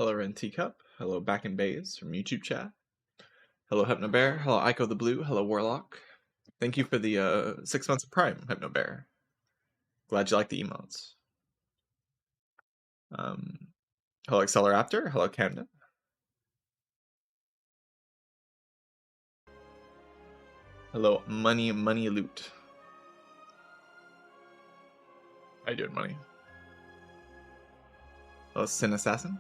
Hello Ren Teacup. Hello Back in Bays from YouTube chat. Hello Hypnobear. Hello Ico the Blue. Hello Warlock. Thank you for the 6 months of Prime, Hypnobear. Glad you like the emotes. Hello Acceleraptor. Hello Camden. Hello Money Loot. How you doing, Money? Hello Sin Assassin.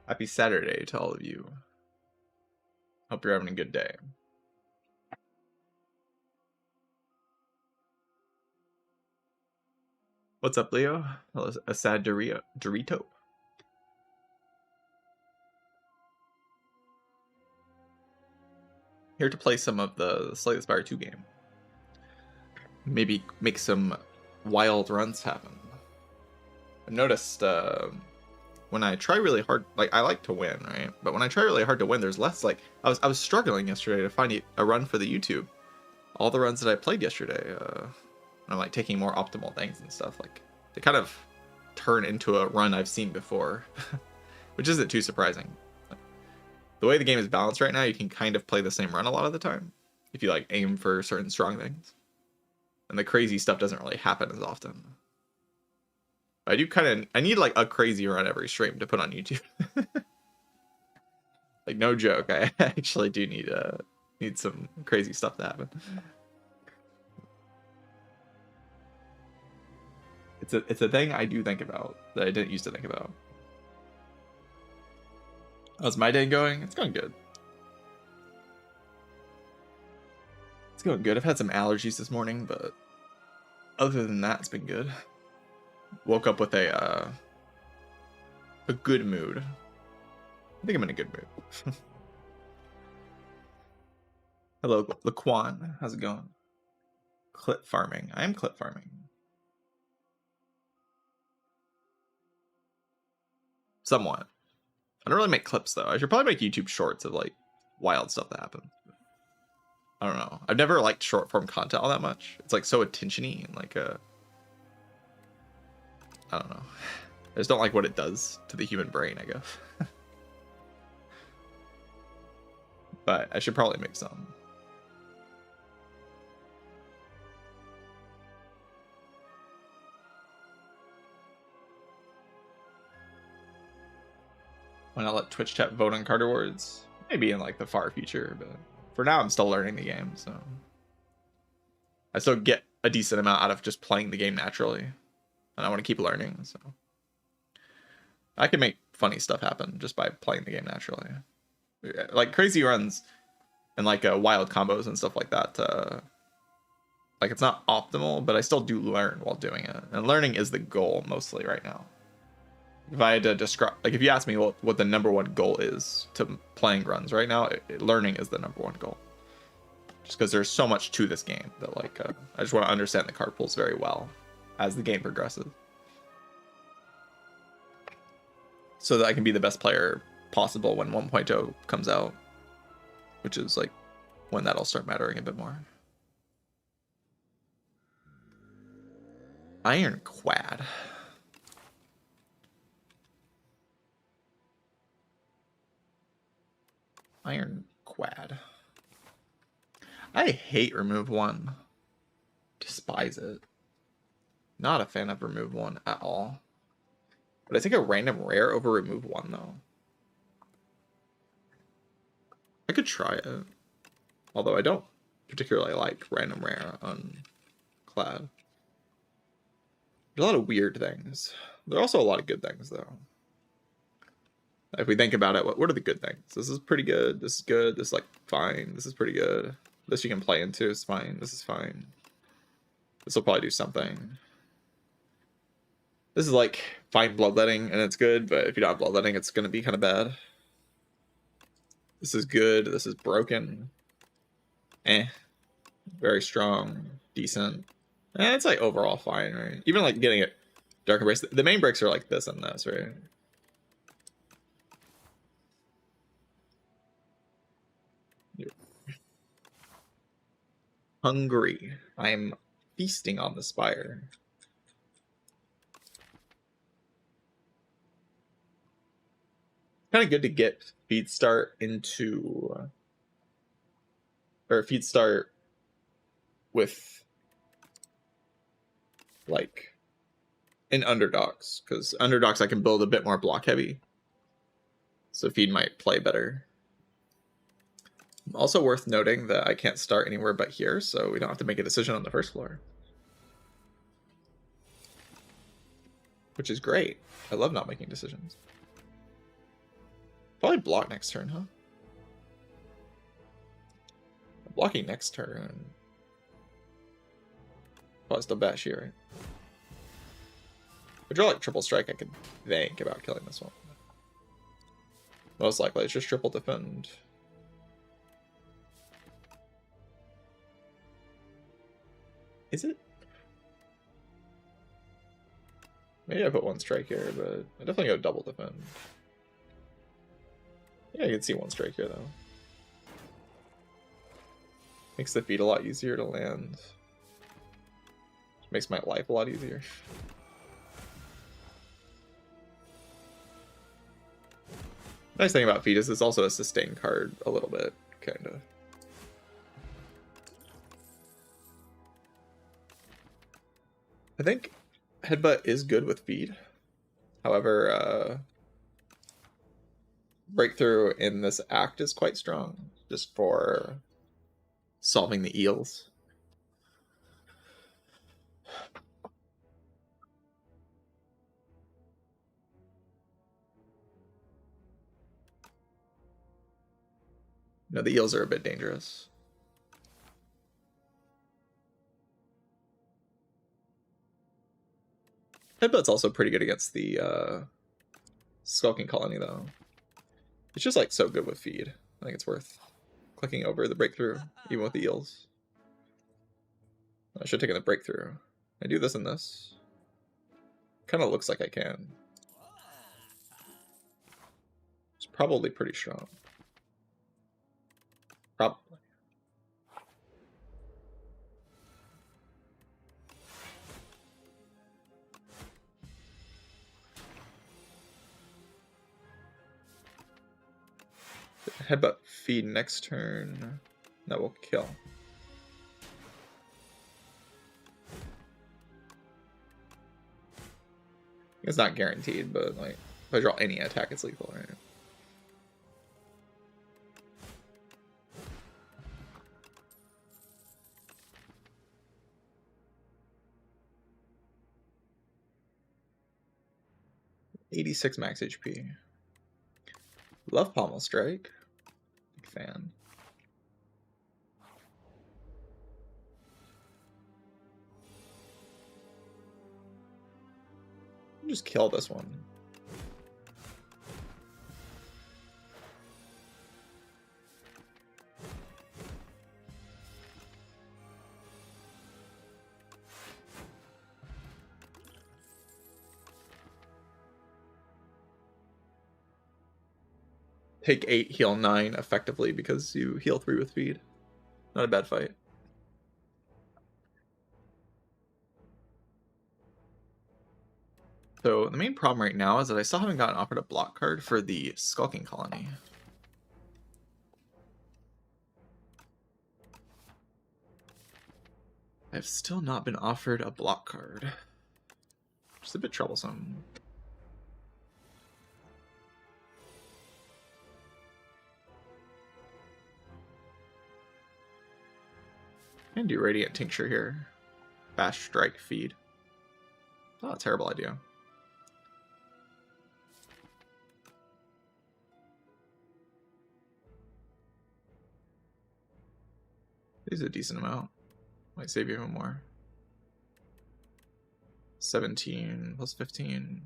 Happy Saturday to all of you. Hope you're having a good day. What's up, Leo? Hello, a sad Dorito. Here to play some of the Slay the Spire 2 game. Maybe make some wild runs happen. I've noticed when I try really hard, like I like to win, right? But when I try really hard to win, there's less like I was struggling yesterday to find a run for the YouTube. All the runs that I played yesterday, I'm like taking more optimal things and stuff. Like they kind of turn into a run I've seen before, which isn't too surprising. Like, the way the game is balanced right now, you can kind of play the same run a lot of the time if you like aim for certain strong things, and the crazy stuff doesn't really happen as often. I do I need like a crazy run every stream to put on YouTube. Like no joke, I actually do need some crazy stuff to happen. It's a thing I do think about that I didn't used to think about. How's my day going? It's going good. It's going good. I've had some allergies this morning, but other than that, it's been good. Woke up with a good mood. I think I'm in a good mood. Hello, Laquan. How's it going? Clip farming. I am clip farming. Somewhat. I don't really make clips though. I should probably make YouTube shorts of like wild stuff that happens. I don't know. I've never liked short form content all that much. It's like so attention-y and like I don't know. I just don't like what it does to the human brain, I guess. But I should probably make some. Why not let Twitch chat vote on card awards? Maybe in like the far future, but for now I'm still learning the game, so I still get a decent amount out of just playing the game naturally, and I want to keep learning, so I can make funny stuff happen just by playing the game naturally, like crazy runs and like wild combos and stuff like that. Like it's not optimal, but I still do learn while doing it, and learning is the goal mostly right now. If I had to describe, like if you ask me what the #1 goal is to playing runs right now, learning is the #1 goal. Just because there's so much to this game that like I just want to understand the card pools very well as the game progresses, so that I can be the best player possible when 1.0 comes out, which is like when that'll start mattering a bit more. Ironquad. Ironquad. I hate remove 1. Despise it. Not a fan of remove 1 at all. But I take a random rare over remove 1 though. I could try it. Although I don't particularly like random rare on Clad. There's a lot of weird things. There are also a lot of good things though. If we think about it, what are the good things? This is pretty good. This is good. This is like fine. This is pretty good. This you can play into is fine. This is fine. This will probably do something. This is like fine bloodletting and it's good, but if you don't have bloodletting, it's going to be kind of bad. This is good. This is broken. Very strong. Decent. It's like overall fine, right? Even like getting it Dark Embrace. The main breaks are like this and this, right? Hungry. I'm feasting on the Spire. kind of good to get feed start into, or feed start with like in underdogs, because underdogs I can build a bit more block heavy, so feed might play better. Also worth noting that I can't start anywhere but here, so we don't have to make a decision on the first floor, which is great. I love not making decisions. Probably block next turn, huh? Blocking next turn. Probably still bash here, right? If I draw like triple strike, I could think about killing this one. Most likely it's just triple defend. Is it? Maybe I put one strike here, but I definitely go double defend. Yeah, I can see one strike here though. Makes the feed a lot easier to land. Makes my life a lot easier. Nice thing about feed is it's also a sustain card a little bit, kind of. I think Headbutt is good with feed. However, Breakthrough in this act is quite strong, just for solving the eels. No, the eels are a bit dangerous. Headbutt's also pretty good against the Skulking Colony, though. It's just like so good with feed. I think it's worth clicking over the Breakthrough, even with the eels. I should have taken the Breakthrough. I do this and this. Kind of looks like I can. It's probably pretty strong. Probably. Headbutt feed next turn. That will kill. It's not guaranteed, but like if I draw any attack, it's lethal, right? $86 max HP. Love Pommel Strike. Big fan. Just kill this one. Take 8, heal 9 effectively because you heal 3 with feed. Not a bad fight. So the main problem right now is that I still haven't gotten offered a block card for the Skulking Colony. I've still not been offered a block card. Just a bit troublesome. I can do Radiant Tincture here. Bash, Strike, Feed. Not a terrible idea. This is a decent amount. Might save even more. 17 plus 15.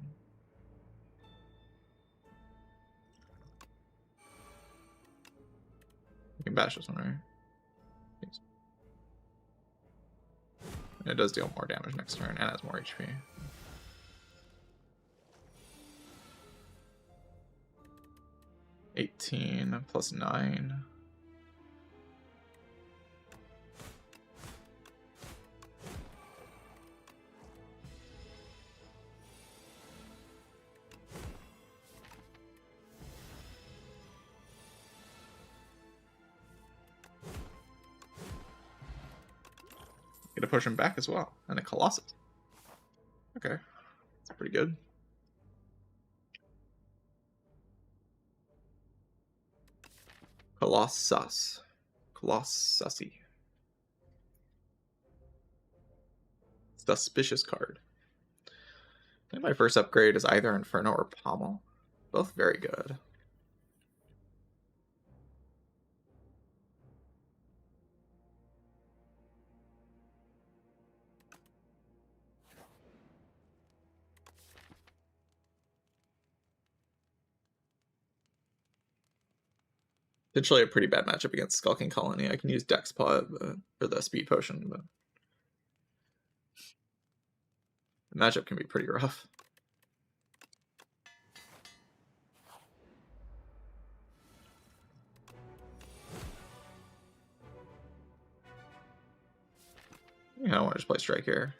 You can bash this one, right? Yes. And it does deal more damage next turn and has more HP. $18 plus 9. Get a potion back as well. And a Colossus. Okay. That's pretty good. Colossus. Colossusy. Suspicious card. I think my first upgrade is either Inferno or Pommel. Both very good. Potentially a pretty bad matchup against Skulking Colony. I can use Dex Pod for the Speed Potion, but the matchup can be pretty rough. Yeah, I want to just play Strike here.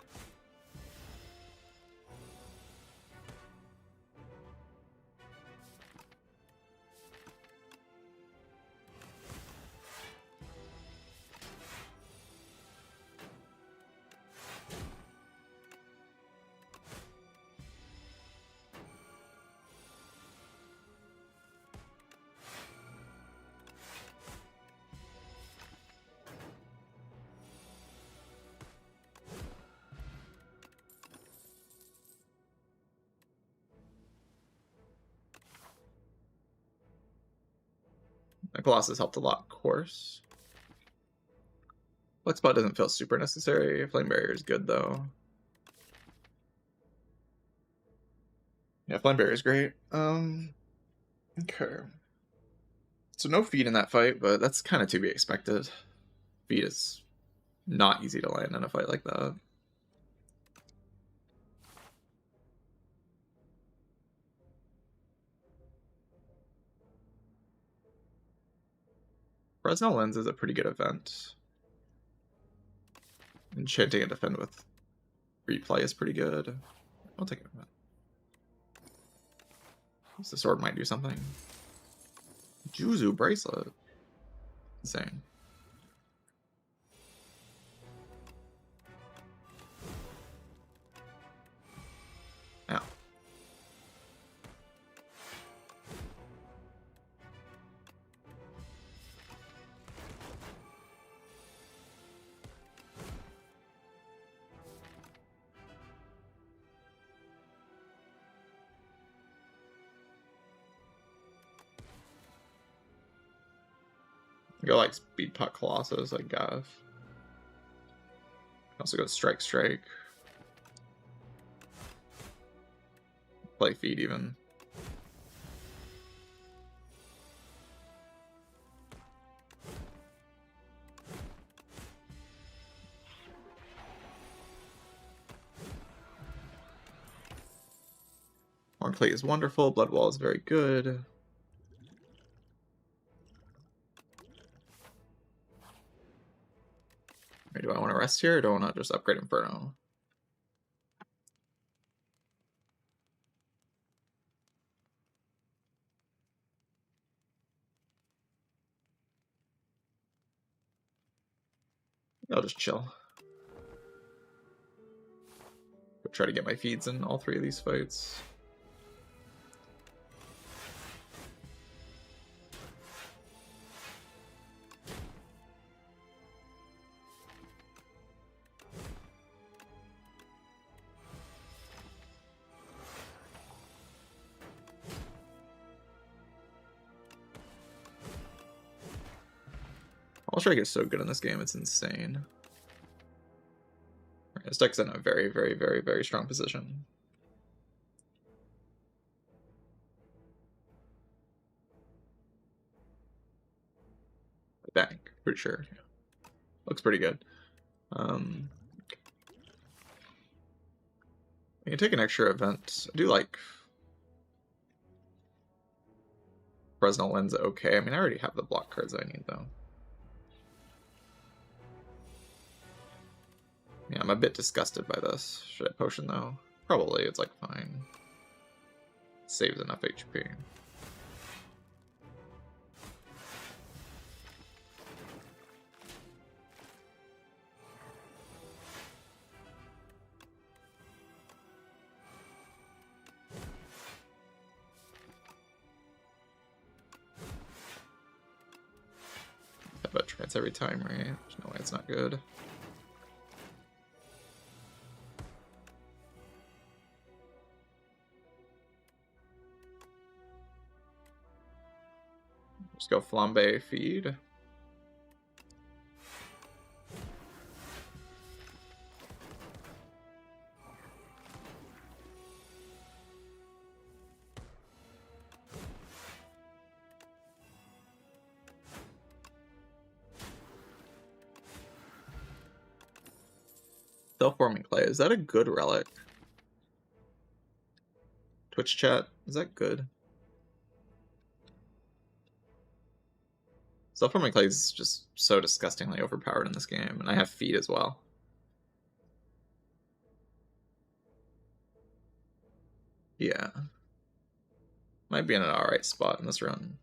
The Colossus helped a lot, of course. Flex Spot doesn't feel super necessary. Flame Barrier is good, though. Yeah, Flame Barrier is great. Okay. So no feed in that fight, but that's kind of to be expected. Feed is not easy to land in a fight like that. Fresnel Lens is a pretty good event. Enchanting and Defend with Replay is pretty good. I'll take it. The sword might do something. Juzu Bracelet. Insane. Yeah. Go like Speed Pot Colossus, I guess. Also go Strike Strike. Play Feed even. Horn Plate is wonderful. Blood Wall is very good. Do I want to rest here, or do I want to just upgrade Inferno? I'll just chill. I'll try to get my feeds in all three of these fights. Strike is so good in this game, it's insane. This deck's in a very, very, very, very strong position. Bank, pretty sure. Yeah. Looks pretty good. I can take an extra event. I do like Fresnel Lens okay. I mean, I already have the block cards I need, though. Yeah, I'm a bit disgusted by this. Should I potion, though? Probably. It's, like, fine. Saves enough HP. Crits every time, right? There's no way it's not good. Just go flambe feed. Self-forming clay, is that a good relic? Twitch chat, is that good? Self-forming clay is just so disgustingly overpowered in this game, and I have feed as well. Yeah. Might be in an alright spot in this run.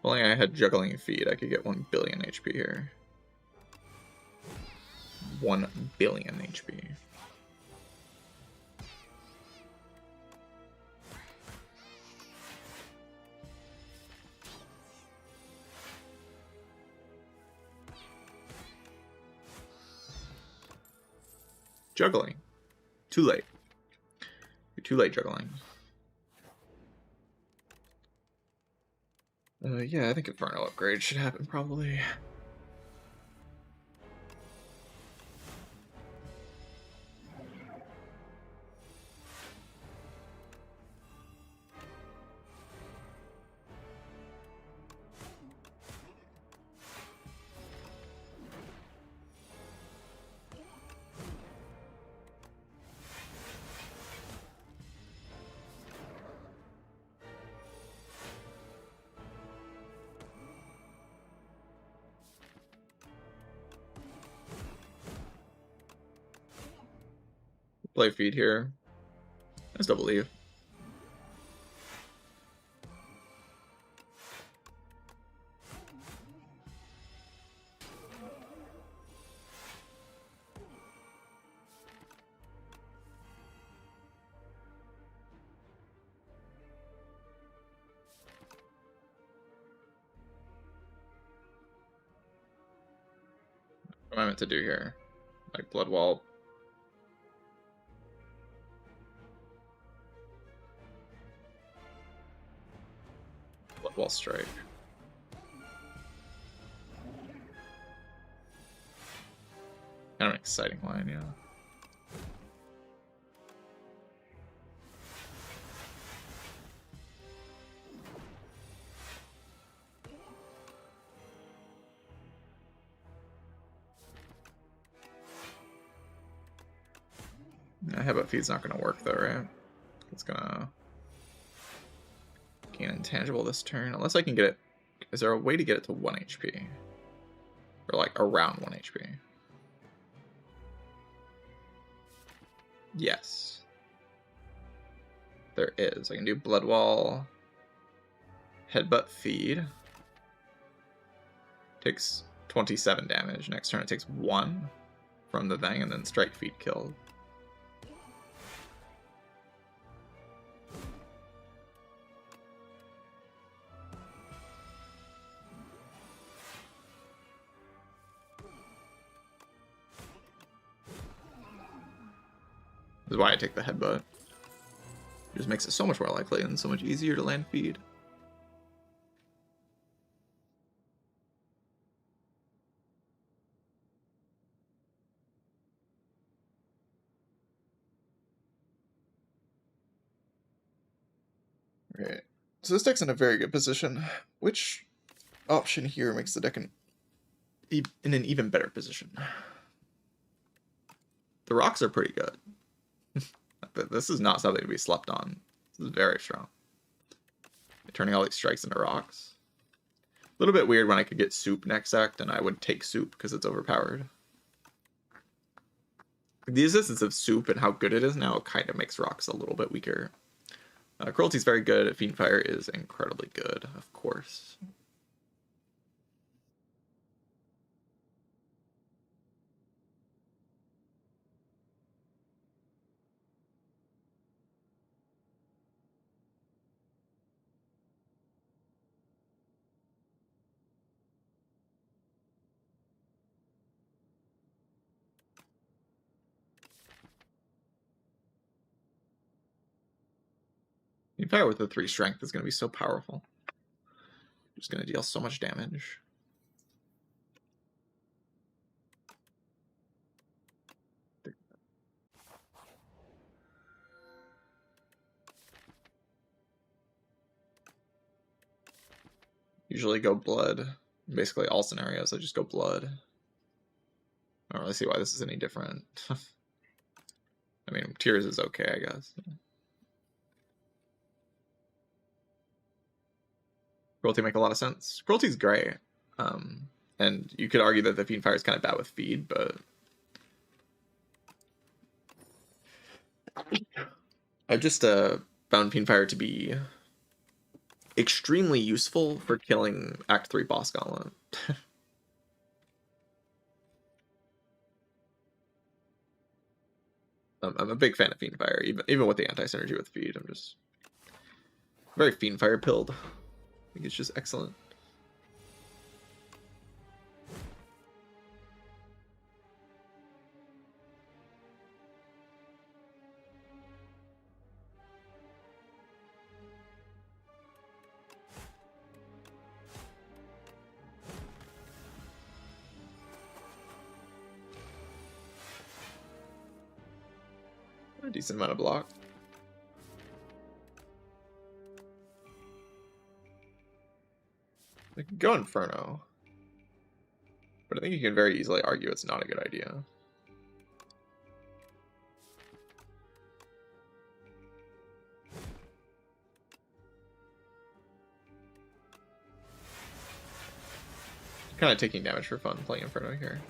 If only I had juggling feed, I could get 1 billion HP here. 1 billion HP. Juggling. Too late. You're too late juggling. Yeah, I think Inferno upgrade should happen probably. Play feed here. I still believe. What am I meant to do here? Like Blood Wall. Blood Wall Strike. Kind of an exciting line, yeah. Headbutt feed's not gonna work though, right? It's gonna gain intangible this turn, unless I can get it. Is there a way to get it to 1 HP? Or like around 1 HP? Yes. There is. I can do Blood Wall. Headbutt feed. Takes 27 damage. Next turn it takes 1 from the thing, and then strike feed killed. This is why I take the headbutt. It just makes it so much more likely and so much easier to land feed. Right. So this deck's in a very good position. Which option here makes the deck in an even better position? The rocks are pretty good. But this is not something to be slept on. This is very strong. Turning all these strikes into rocks. A little bit weird when I could get soup next act, and I would take soup because it's overpowered. The existence of soup and how good it is now kind of makes rocks a little bit weaker. Cruelty's very good. Fiendfire is incredibly good, of course. Fire with the 3 strength is going to be so powerful. Just going to deal so much damage. Usually go blood. Basically all scenarios I just go blood. I don't really see why this is any different. I mean, Tears is okay, I guess. Cruelty make a lot of sense. Cruelty's great. And you could argue that the Fiend Fire is kind of bad with feed, but I've just found Fiend Fire to be extremely useful for killing Act 3 boss gauntlet. I'm a big fan of Fiend Fire, even with the anti-synergy with feed. I'm just very Fiend Fire pilled. I think it's just excellent. A decent amount of block. I could go Inferno, but I think you can very easily argue it's not a good idea. Kind of taking damage for fun playing Inferno here.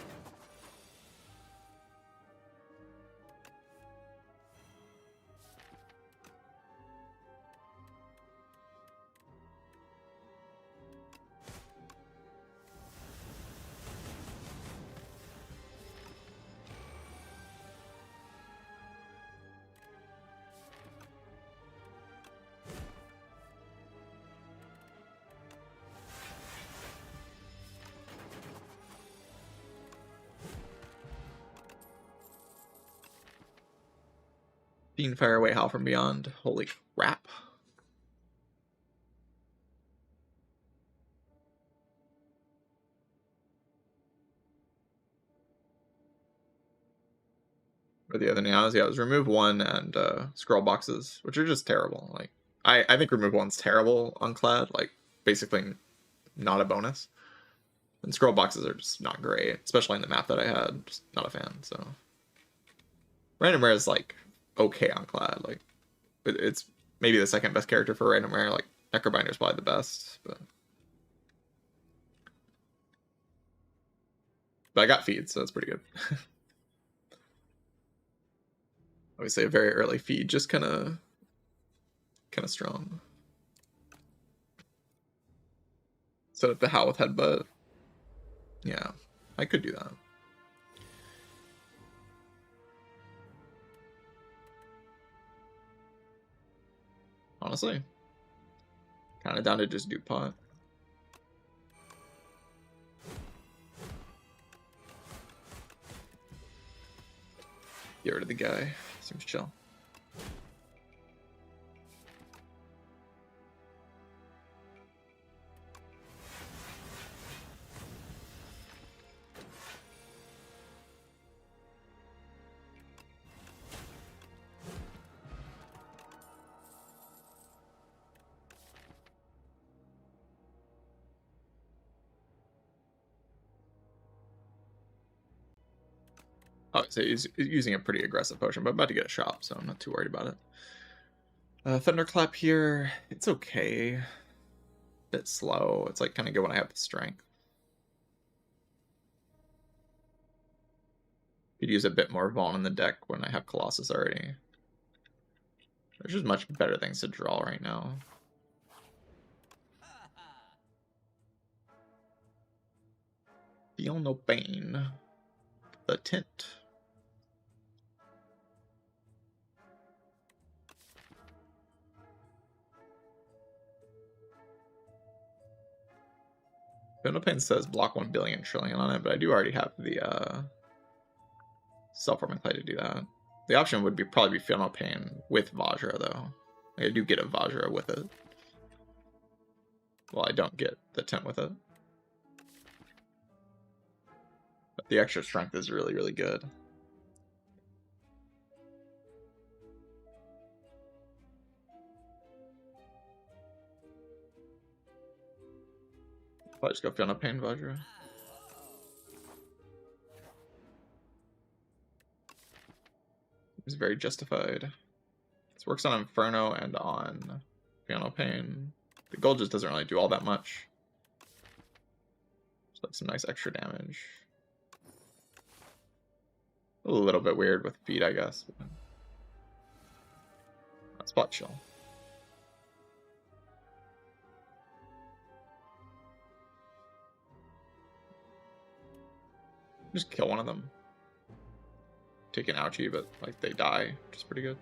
Fiend Fire away Howl from Beyond. Holy crap. Or the other Neons, yeah, it was remove 1 and scroll boxes, which are just terrible. Like I think remove 1's terrible on Clad, like basically not a bonus. And scroll boxes are just not great, especially in the map that I had. Just not a fan, so. Random Rare is like okay on Clad, like it's maybe the second best character for Random Rare. Like Necrobinder's probably the best, but I got feed, so that's pretty good. Obviously a very early feed, just kind of strong. Set up the Howl with Headbutt. Yeah, I could do that. Honestly, kind of down to just do pot. Get rid of the guy. Seems chill. Obviously, he's using a pretty aggressive potion, but I'm about to get a shop, so I'm not too worried about it. Thunderclap here, it's okay. Bit slow. It's like kind of good when I have the strength. Could use a bit more Vaughn in the deck when I have Colossus already. There's just much better things to draw right now. Feel no pain. The tint. Feel no pain says block 1 billion trillion on it, but I do already have the self-forming play to do that. The option would be probably be Feel no pain with Vajra though. I do get a Vajra with it. Well, I don't get the tent with it. But the extra strength is really, really good. I'll just go Fiona Pain Vajra. It's very justified. This works on Inferno and on Piano Pain. The gold just doesn't really do all that much. Just like some nice extra damage. A little bit weird with feet, I guess. Spot chill. Just kill one of them. Take an ouchie, but like they die, which is pretty good.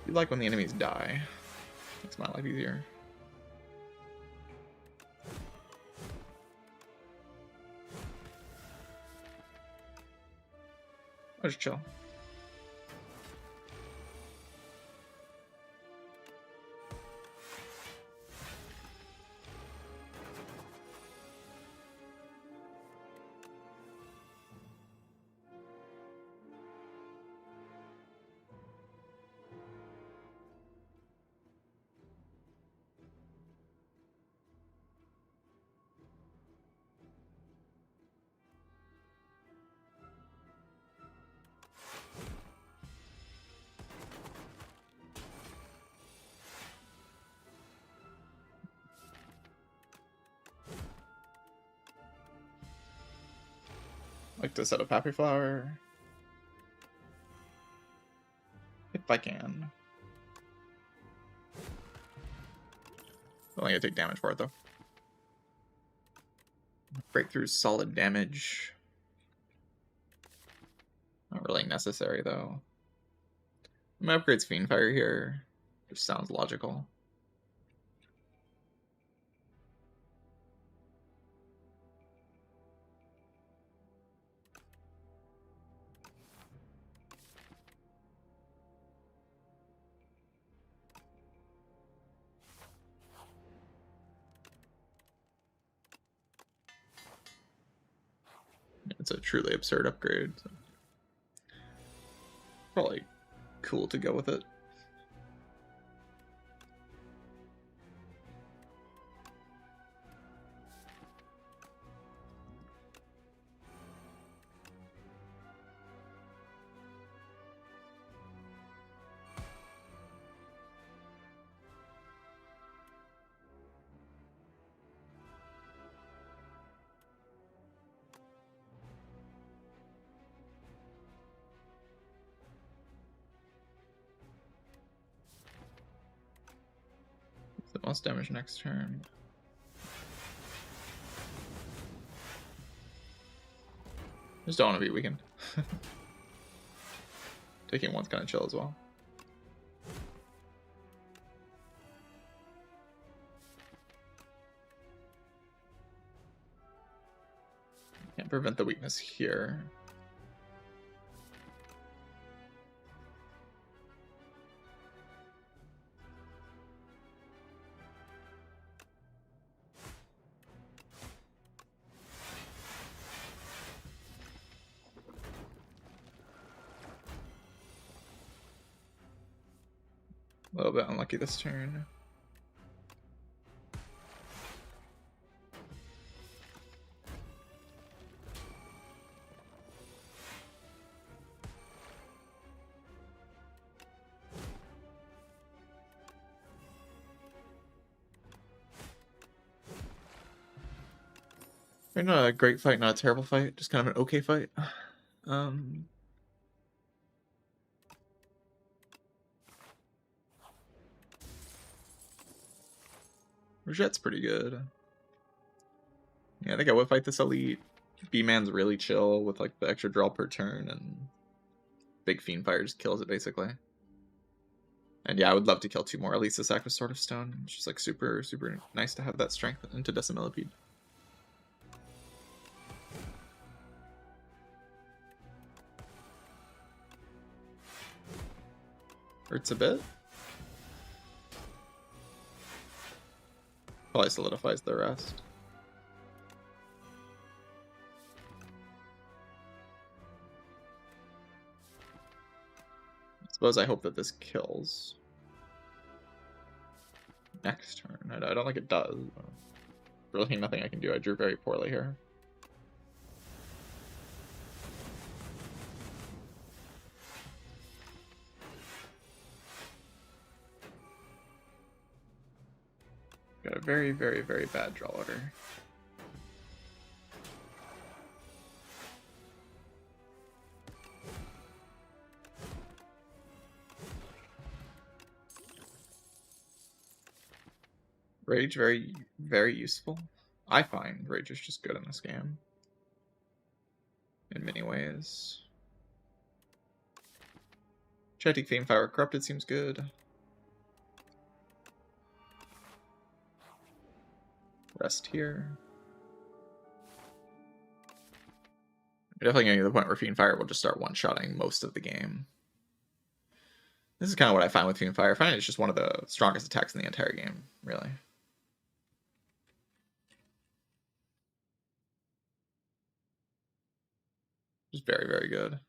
You like when the enemies die. Makes my life easier. I'll just chill. Like to set up Happy Flower. If I can. Only gonna take damage for it though. Breakthrough solid damage. Not really necessary though. I'm gonna upgrade Fiendfire here. Just sounds logical. It's a truly absurd upgrade. So. Probably cool to go with it. The most damage next turn. Just don't want to be weakened. Taking one's kind of chill as well. Can't prevent the weakness here. A little bit unlucky this turn. Not a great fight, not a terrible fight, just kind of an okay fight. Rejet's pretty good. Yeah, I think I would fight this elite. B-Man's really chill with like the extra draw per turn, and big Fiendfire just kills it basically. And yeah, I would love to kill 2 more. At least this act with Sword of Stone. It's just like super nice to have that strength into Decimillipede. Hurts a bit. Probably solidifies the rest. I suppose I hope that this kills next turn. I don't think it does. Really nothing I can do. I drew very poorly here. Got a very bad draw order. Rage, very useful. I find Rage is just good in this game. In many ways. Chanting Fame Fire Corrupted seems good. Rest here. We're definitely getting to the point where Fiend Fire will just start one-shotting most of the game. This is kind of what I find with Fiend Fire. I find it's just one of the strongest attacks in the entire game, really. Just very good.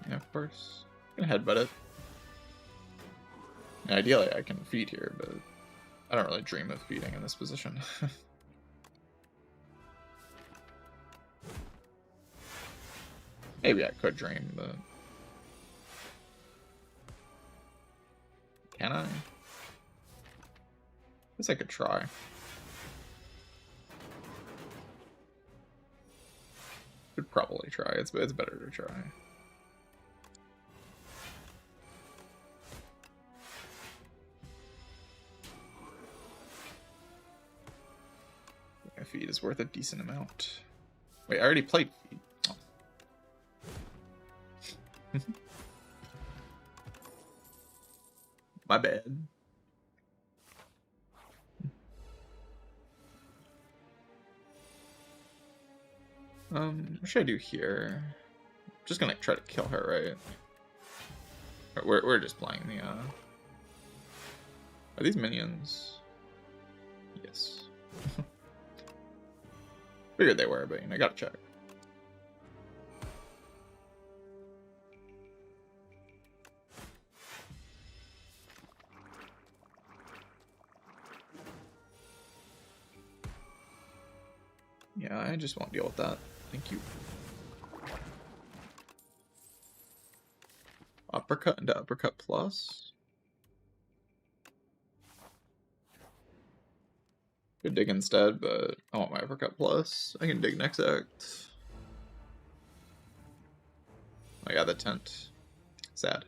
Yeah, of course. I'm gonna headbutt it. And ideally, I can feed here, but I don't really dream of feeding in this position. Maybe I could dream, but... Can I? Guess I could try. Could probably try. It's better to try. My feed is worth a decent amount. Wait, I already played feed. Oh. My bad. What should I do here? I'm just gonna try to kill her, right? We're just playing the Are these minions? Yes. Figured they were, but you know, I gotta check. Yeah, I just won't deal with that. Thank you. Uppercut into uppercut plus. Could dig instead, but I want my uppercut plus. I can dig next act. I got the tent. Sad.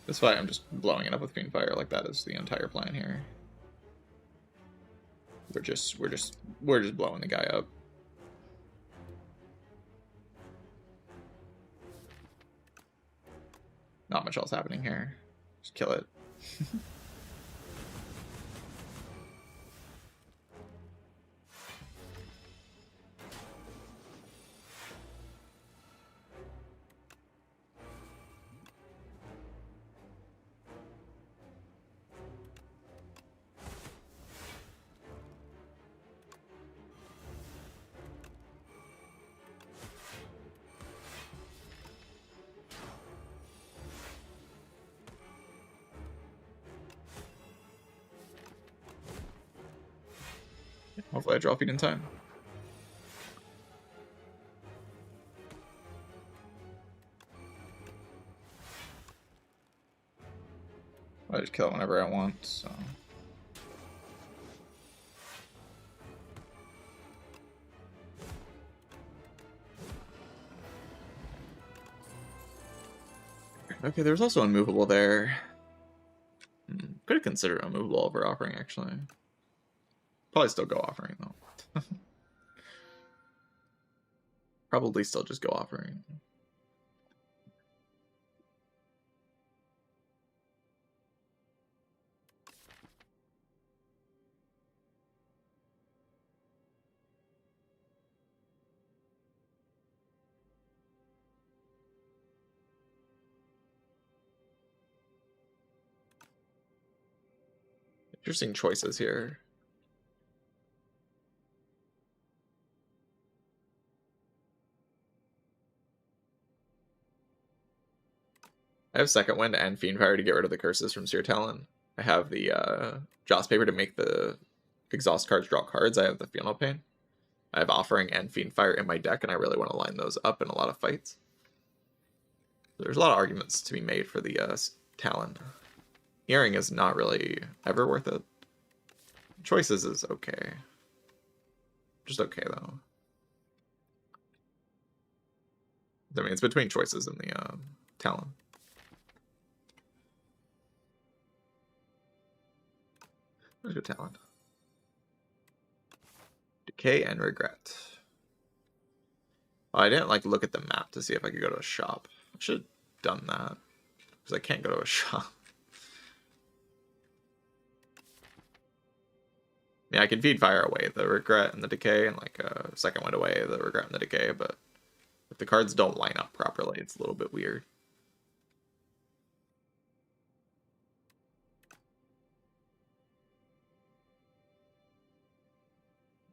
This fight, I'm just blowing it up with Fiend Fire. Like, that is the entire plan here. We're just blowing the guy up. Not much else happening here. Just kill it. Hopefully I draw feed in time. I just kill it whenever I want, so... Okay, there's also unmovable there. Could have considered unmovable over offering, actually. Probably still go offering, though. Probably still just go offering. Interesting choices here. I have Second Wind and Fiendfire to get rid of the curses from Seer Talon. I have the Joss Paper to make the exhaust cards draw cards. I have the Funeral Pain. I have Offering and Fiendfire in my deck, and I really want to line those up in a lot of fights. There's a lot of arguments to be made for the Talon. Earring is not really ever worth it. Choices is okay. Just okay, though. I mean, it's between Choices and the Talon. Where's your Talon? Decay and Regret. Oh, I didn't like look at the map to see if I could go to a shop. I should have done that. Because I can't go to a shop. Yeah, I can feed fire away the Regret and the Decay, and like Second Wind away the Regret and the Decay, but if the cards don't line up properly, it's a little bit weird.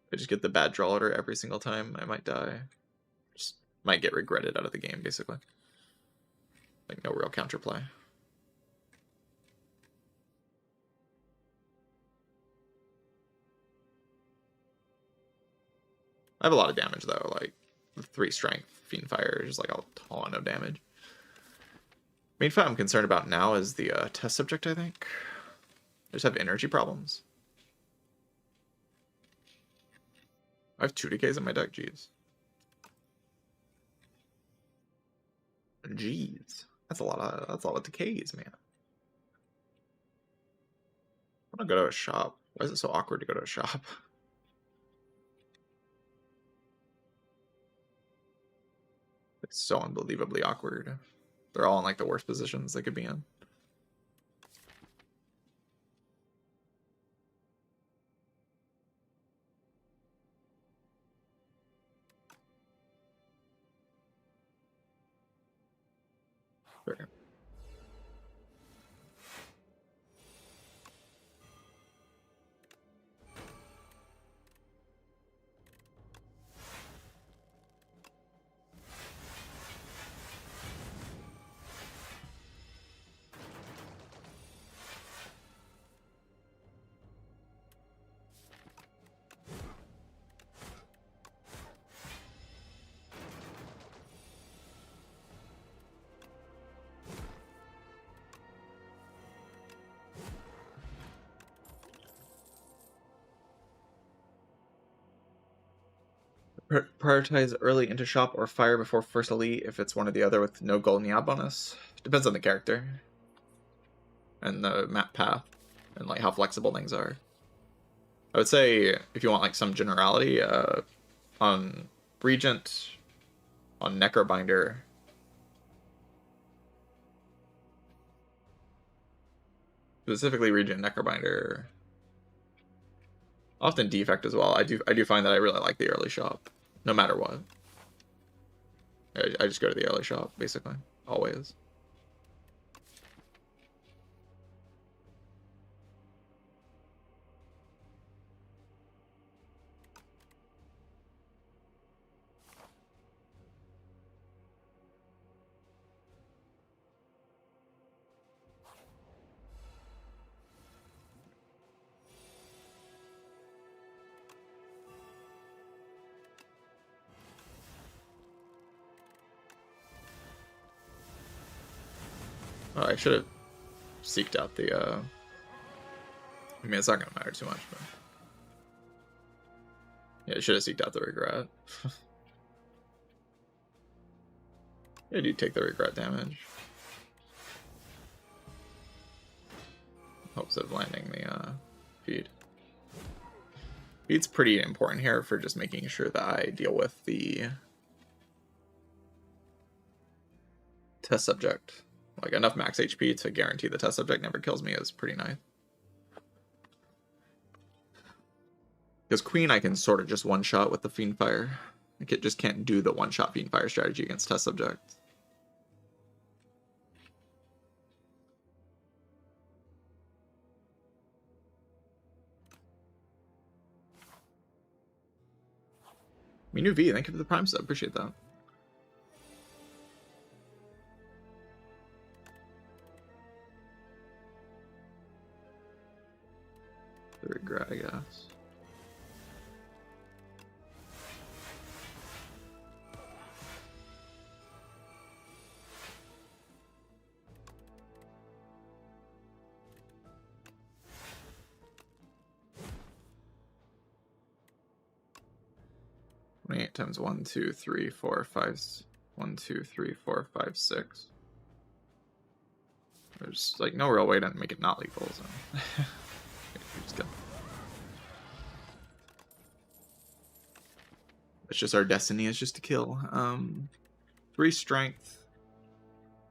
If I just get the bad draw order every single time, I might die. Just might get regretted out of the game, basically. Like, no real counterplay. I have a lot of damage, though. Like, 3 strength, Fiendfire, just like a ton of damage. Main fight I'm concerned about now is the test subject, I think. I just have energy problems. I have 2 decays in my deck, jeez. Jeez. That's a lot of decays, man. I want to go to a shop. Why is it so awkward to go to a shop? It's so unbelievably awkward. They're all in like the worst positions they could be in. Sure. Prioritize early into shop or fire before first elite if it's one or the other with no golden yaw bonus. Depends on the character and the map path and like how flexible things are. I would say if you want like some generality, on Regent, on Necrobinder, specifically Regent Necrobinder, often Defect as well. I do find that I really like the early shop, no matter what. I just go to the early shop basically, always. Oh, I should have seeked out the, I mean, it's not going to matter too much, but... Yeah, I should have seeked out the Regret. Yeah, I do take the Regret damage. hopes of landing the feed. Feed's pretty important here for just making sure that I deal with the test subject. Like enough max HP to guarantee the test subject never kills me is pretty nice. Because Queen I can sort of just one-shot with the Fiendfire. Like it just can't do the one-shot Fiendfire strategy against test subjects. Minu V, thank you for the Prime sub. Appreciate that. The regret, I guess. Eight times 1, 2, 3, 4, 5. 1, 2, 3, 4, 5, 6. There's like no real way to make it not lethal, so just go. It's just our destiny is just to kill. 3 strength.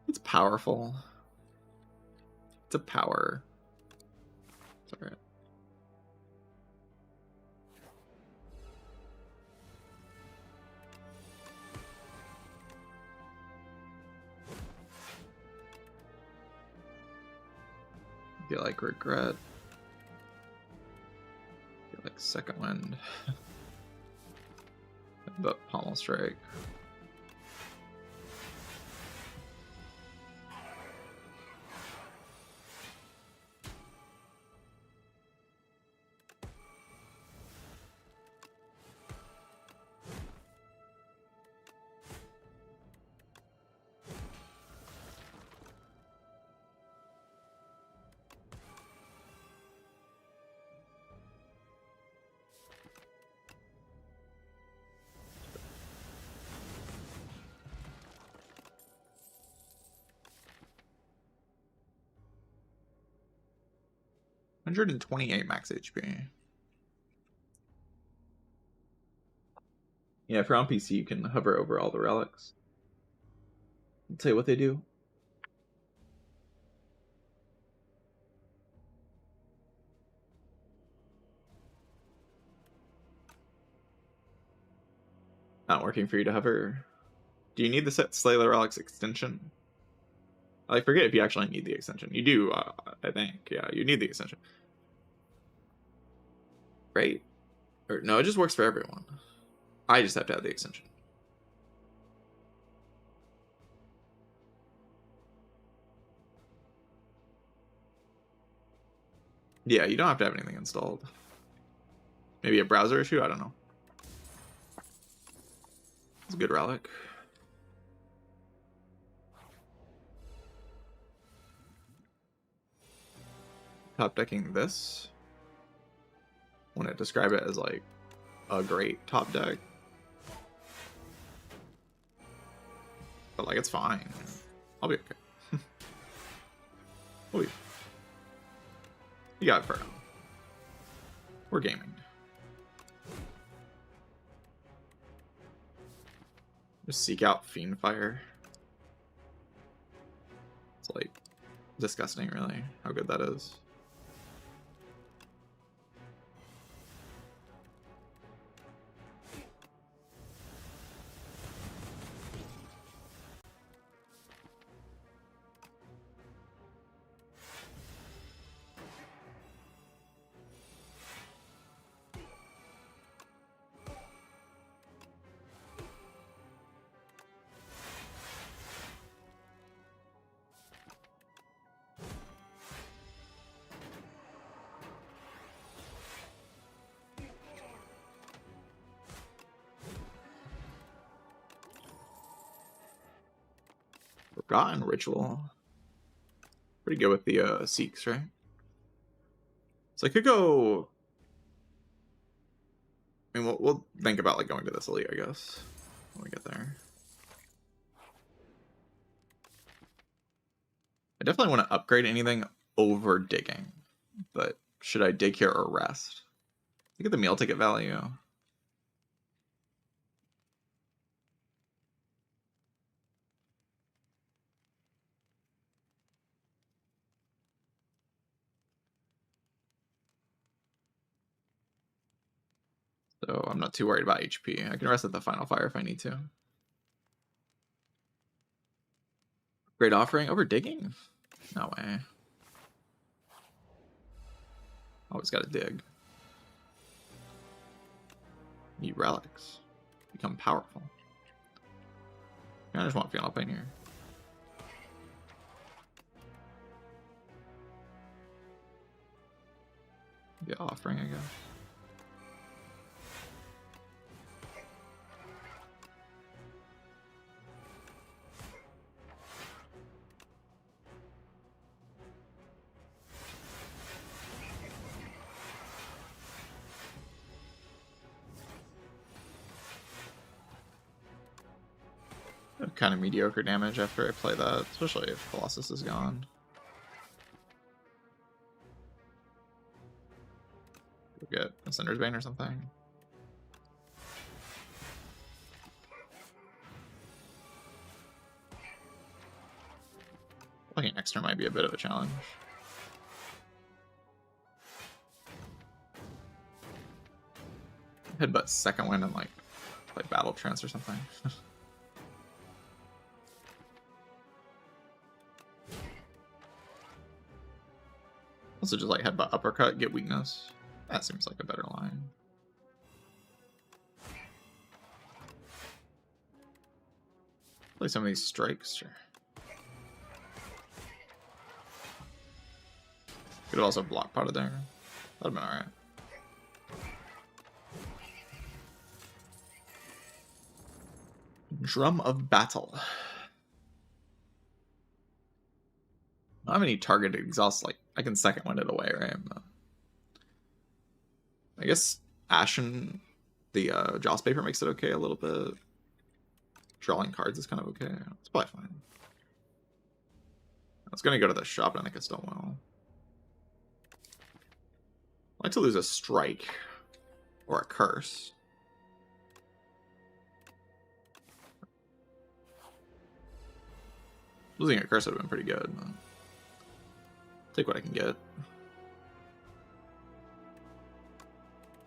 It's powerful. It's a power. It's alright. Get like regret. Get like second wind. But pommel strike. $128 max HP. Yeah, if you're on PC, you can hover over all the relics. And say what they do. Not working for you to hover. Do you need the set Slay the Relics extension? I forget if you actually need the extension. You do, I think. Yeah, you need the extension. Right? Or no, it just works for everyone. I just have to have the extension. Yeah, you don't have to have anything installed. Maybe a browser issue? I don't know. It's a good relic. Top decking this. Wouldn't describe it as like a great top deck. But like it's fine. I'll be okay. We'll be. You got it for now. We're gaming. Just seek out Fiendfire. It's like disgusting, really, how good that is. Forgotten Ritual. Pretty good with the Seeks, right? So I could go. I mean, we'll think about like going to this elite, I guess, when we get there. I definitely want to upgrade anything over digging. but should I dig here or rest? Look at the meal ticket value. So I'm not too worried about HP. I can rest at the final fire if I need to. Great offering over digging? No way. Always gotta dig. Need relics. Become powerful. I just want Final Pain here. The offering, I guess. Kind of mediocre damage after I play that, especially if Colossus is gone. We'll get a Cinder's Bane or something. Looking next turn might be a bit of a challenge. Headbutt second wind and like play Battle Trance or something. Also just like headbutt uppercut, get weakness. That seems like a better line. Play some of these strikes, sure. Could have also block potted there. That'd have been alright. Drum of Battle. I don't have any targeted exhaust, like I can second wind it away, right? I guess Ashen, the Joss Paper makes it okay a little bit. Drawing cards is kind of okay. It's probably fine. I was gonna go to the shop, and I think I still will. I'd like to lose a strike or a curse. Losing a curse would have been pretty good. Take what I can get.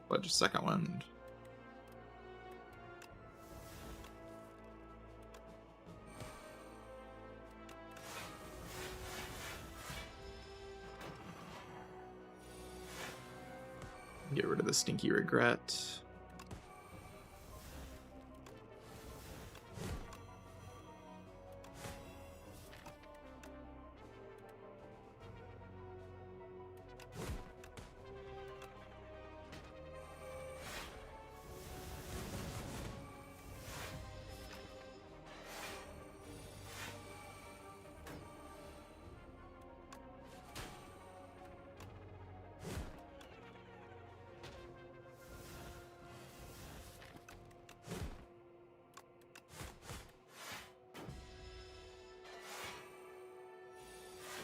But just second wind. Get rid of the stinky regret.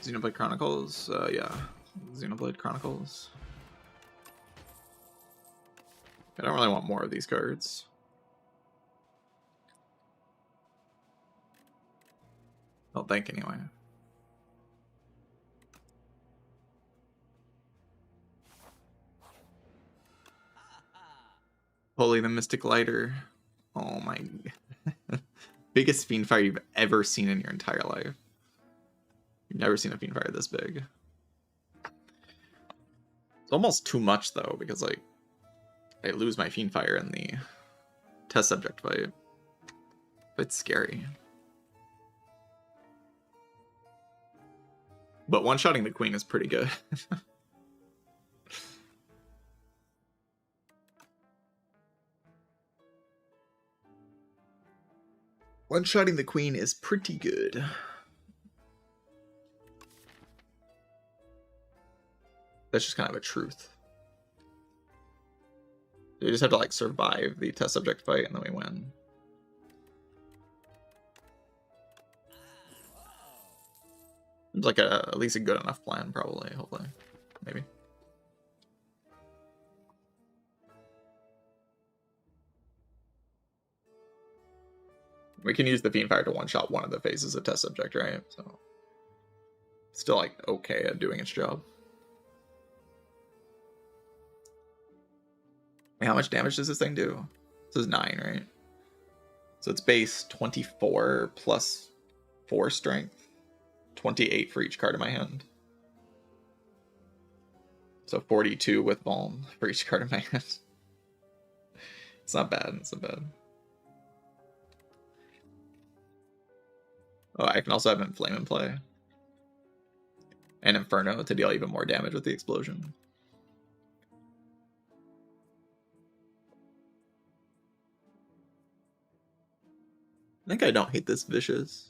Xenoblade Chronicles, yeah. Xenoblade Chronicles. I don't really want more of these cards. Don't think anyway. Holy the Mystic Lighter. Oh my. Biggest Fiendfire you've ever seen in your entire life. You've never seen a Fiendfire this big. It's almost too much though, because like I lose my Fiendfire in the test subject fight. It's scary. But one-shotting the Queen is pretty good. One-shotting the Queen is pretty good. That's just kind of a truth. We just have to like survive the test subject fight and then we win. Seems like at least a good enough plan, probably, hopefully, maybe. We can use the Fiendfire to one-shot one of the phases of test subject, right? So still like okay at doing its job. Wait, how much damage does this thing do? This is 9, right? So it's base 24 plus 4 strength. 28 for each card in my hand. So 42 with Balm for each card in my hand. It's not bad, it's not bad. Oh, I can also have Inflame in play. And Inferno to deal even more damage with the explosion. I think I don't hate this Vicious.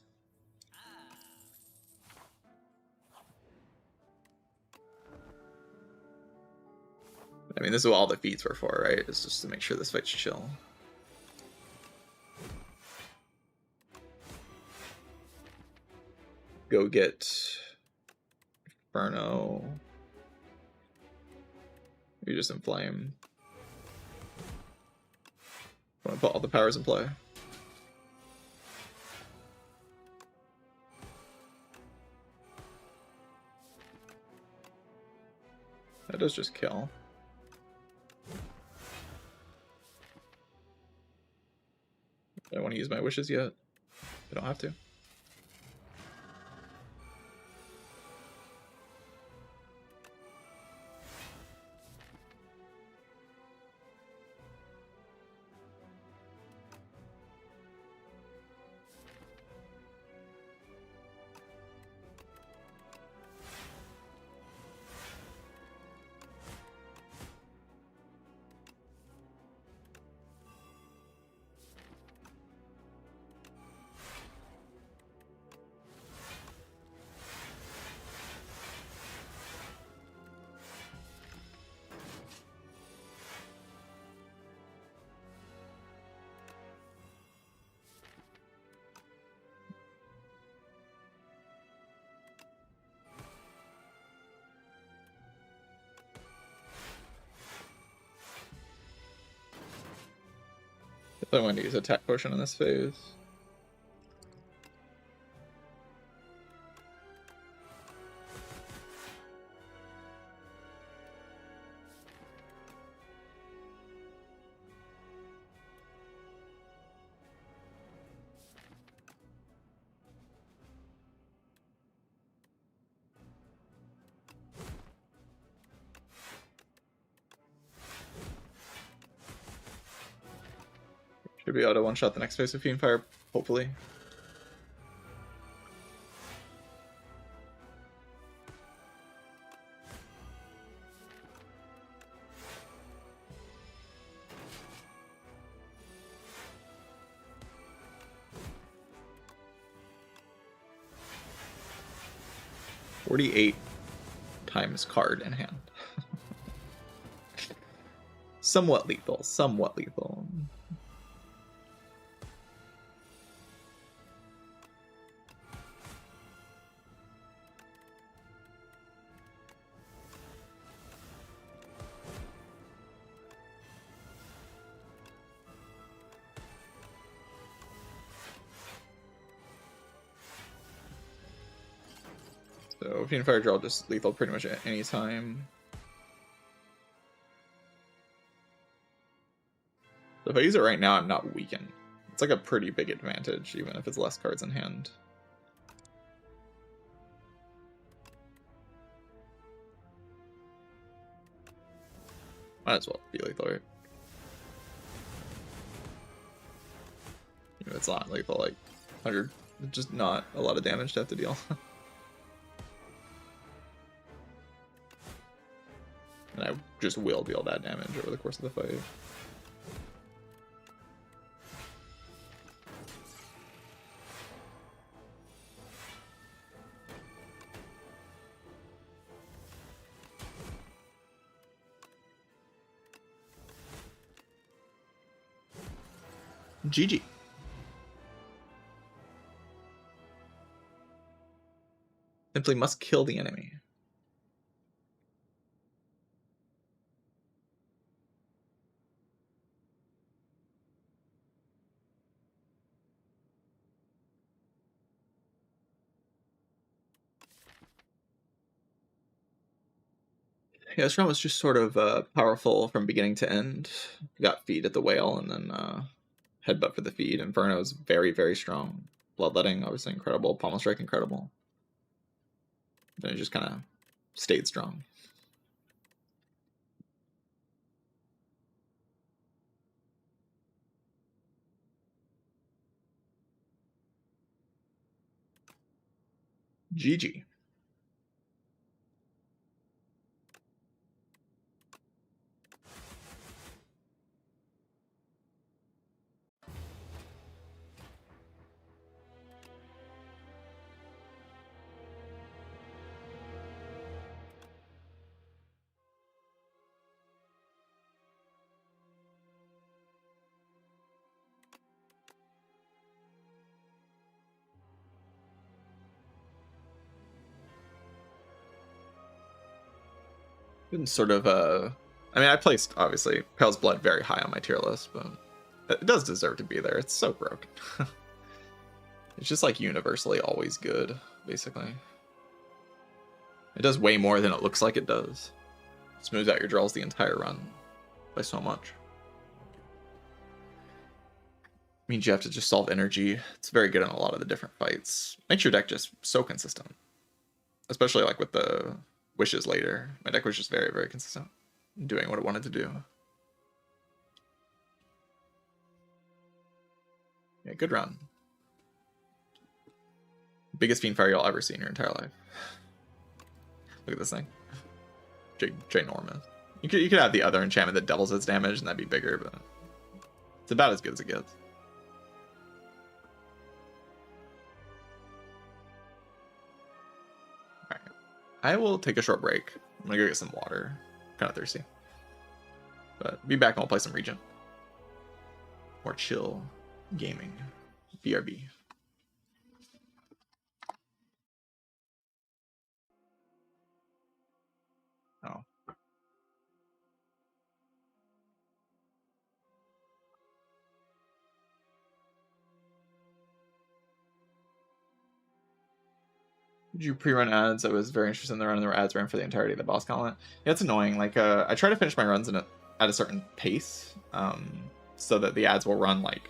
I mean, this is what all the feats were for, right? It's just to make sure this fight's chill. Go get Inferno. You just Inflame. I want to put all the powers in play. That does just kill. I don't want to use my wishes yet. I don't have to. I want to use attack potion in this phase. Should be able to one-shot the next phase of Fiendfire, hopefully. $48 times card in hand. Somewhat lethal, somewhat lethal. So Fiendfire draw just lethal pretty much at any time. So if I use it right now, I'm not weakened. It's like a pretty big advantage, even if it's less cards in hand. Might as well be lethal, right? Even if it's not lethal, like 100, just not a lot of damage to have to deal. And I just will deal that damage over the course of the fight. GG. Simply must kill the enemy. Yeah, this run was just sort of powerful from beginning to end. Got feed at the whale and then headbutt for the feed. Inferno is very, very strong. Bloodletting, obviously incredible. Pommel Strike, incredible. Then it just kind of stayed strong. GG. Been sort of I mean, I placed obviously Pale's Blood very high on my tier list, but it does deserve to be there. It's so broken. It's just like universally always good, basically. It does way more than it looks like it does. Smooths out your draws the entire run by so much. Means you have to just solve energy. It's very good in a lot of the different fights. Makes your deck just so consistent. Especially like with the wishes later. My deck was just very, very consistent. Doing what it wanted to do. Yeah, good run. Biggest Fiend Fire you'll ever see in your entire life. Look at this thing. Ginormous. You could have the other enchantment that doubles its damage and that'd be bigger, but it's about as good as it gets. Alright. I will take a short break. I'm gonna go get some water. I'm kind of thirsty. But be back and we'll play some Regent. More chill gaming. BRB. Oh. Did you pre-run ads? I was very interested in the run, and there were ads ran for the entirety of the boss gauntlet. Yeah, it's annoying. Like, I try to finish my runs at a certain pace, so that the ads will run like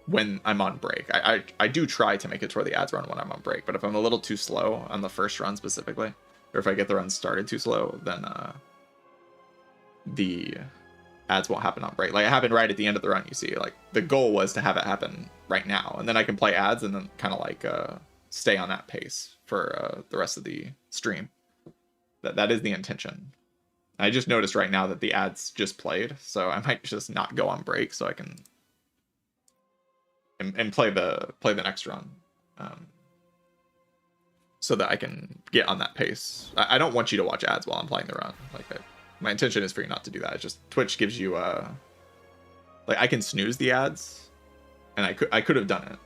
when I'm on break. I do try to make it to where the ads run when I'm on break, but if I'm a little too slow on the first run specifically, or if I get the run started too slow, then the ads won't happen on break. Like, it happened right at the end of the run, you see. Like, the goal was to have it happen right now, and then I can play ads and then kind of like stay on that pace for the rest of the stream. That is the intention. I just noticed right now that the ads just played, so I might just not go on break so I can and play the next run, so that I can get on that pace. I don't want you to watch ads while I'm playing the run. Like, my intention is for you not to do that. It's just Twitch gives you like, I can snooze the ads, and I could have done it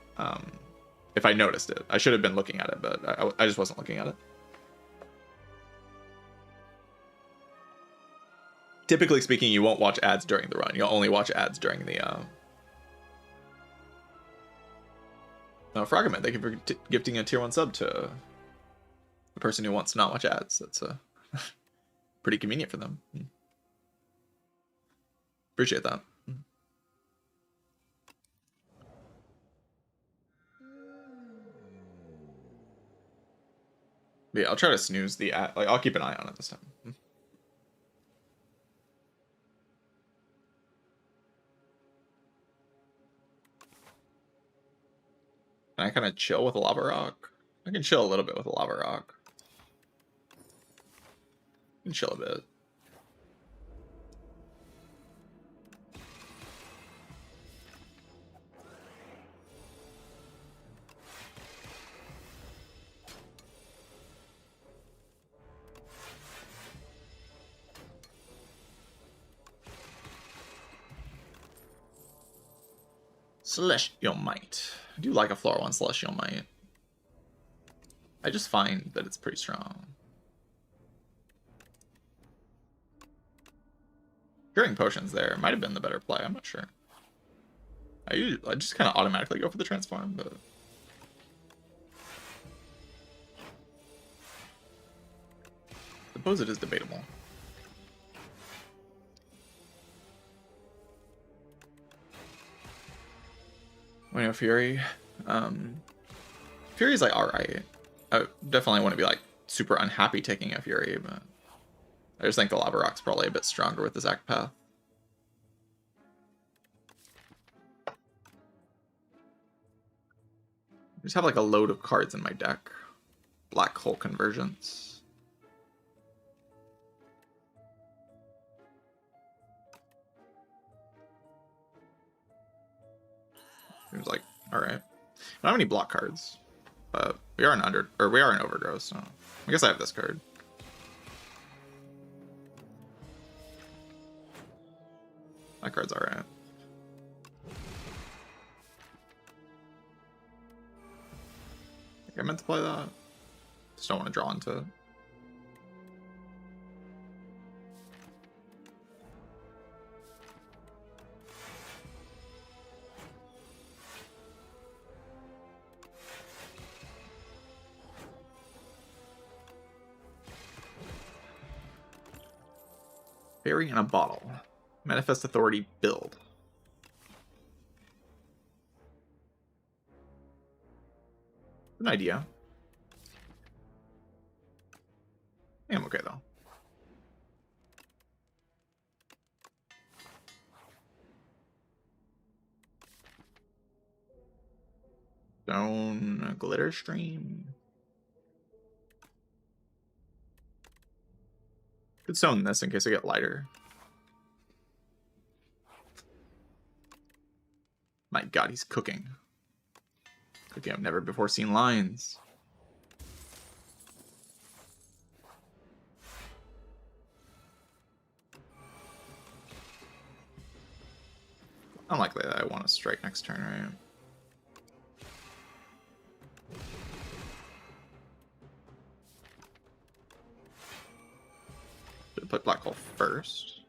if I noticed it. I should have been looking at it, but I just wasn't looking at it. Typically speaking, you won't watch ads during the run. You'll only watch ads during the Frogman, thank you for gifting a tier 1 sub to a person who wants to not watch ads. That's pretty convenient for them. Appreciate that. But yeah, I'll try to snooze the ad. Like, I'll keep an eye on it this time. Can I kind of chill with a lava rock? I can chill a little bit with a lava rock. I can chill a bit. Celestial Might. I do like a floor 1 Celestial Might. I just find that it's pretty strong. Curing Potions there might have been the better play. I'm not sure. I just kind of automatically go for the transform, but suppose it is debatable. We know Fury. Fury's like alright. I definitely want to be like super unhappy taking a Fury, but I just think the Lava Rock's probably a bit stronger with the Zac path. I just have like a load of cards in my deck. Black Hole Convergence. Seems like alright. I don't have any block cards, but we are in Overgrowth, so I guess I have this card. That card's alright. I meant to play that. Just don't want to draw into it. Fairy in a Bottle. Manifest Authority build. An idea. I am okay though. Stone Glitter Stream. Could stone this in case I get lighter. My god, he's cooking. Cooking up never before seen lines. Unlikely that I want to strike next turn, right? Should put Black Hole first.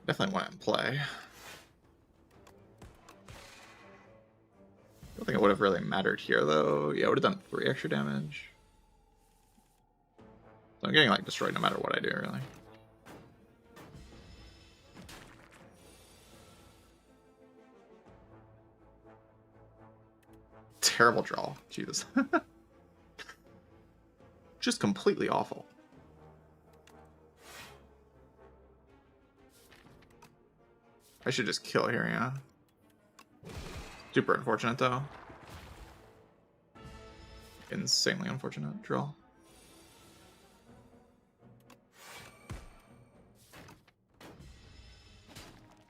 Definitely want it in play. I don't think it would have really mattered here, though. Yeah, I would have done 3 extra damage. So I'm getting, like, destroyed no matter what I do, really. Terrible draw. Jesus. Just completely awful. I should just kill here, yeah. Super unfortunate, though. Insanely unfortunate draw.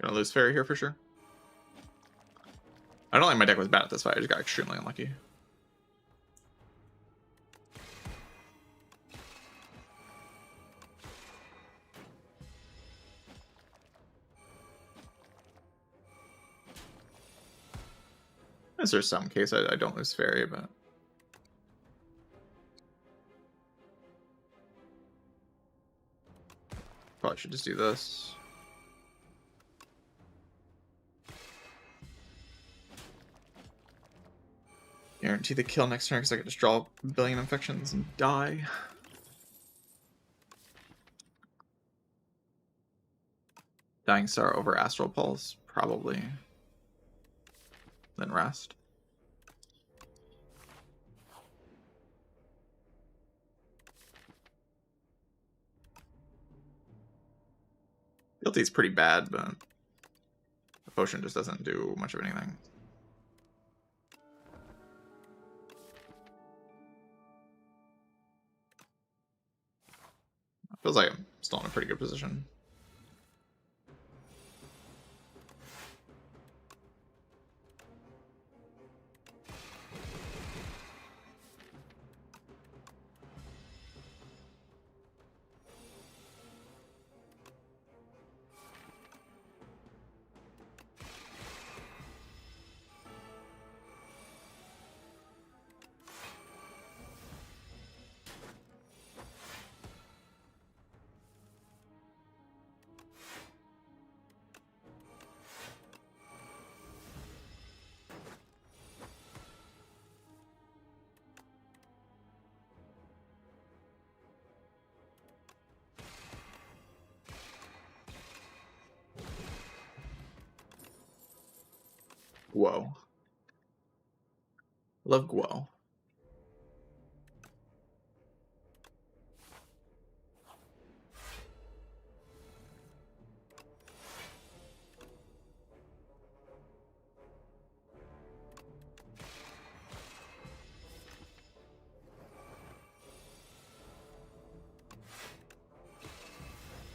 Gonna lose Fairy here for sure. I don't think my deck was bad at this fight, I just got extremely unlucky. Is there some case I don't lose Fairy, but... Probably should just do this. Guarantee the kill next turn because I could just draw a billion infections and die. Dying Star over Astral Pulse, probably. Then rest. Guilty is pretty bad, but the potion just doesn't do much of anything. Feels like I'm still in a pretty good position. Whoa. Love Guo.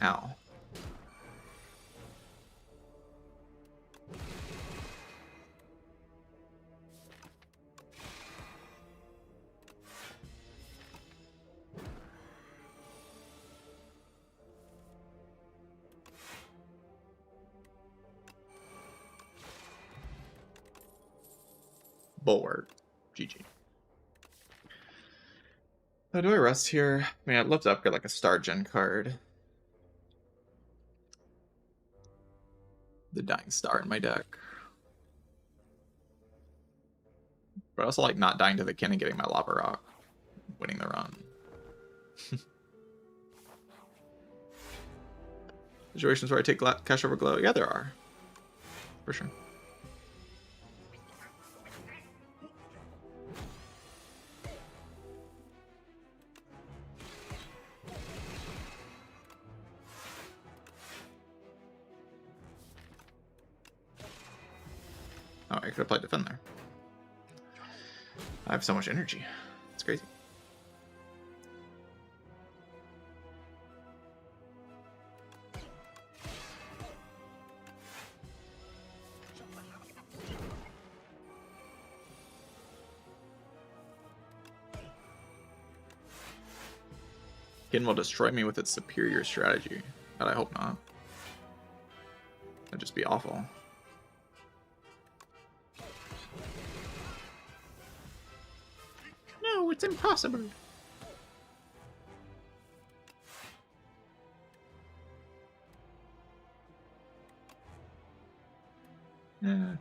Ow. Bulwark. GG. How do I rest here? I mean, I'd love to upgrade like a Star Gen card. The Dying Star in my deck. But I also like not dying to the kin and getting my Lava Rock. Winning the run. Situations where I take cash over glow? Yeah, there are. For sure. Oh, I could have played defend there. I have so much energy. It's crazy. Kin will destroy me with its superior strategy, but I hope not. That'd just be awful. No, it's impossible. Yeah.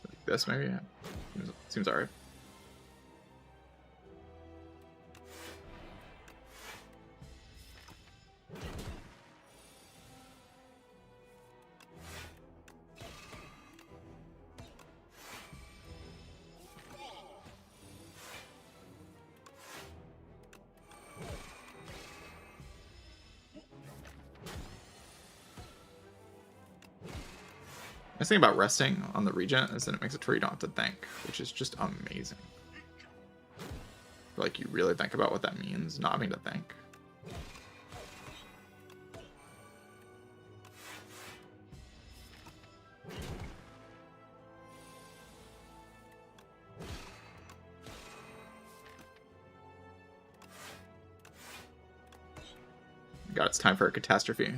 Like this maybe, yeah. Seems alright. The thing about resting on the Regent is that it makes it to where you don't have to think, which is just amazing. Like, you really think about what that means, not having to think. God, it's time for a catastrophe.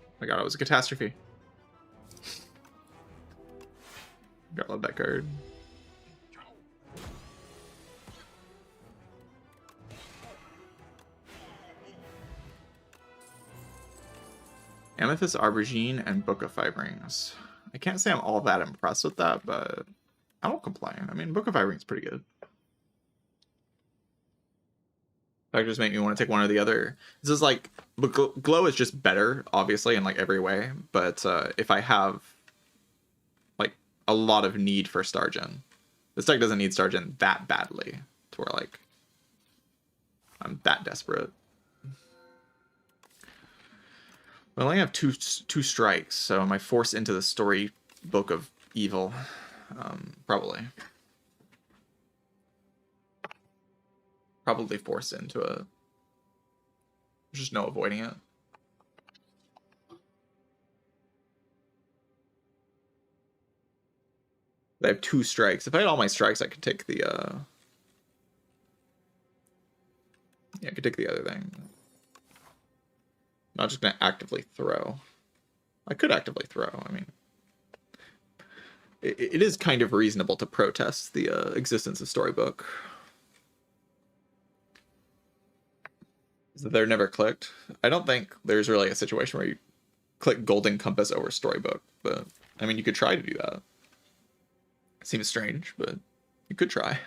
Oh my god, it was a catastrophe. Gotta love that card. Amethyst Aubergine and Book of Five Rings. I can't say I'm all that impressed with that, but I won't complain. I mean, Book of Five Rings is pretty good. Factors make me want to take one or the other. This is like, Glow is just better, obviously, in like every way. But if I have like a lot of need for Star Gen, this deck doesn't need Star Gen that badly to where like I'm that desperate. I only have two strikes, so am I forced into the story book of evil? Probably. Probably forced into it. There's just no avoiding it. I have 2 strikes. If I had all my strikes, I could take the yeah, I could take the other thing. I'm not just gonna actively throw. I could actively throw. I mean, it is kind of reasonable to protest the existence of Storybook. They're never clicked. I don't think there's really a situation where you click Golden Compass over Storybook, but I mean, you could try to do that. Seems strange, but you could try.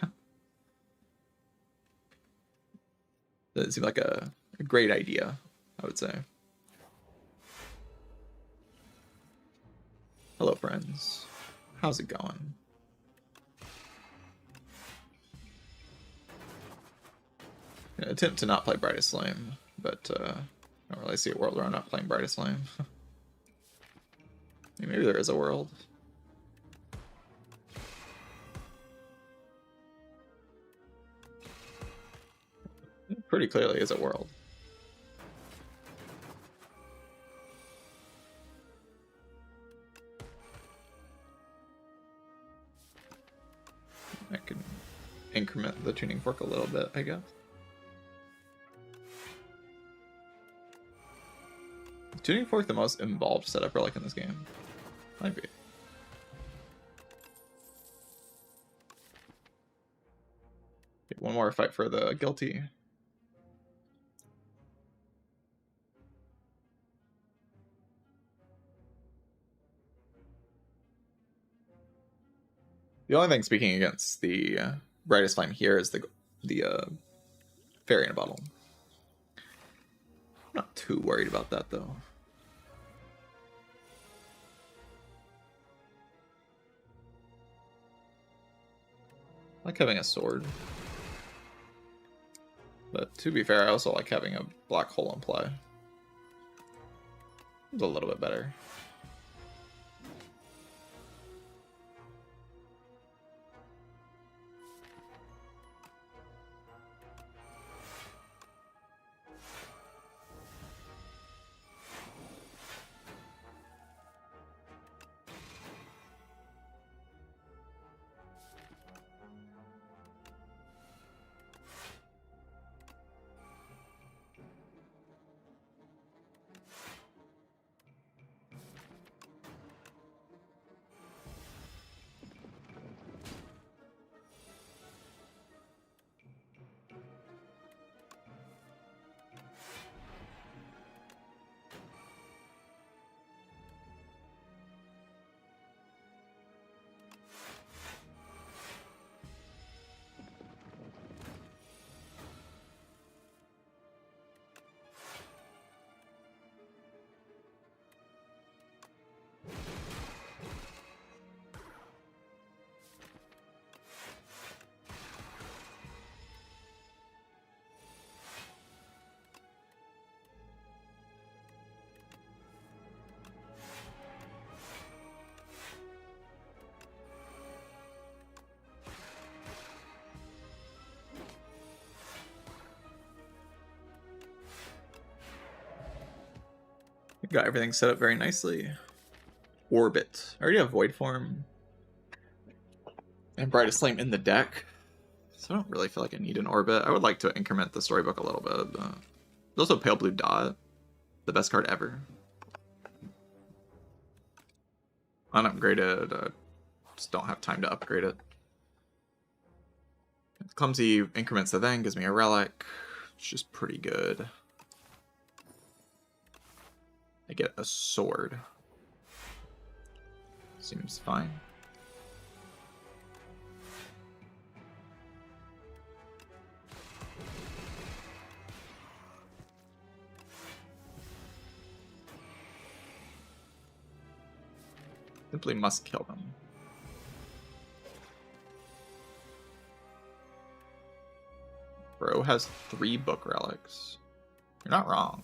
Doesn't seem like a great idea, I would say. Hello, friends. How's it going? Attempt to not play Brightest Flame, but I don't really see a world where I'm not playing Brightest Flame. Maybe there is a world. Pretty clearly is a world. I can increment the tuning fork a little bit, I guess. Tuning fork the most involved setup relic in this game? Might be. Okay, one more fight for the guilty. The only thing speaking against the Brightest Flame here is the fairy in a bottle. I'm not too worried about that though. I like having a sword. But to be fair, I also like having a black hole in play. It's a little bit better. Got everything set up very nicely. Orbit. I already have Void Form and Brightest Flame in the deck, so I don't really feel like I need an Orbit. I would like to increment the storybook a little bit. There's also Pale Blue Dot, the best card ever. Unupgraded. Just don't have time to upgrade it. Clumsy increments the thing, gives me a relic. It's just pretty good. I get a sword. Seems fine. Simply must kill them. Bro has 3 book relics. You're not wrong.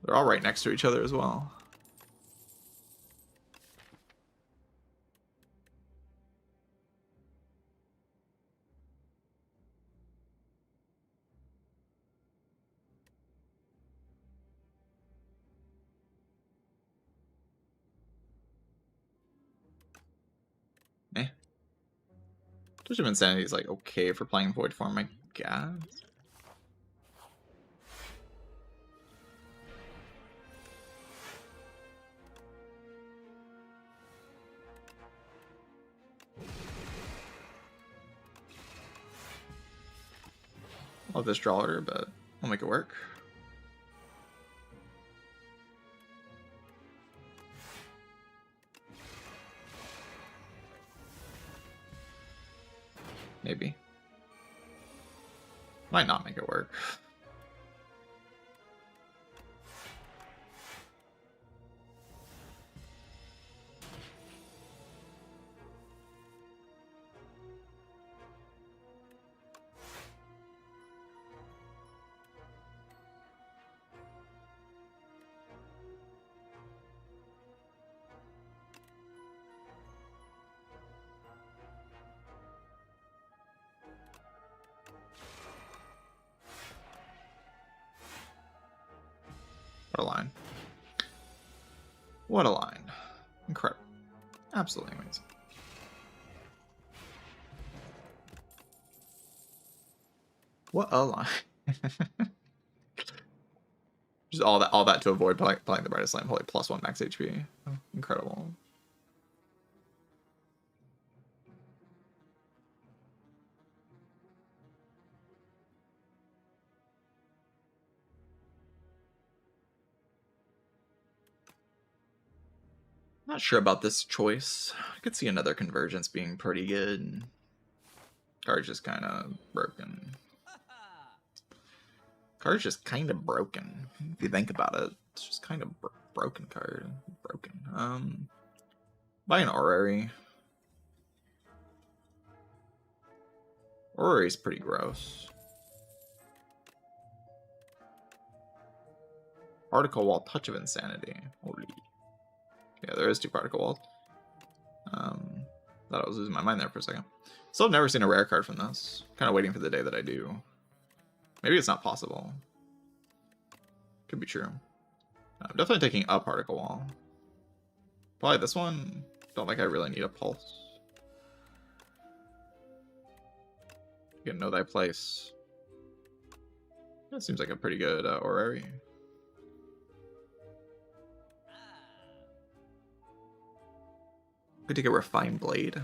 They're all right next to each other as well. Touch of Insanity is like okay for playing Void Form, I guess. Love this draw order, but I'll make it work. Maybe. Might not make it work. What a line. What a line. Incredible. Absolutely amazing. What a line. Just all that to avoid playing the brightest lamp. Holy +1 max HP. Oh, incredible. Not sure about this choice. I could see another convergence being pretty good. Card's just kind of broken. Card's just kind of broken. If you think about it, it's just kind of broken card. Broken. Buy an Orrery. Orrery's pretty gross. Particle Wall, Touch of Insanity. Holy. Yeah, there is 2 Particle Walls. Thought I was losing my mind there for a second. Still have never seen a rare card from this. Kind of waiting for the day that I do. Maybe it's not possible. Could be true. I'm definitely taking a Particle Wall. Probably this one. Don't think I really need a Pulse. You can Know Thy Place. That seems like a pretty good Orrery. Could take a Refined Blade.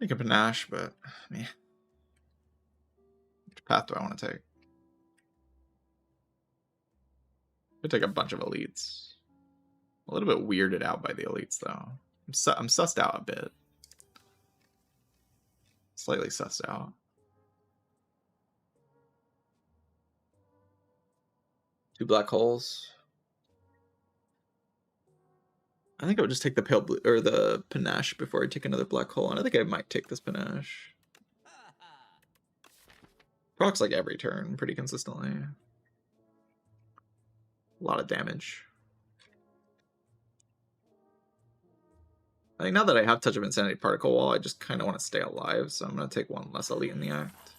Take a Panache, but man, which path do I want to take? Could take a bunch of elites. A little bit weirded out by the elites, though. I'm sussed out a bit. Slightly sussed out. Two black holes. I think I would just take the pale blue or the Panache before I take another black hole, and I think I might take this Panache. Procs like every turn pretty consistently. A lot of damage. I think now that I have Touch of Insanity Particle Wall, I just kind of want to stay alive, so I'm going to take one less elite in the act.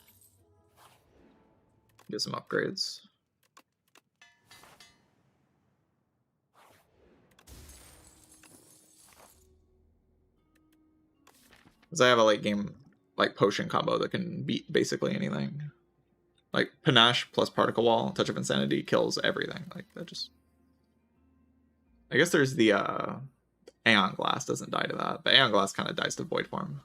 Get some upgrades. Because I have a late game like potion combo that can beat basically anything. Like Panache plus Particle Wall, Touch of Insanity kills everything. Like that just... I guess there's the Aeon Glass doesn't die to that, but Aeon Glass kind of dies to Void Form.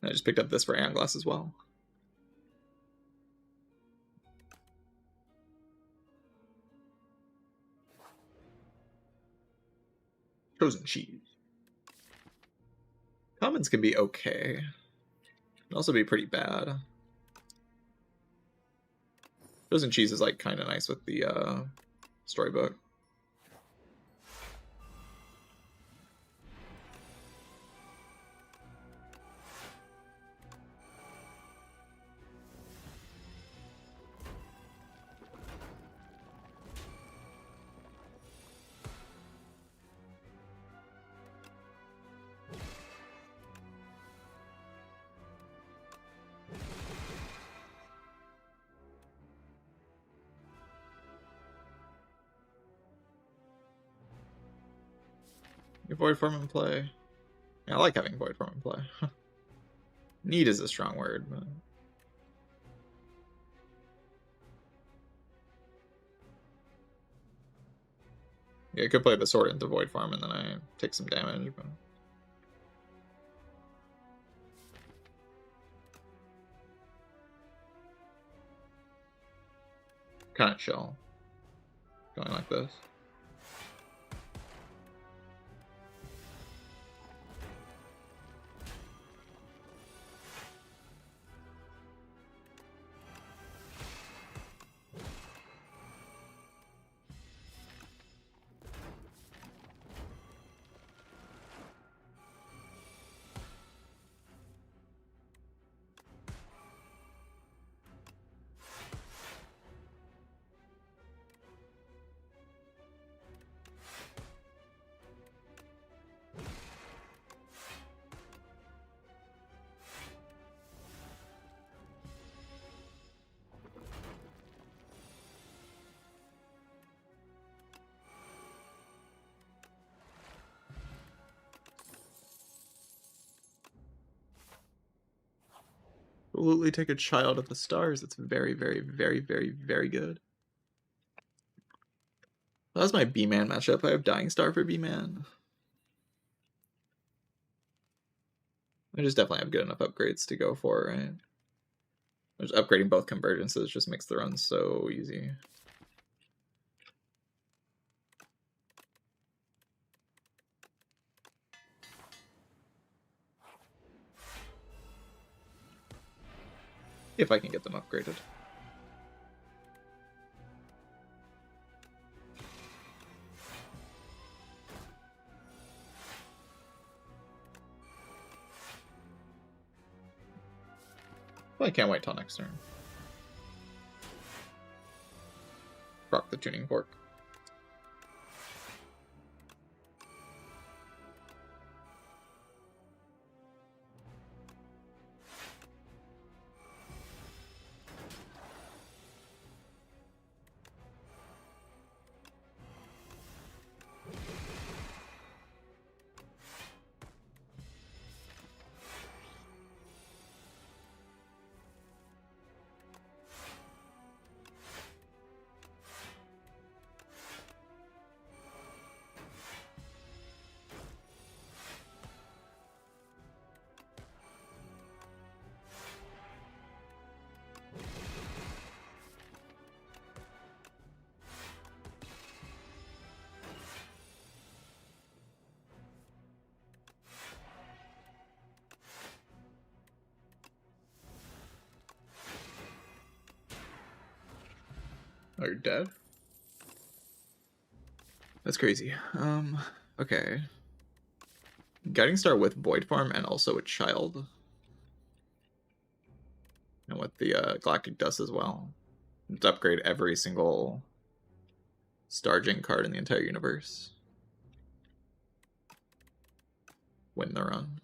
And I just picked up this for Aeon Glass as well. Frozen Cheese. Commons can be okay. Can also be pretty bad. Frozen Cheese is like kind of nice with the storybook. Void Form in play. Yeah, I like having Void Form in play. Need is a strong word, but... Yeah, I could play the sword into Void Form and then I take some damage, but... Kind of chill. Going like this. Absolutely take a child of the stars. It's very, very, very, very, very good. That was my B-Man matchup. I have Dying Star for B-Man. I just definitely have good enough upgrades to go for, right? Just upgrading both convergences just makes the run so easy. If I can get them upgraded. Well, I can't wait till next turn. Rock the tuning fork. Oh, you're dead? That's crazy. Okay. Guiding Star with Void Form and also a child. And with the Galactic Dust as well. Let's upgrade every single Starging card in the entire universe. Win the run.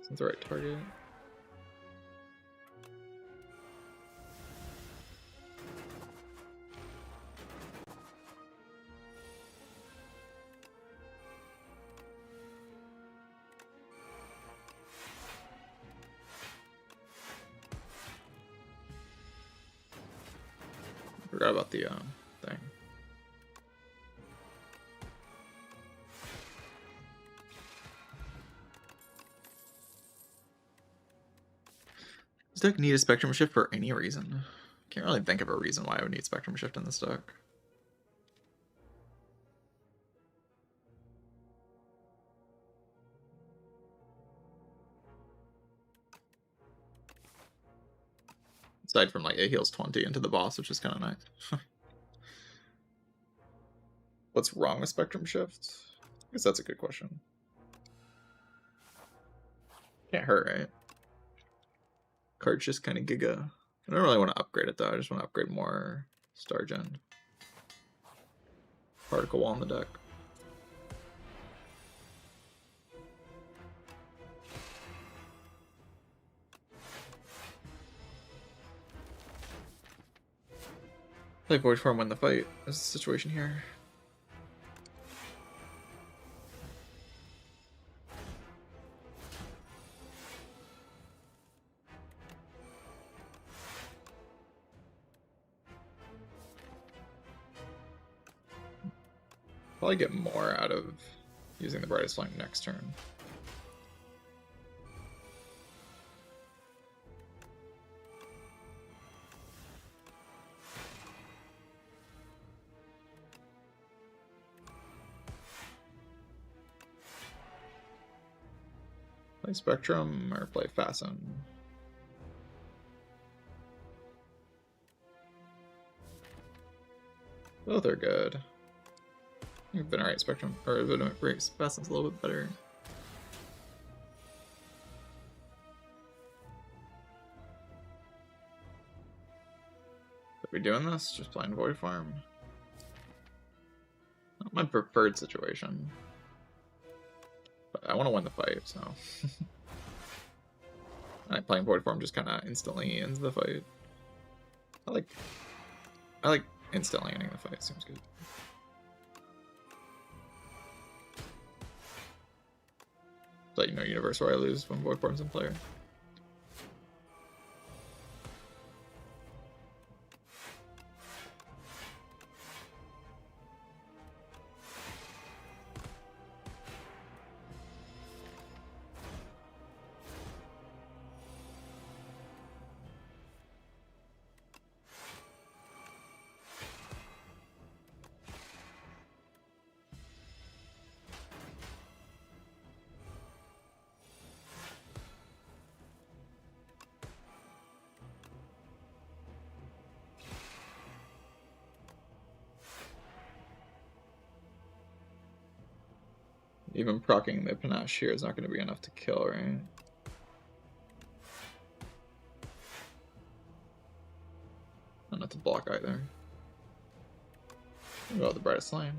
That's the right target. Forgot about the thing. Does deck need a Spectrum Shift for any reason? Can't really think of a reason why I would need Spectrum Shift in this deck. Aside from like it heals 20 into the boss, which is kind of nice. What's wrong with Spectrum Shift? I guess that's a good question. Can't hurt, right? Card's just kind of giga. I don't really want to upgrade it though. I just want to upgrade more Stargen. Particle Wall in the deck. Play Void Form, win the fight. Is the situation here. Probably get more out of using the Brightest Flame next turn. Play Spectrum or play Fasten? Both are good. I think Venerate Spectrum, or Venerate Fasten's a little bit better. Are we doing this? Just playing Void Farm? Not my preferred situation. But I want to win the fight, so. Playing Void Form just kind of instantly ends the fight. I like instantly ending the fight. Seems good. It's like, you know, universe where I lose when Void Form's in player. Even proccing the Panache here is not going to be enough to kill, right? Not to block either. Oh, the Brightest Flame.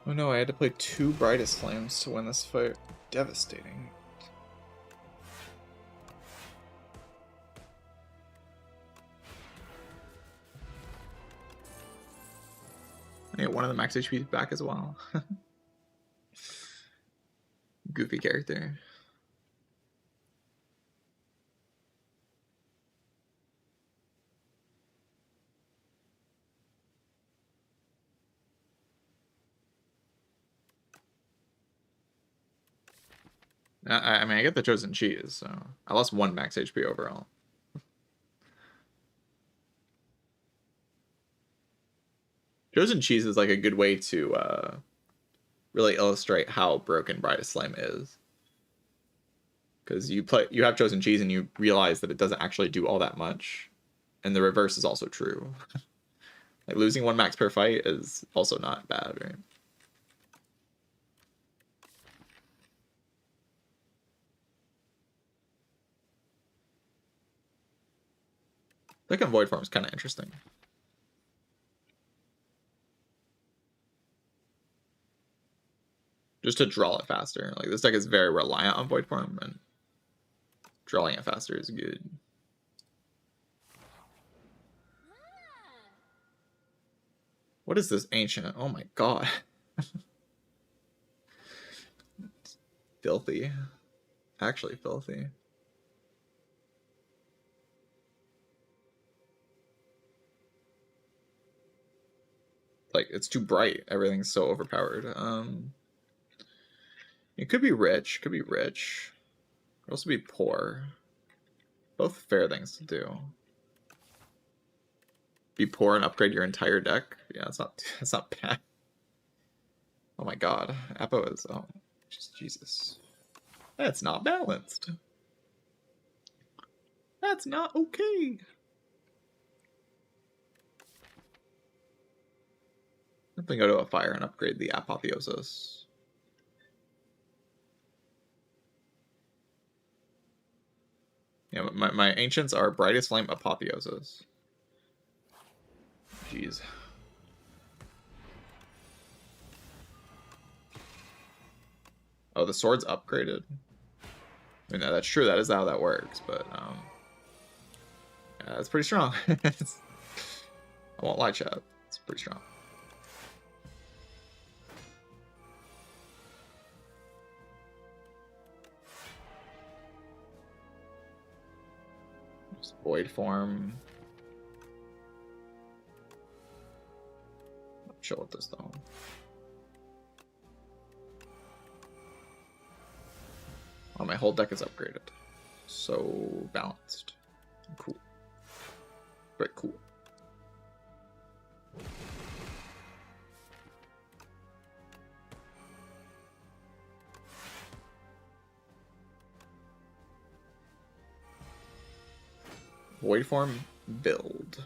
Oh no, I had to play 2 Brightest Flames to win this fight. Devastating. I get one of the max HP back as well. Goofy character. I mean, I get the Chosen Cheese, so I lost 1 max HP overall. Chosen Cheese is like a good way to really illustrate how broken Brightest Flame is. Because you have Chosen Cheese and you realize that it doesn't actually do all that much. And the reverse is also true. Like losing 1 max per fight is also not bad, right? Second Void Form is kind of interesting. Just to draw it faster. Like this deck is very reliant on Void Form, and drawing it faster is good. What is this ancient? Oh my god. Filthy. Actually filthy. Like, it's too bright. Everything's so overpowered. It could be rich. Could be rich. Could also be poor. Both fair things to do. Be poor and upgrade your entire deck. Yeah, it's not bad. Oh my god. Apo is just Jesus. That's not balanced. That's not okay. Definitely go to a fire and upgrade the Apotheosis. Yeah, my ancients are Brightest Flame, Apotheosis. Jeez. Oh, the sword's upgraded. I mean, that's true. That is how that works. But yeah, it's pretty strong. I won't lie, chat. It's pretty strong. Just void form. I'll chill with this though. Oh, my whole deck is upgraded. So balanced. Cool. Very cool. Void form build.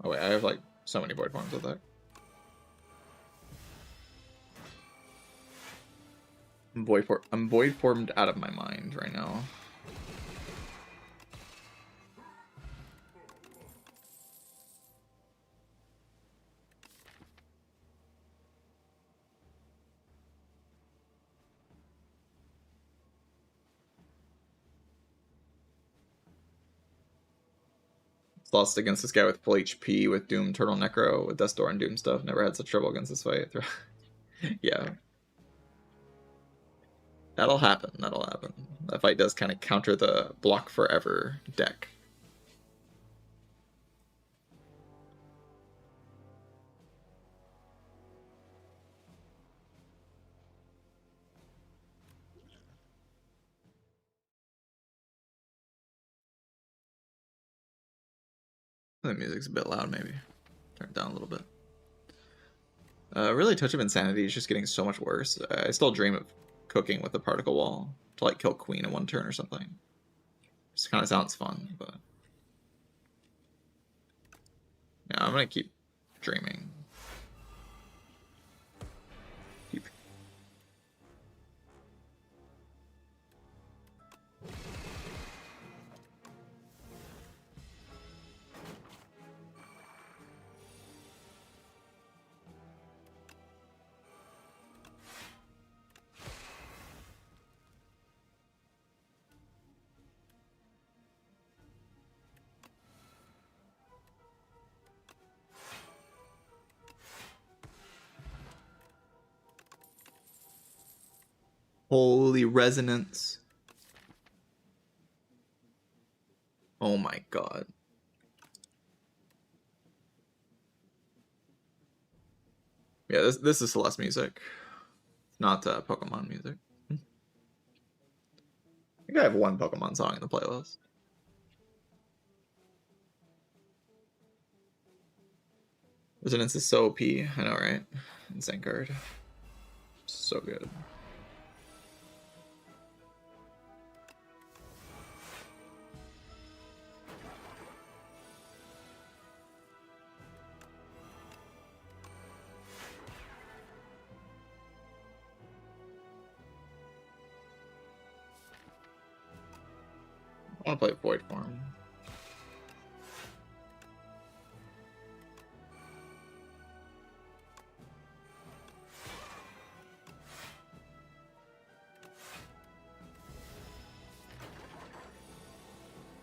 Oh wait, I have like so many void forms with that. I'm void formed out of my mind right now. Lost against this guy with full HP with Doom, Turtle, Necro, with Death Door and Doom stuff. Never had such trouble against this fight. Yeah. That'll happen. That'll happen. That fight does kind of counter the block forever deck. The music's a bit loud, maybe. Turn it down a little bit. Really, Touch of Insanity is just getting so much worse. I still dream of cooking with a particle wall to like kill Queen in one turn or something. Just kind of sounds fun, but yeah, I'm gonna keep dreaming. Keep. Holy resonance. Oh my god. Yeah, this is Celeste music, not Pokemon music. I think I have one Pokemon song in the playlist. Resonance is so OP, I know, right? Insane card. So good. I want to play Void Form.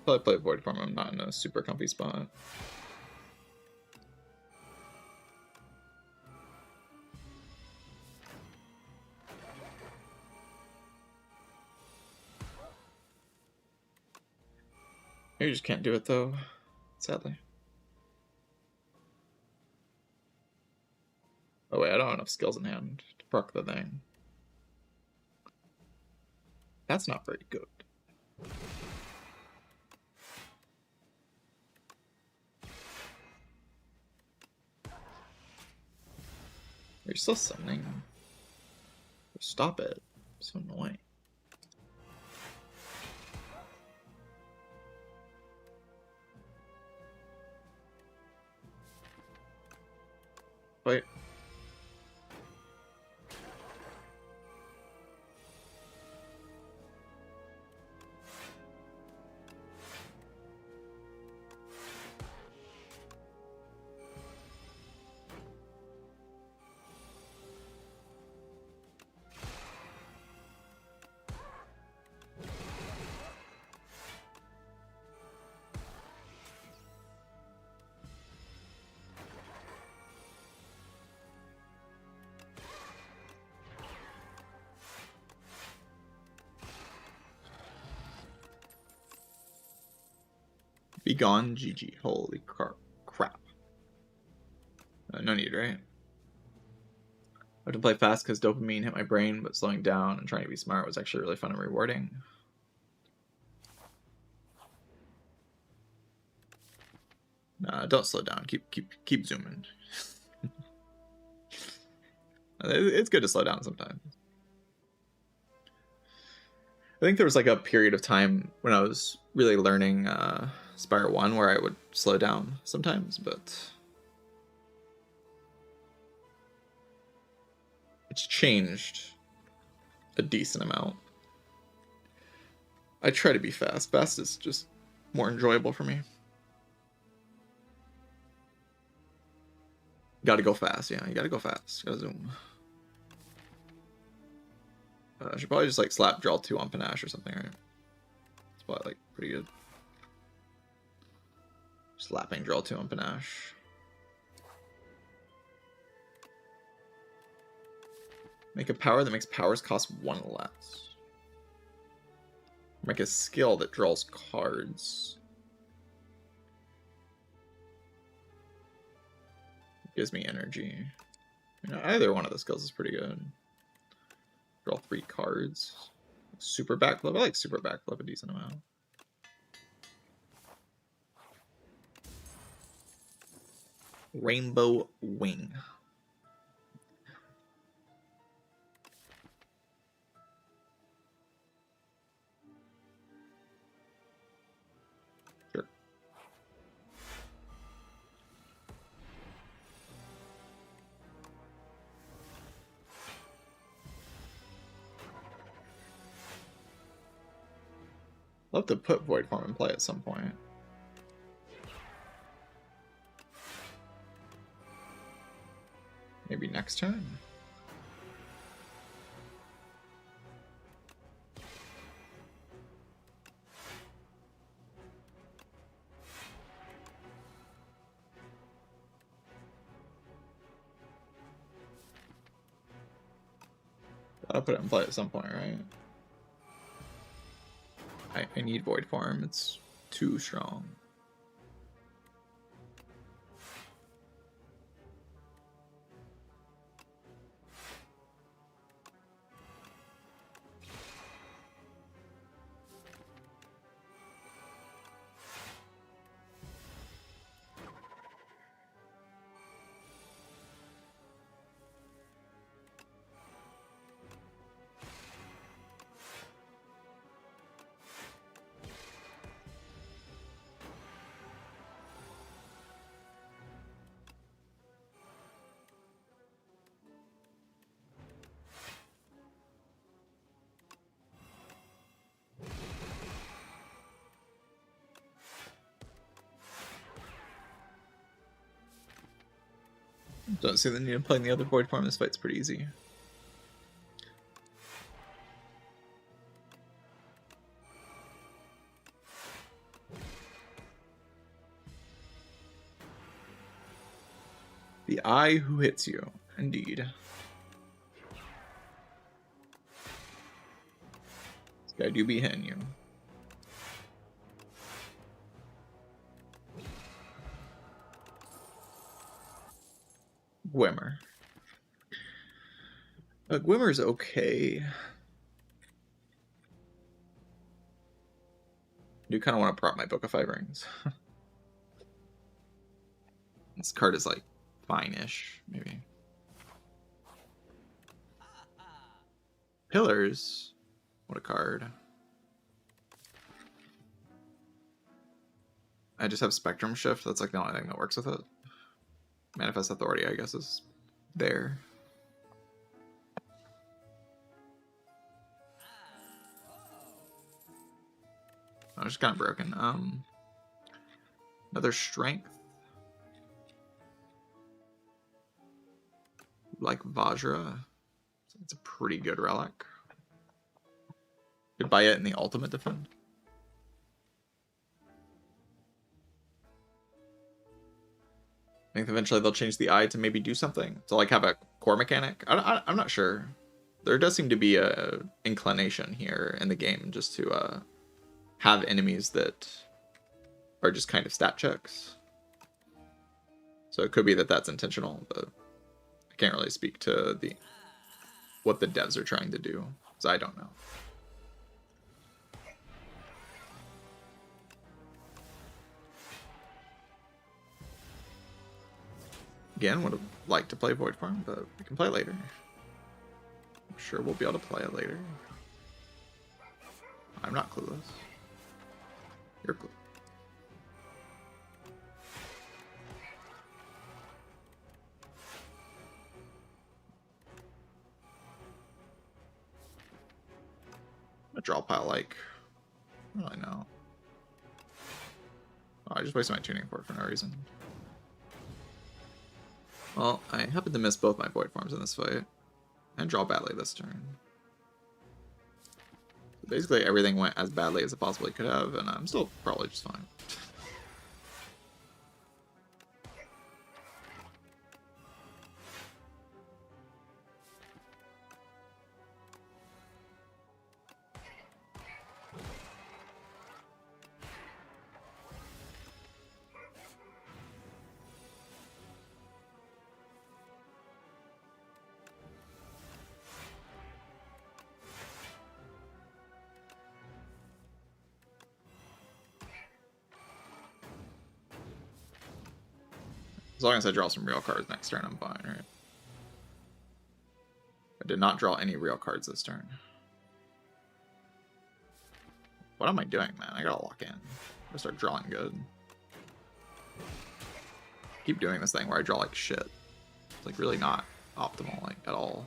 Probably play Void Form. I'm not in a super comfy spot. You just can't do it though, sadly. Oh wait, I don't have enough skills in hand to proc the thing. That's not very good. You're still summoning. Stop it. So annoying. Wait. Be gone, GG. Holy crap. No need, right? I have to play fast because dopamine hit my brain, but slowing down and trying to be smart was actually really fun and rewarding. Nah, don't slow down. Keep zooming. It's good to slow down sometimes. I think there was like a period of time when I was really learning Spire 1 where I would slow down sometimes, but it's changed a decent amount. I try to be fast. Fast is just more enjoyable for me. Gotta go fast, yeah. You gotta go fast. Gotta zoom. I should probably just like slap draw 2 on panache or something, right? It's probably like pretty good. Slapping draw 2 on panache. Make a power that makes powers cost 1 less. Make a skill that draws cards. Gives me energy. You know, either one of the skills is pretty good. Draw 3 cards. Super backflip. I like super backflip a decent amount. Rainbow Wing. Sure. Love to put Void Form in play at some point. Maybe next turn? I'll put it in play at some point, right? I need Void Form. It's too strong. Don't see the need of playing the other Void Form. This fight's pretty easy. The eye who hits you, indeed. This guy do be hitting you. Gwimmer. Gwimmer's okay. I do kind of want to prop my Book of 5 Rings. This card is like fine-ish, maybe. Pillars. What a card. I just have Spectrum Shift. That's like the only thing that works with it. Manifest Authority, I guess, is there. Oh, it's kind of broken. Another Strength. Like Vajra. It's a pretty good relic. Could buy it in the Ultimate Defend. I think eventually they'll change the eye to maybe do something. To like have a core mechanic. I'm not sure. There does seem to be a inclination here in the game just to have enemies that are just kind of stat checks. So it could be that that's intentional, but I can't really speak to what the devs are trying to do, because I don't know. Again, would have liked to play Void Farm, but we can play later. I'm sure we'll be able to play it later. I'm not clueless. You're clueless. A draw pile like, I don't really know. Oh, I just wasted my tuning fork for no reason. Well, I happened to miss both my Void Farms in this fight, and draw badly this turn. So basically everything went as badly as it possibly could have, and I'm still probably just fine. As long as I draw some real cards next turn, I'm fine, right? I did not draw any real cards this turn. What am I doing, man? I gotta lock in. I'm gonna start drawing good. I keep doing this thing where I draw like shit. It's like really not optimal, like at all.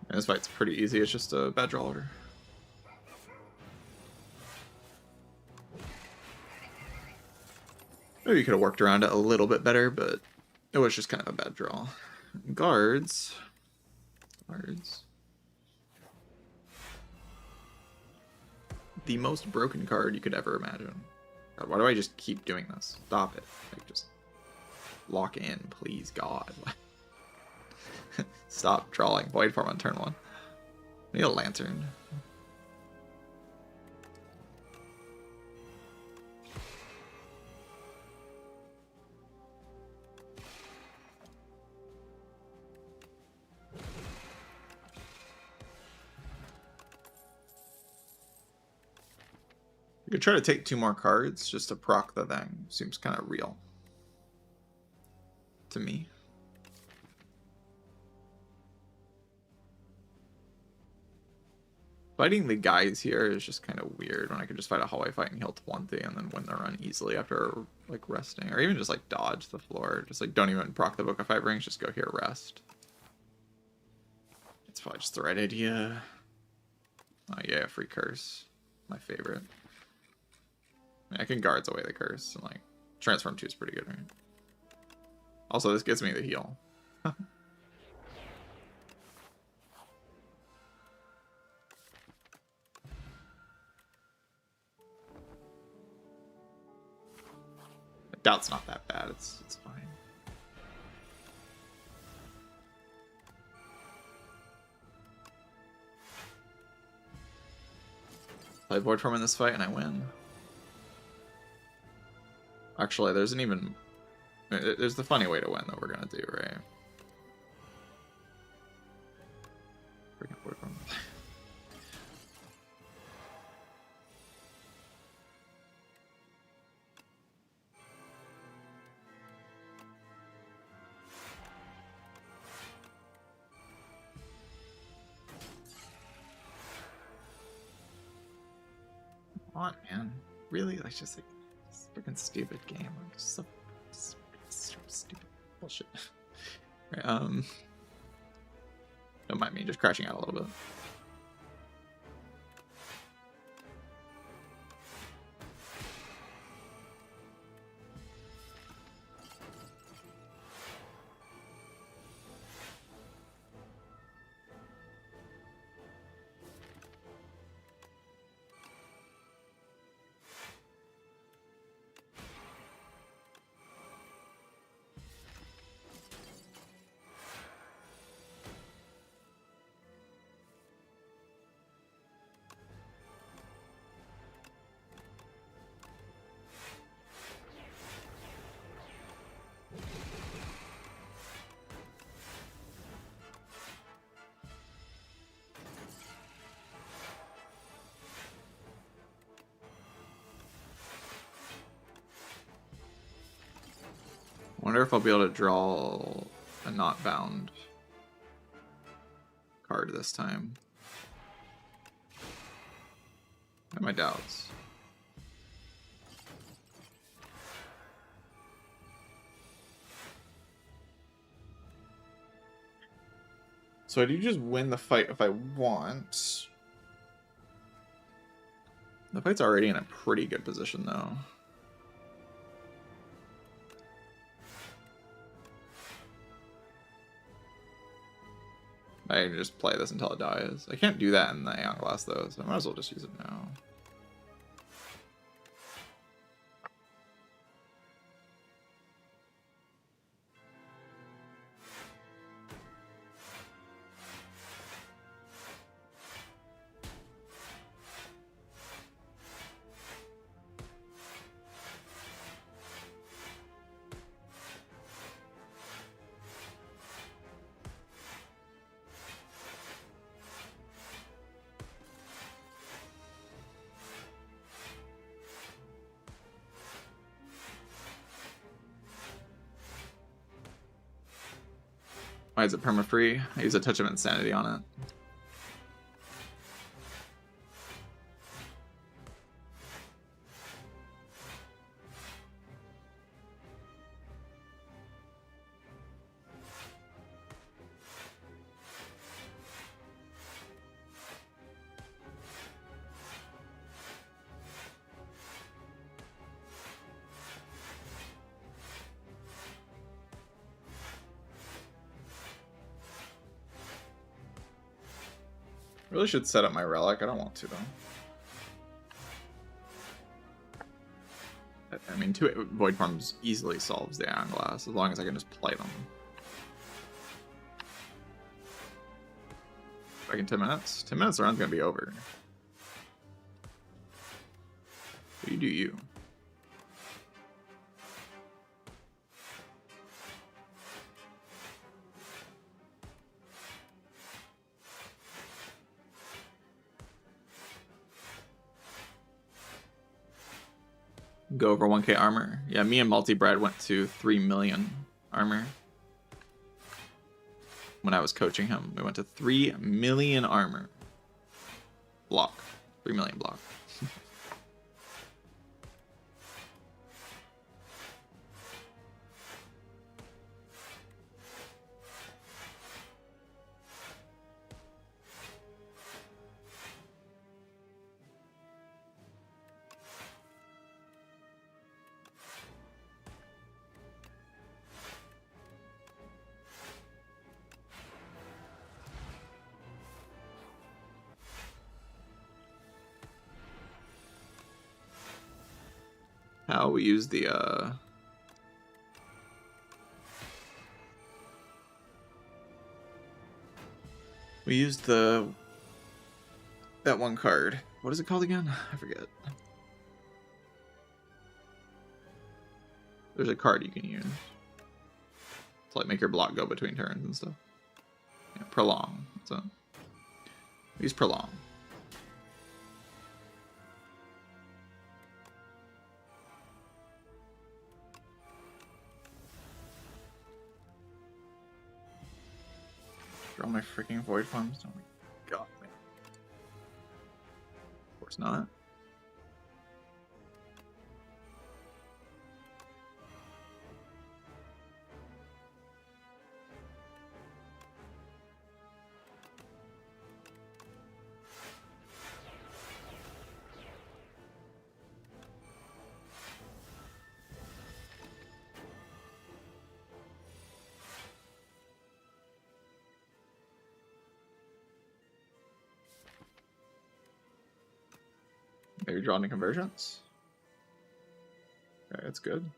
And this fight's pretty easy, it's just a bad draw order. Maybe you could have worked around it a little bit better, but it was just kind of a bad draw. Guards. The most broken card you could ever imagine. God, why do I just keep doing this? Stop it. Like, just lock in, please, God. Stop drawing Void Farm on turn 1. I need a Lantern. You could try to take 2 more cards just to proc the thing. Seems kind of real. To me. Fighting the guys here is just kind of weird when I could just fight a hallway fight and heal 20 and then win the run easily after like resting. Or even just like dodge the floor. Just like don't even proc the Book of 5 rings, just go here, rest. It's probably just the right idea. Oh yeah, free curse. My favorite. I mean, I can guards away the curse and like transform 2 is pretty good, right? Also, this gives me the heal. I doubt it's not that bad. It's fine. Play Void Form in this fight and I win. Actually, there's the funny way to win that we're gonna do, right? Freaking Void Form. Come on, man. Really? Like, just like this freaking stupid game. I'm just so stupid bullshit. Right, don't mind me just crashing out a little bit. Wonder if I'll be able to draw a not bound card this time. I have my doubts. So I do just win the fight if I want. The fight's already in a pretty good position, though. I can just play this until it dies. I can't do that in the Aeon Glass, though, so I might as well just use it now. Why is it perma-free? I use a touch of insanity on it. Really should set up my relic. I don't want to, though. I mean, 2 Void Forms easily solves the Iron Glass, as long as I can just play them. Back in 10 minutes? 10 minutes, the run's gonna be over. What do you? Go over 1k armor. Yeah, me and Multi-Brad went to 3 million armor. When I was coaching him, we went to 3 million armor. Block. 3 million block. How we use the we used that one card. What is it called again? I forget. There's a card you can use to like make your block go between turns and stuff. Yeah, prolong. So use prolong. Draw my freaking Void Forms. Oh my god, man. Of course not. Maybe draw into conversions. Okay, that's good.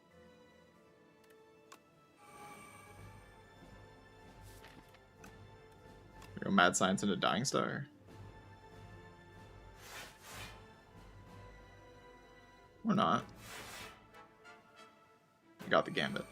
Go Mad Science into Dying Star. Or not. I got the Gambit.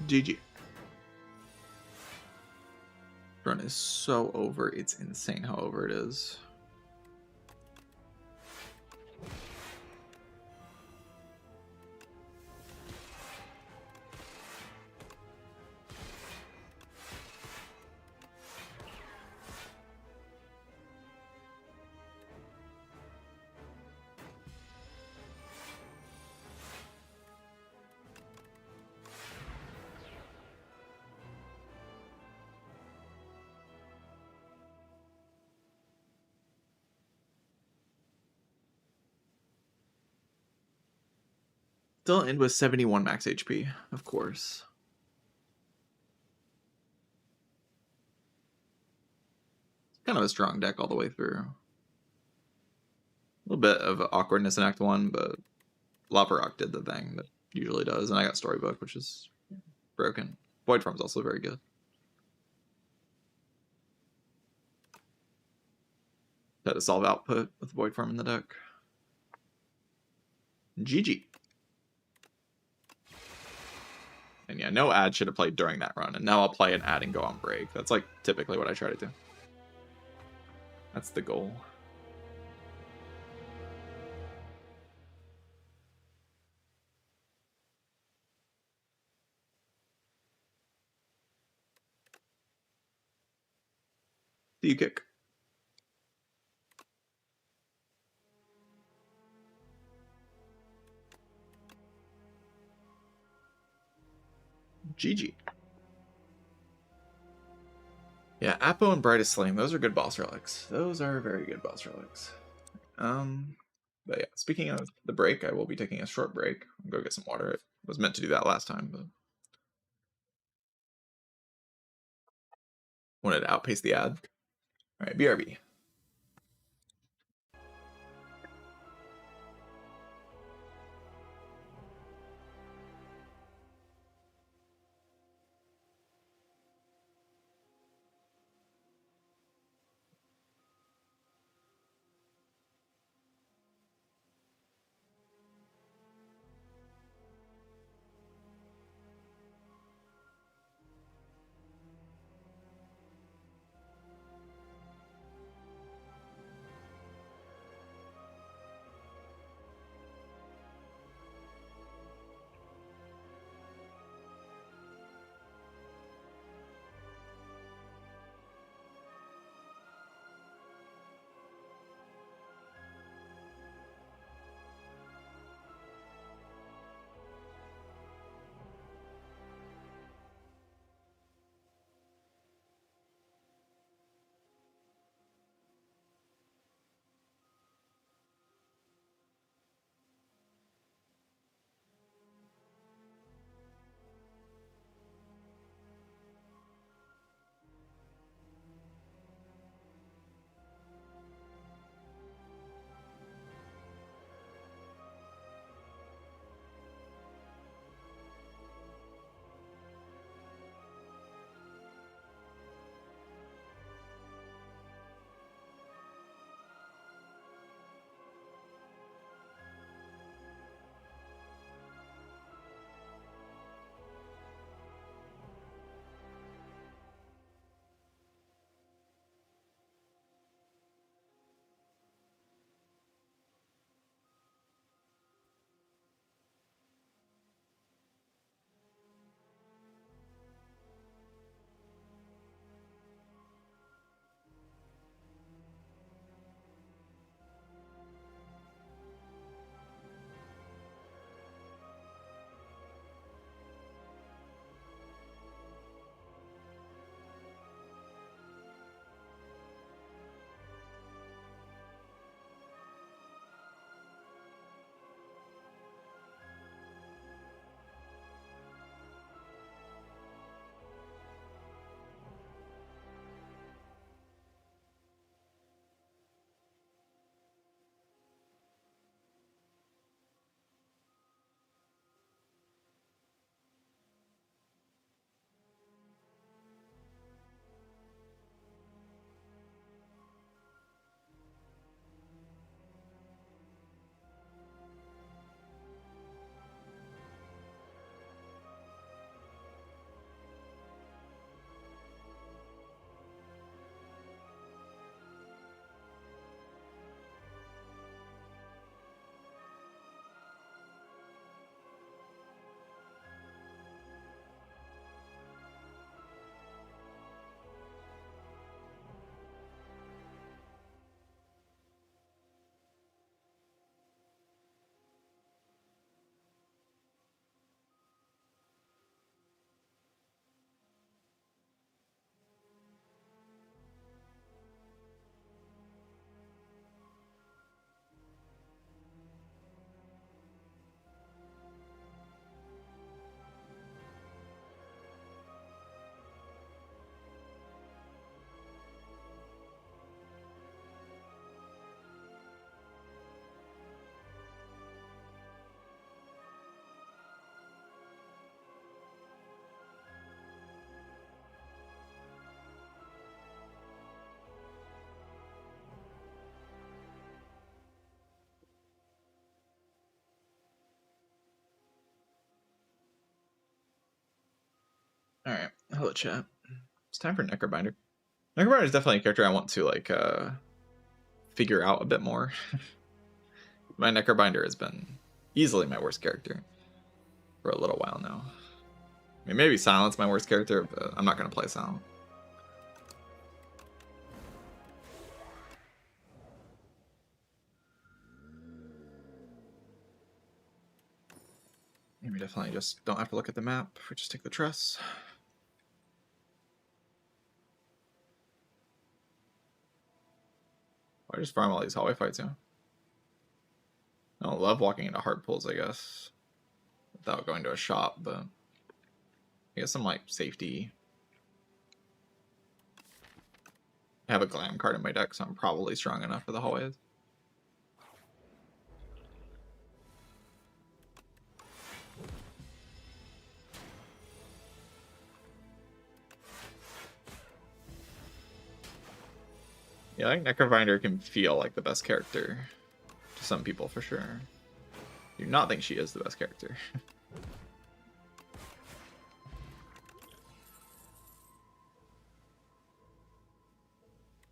GG. Run is so over. It's insane how over it is. Still end with 71 max HP, of course. Kind of a strong deck all the way through. A little bit of awkwardness in Act 1, but Lava Rock did the thing that usually does, and I got Storybook, which is broken. Void Form's also very good. Had to solve output with Void Form in the deck. GG. And yeah, no ad should have played during that run, and now I'll play an ad and go on break. That's like typically what I try to do. That's the goal. Do you kick? GG. Yeah, Apo and Brightest Flame, those are good boss relics. Those are very good boss relics. But yeah, speaking of the break, I will be taking a short break. I'll go get some water. It was meant to do that last time, but wanted to outpace the ad. All right, BRB. Alright, hello chat. It's time for Necrobinder. Necrobinder is definitely a character I want to like figure out a bit more. My Necrobinder has been easily my worst character for a little while now. I mean, maybe Silent's my worst character, but I'm not gonna play Silent. We definitely just don't have to look at the map. We just take the truss. I just farm all these hallway fights, yeah. I don't love walking into hard pulls, I guess, without going to a shop, but I guess some like safety. I have a glam card in my deck, so I'm probably strong enough for the hallways. Yeah, I think Necrobinder can feel like the best character to some people for sure. I do not think she is the best character.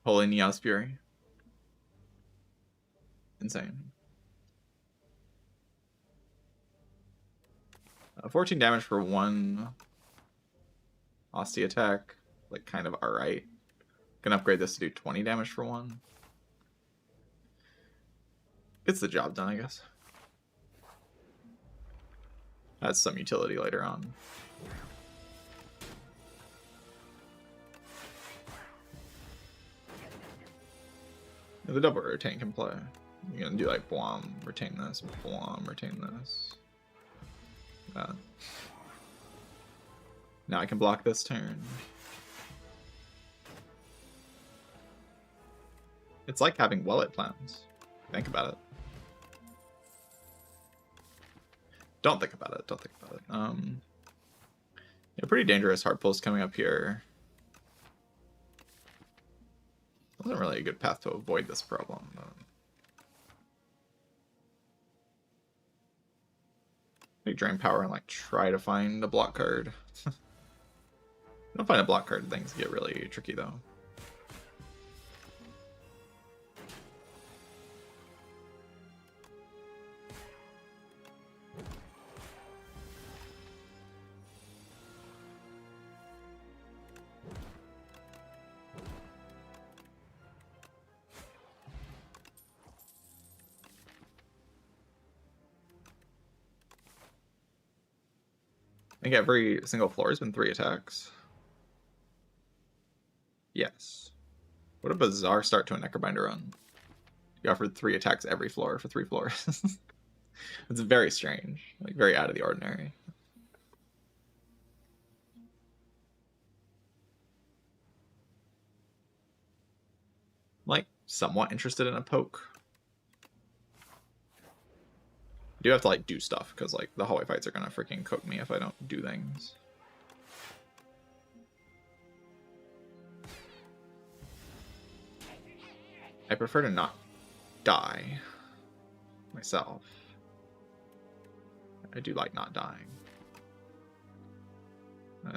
Holy Neos Fury. Insane. 14 damage for one Osty attack. Like, kind of alright. Can upgrade this to do 20 damage for one. Gets the job done, I guess. Has some utility later on. The double retain can play. You're gonna do like Blom, retain this, Blom, retain this. Now I can block this turn. It's like having well-lit plans. Think about it. Don't think about it. Don't think about it. Yeah, pretty dangerous hard pulls coming up here. Wasn't really a good path to avoid this problem. Like drain power and like try to find a block card. Don't find a block card, things get really tricky though. I think every single floor has been 3 attacks. Yes. What a bizarre start to a Necrobinder run. You offered 3 attacks every floor for 3 floors. It's very strange. Like, very out of the ordinary. Like, somewhat interested in a poke. I do have to, like, do stuff, because, like, the hallway fights are gonna freaking cook me if I don't do things. I prefer to not die myself. I do like not dying.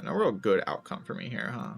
No real good outcome for me here, huh?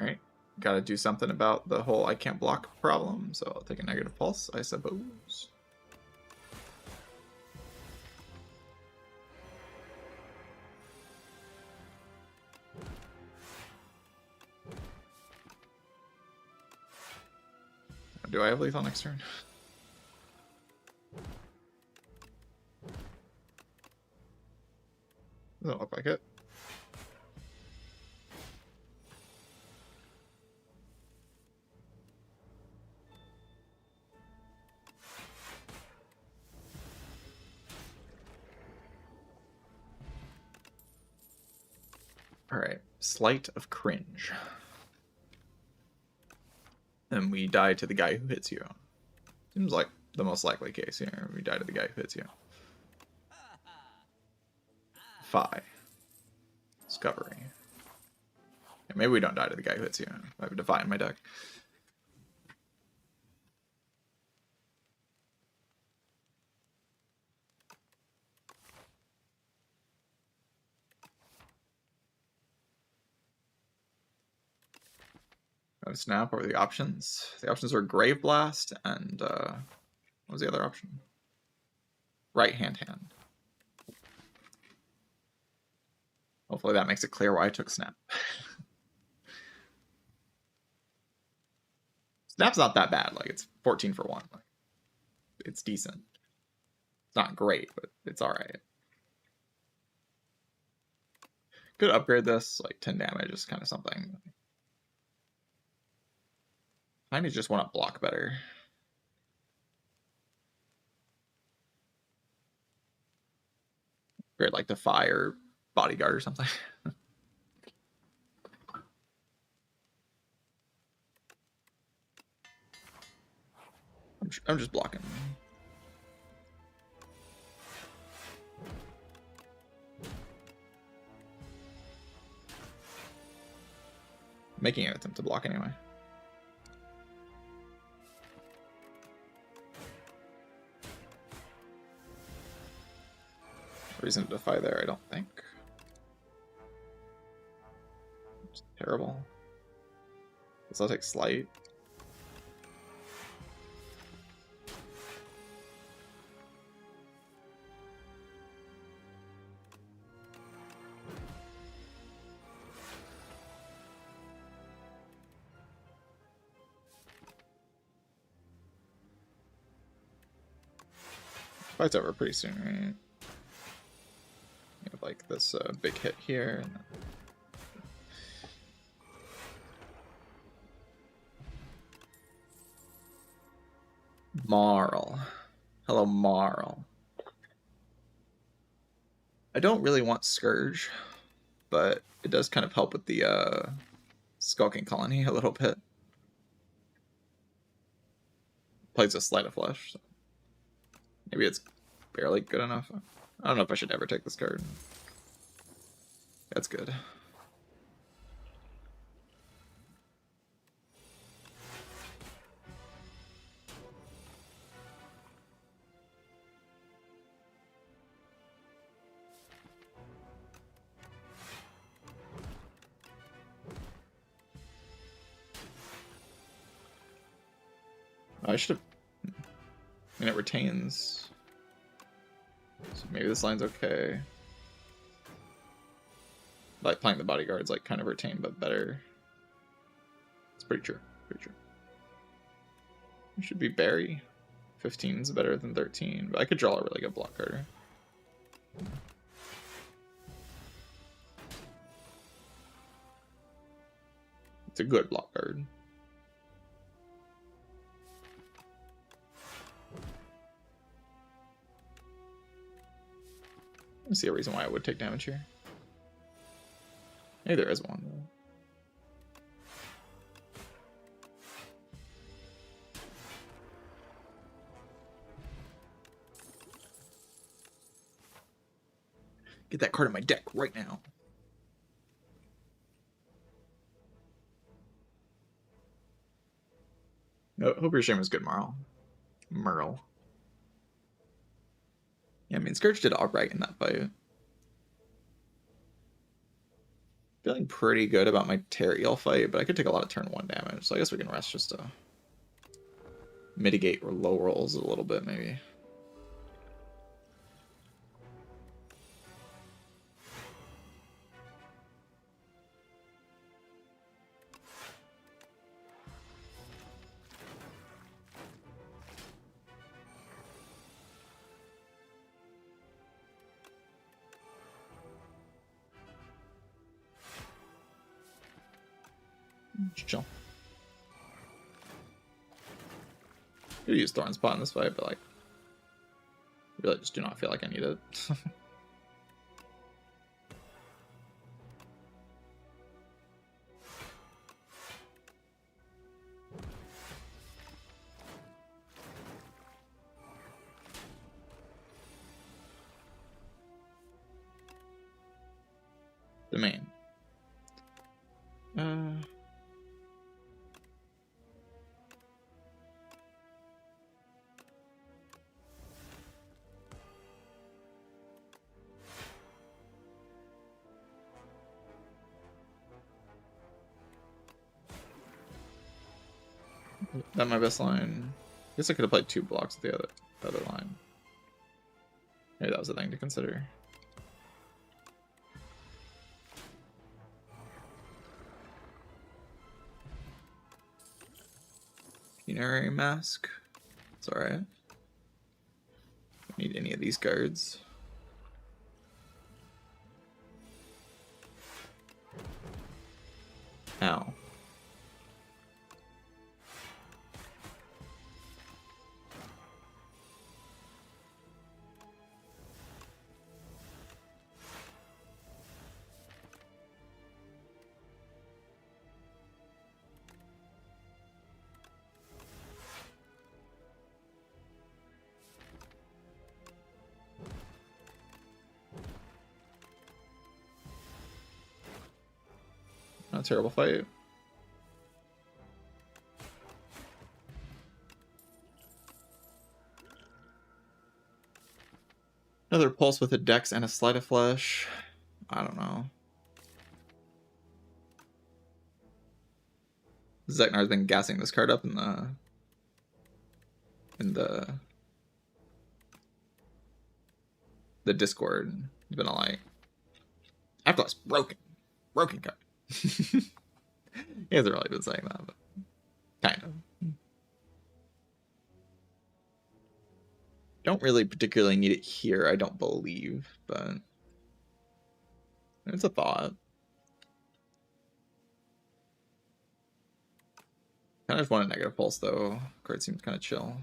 Alright, gotta do something about the whole I can't block problem, so I'll take a negative pulse, I suppose. Do I have lethal next turn? Doesn't look like it. Alright, Sleight of Cringe. And we die to the guy who hits you. Seems like the most likely case here. We die to the guy who hits you. Phi. Discovery. Yeah, maybe we don't die to the guy who hits you. I have a Defy in my deck. Snap. What were the options? The options were Grave Blast and what was the other option? Right hand. Hopefully that makes it clear why I took Snap. Snap's not that bad. Like, it's 14 for 1. Like, it's decent. It's not great, but it's alright. Could upgrade this, like 10 damage is kind of something. I kind of just want to block better. Great, like Defy or Bodyguard or something. I'm just blocking. Making an attempt to block anyway. Reason to Defy there, I don't think. It's terrible. Guess I'll take Slight. Fight's over pretty soon, right? We have like this big hit here. And Marl. Hello, Marl. I don't really want Scourge, but it does kind of help with the Skulking Colony a little bit. Plays a Sleight of Flesh, so maybe it's barely good enough. I don't know if I should ever take this card. That's good. I should have... I mean, it retains. So maybe this line's okay. Like, playing the Bodyguard's like kind of retained, but better. It's pretty true. Pretty true. It should be Barry. 15 is better than 13, but I could draw a really good block card. It's a good block card. I see a reason why I would take damage here. Maybe there is one, though. Get that card in my deck right now. No, hope your shame was good, Merle. Yeah, I mean, Scourge did alright in that fight. Feeling pretty good about my Teriel fight, but I could take a lot of turn 1 damage, so I guess we can rest just to mitigate or low rolls a little bit, maybe. Just chill. Could use Thorn Spot in this fight, but like, really just do not feel like I need it. Domain. That my best line. I guess I could have played 2 blocks of the other line. Maybe that was a thing to consider. Funerary Mask. It's alright. Don't need any of these cards. Ow. Not a terrible fight. Another pulse with a dex and a sleight of flesh. I don't know. Zeknar's been gassing this card up in the Discord. He's been all like, Afterlife's broken card. He hasn't really been saying that, but kind of. Don't really particularly need it here, I don't believe, but it's a thought. Kind of just want a negative pulse though. Card seems kind of chill.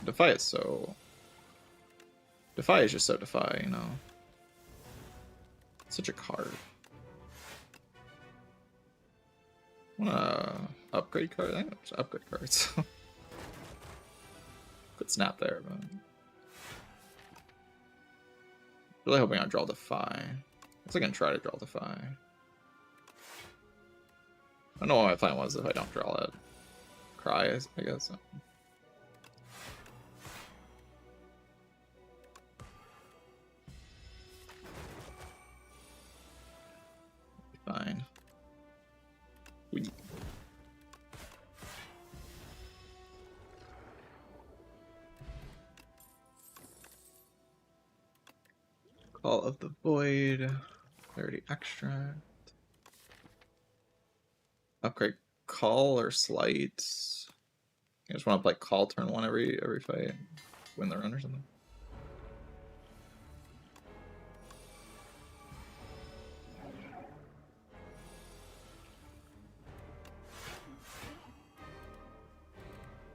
Defy is so... Defy is just so Defy, you know. Such a card. Upgrade card? I think there's upgrade cards. Could snap there, but... Really hoping I draw Defy. I was gonna try to draw Defy. I don't know what my plan was if I don't draw it. Cry, I guess. Fine. We... Call of the Void. Clarity Extract. Upgrade Call or Slight. I just want to play Call turn 1 every fight. Win the run or something.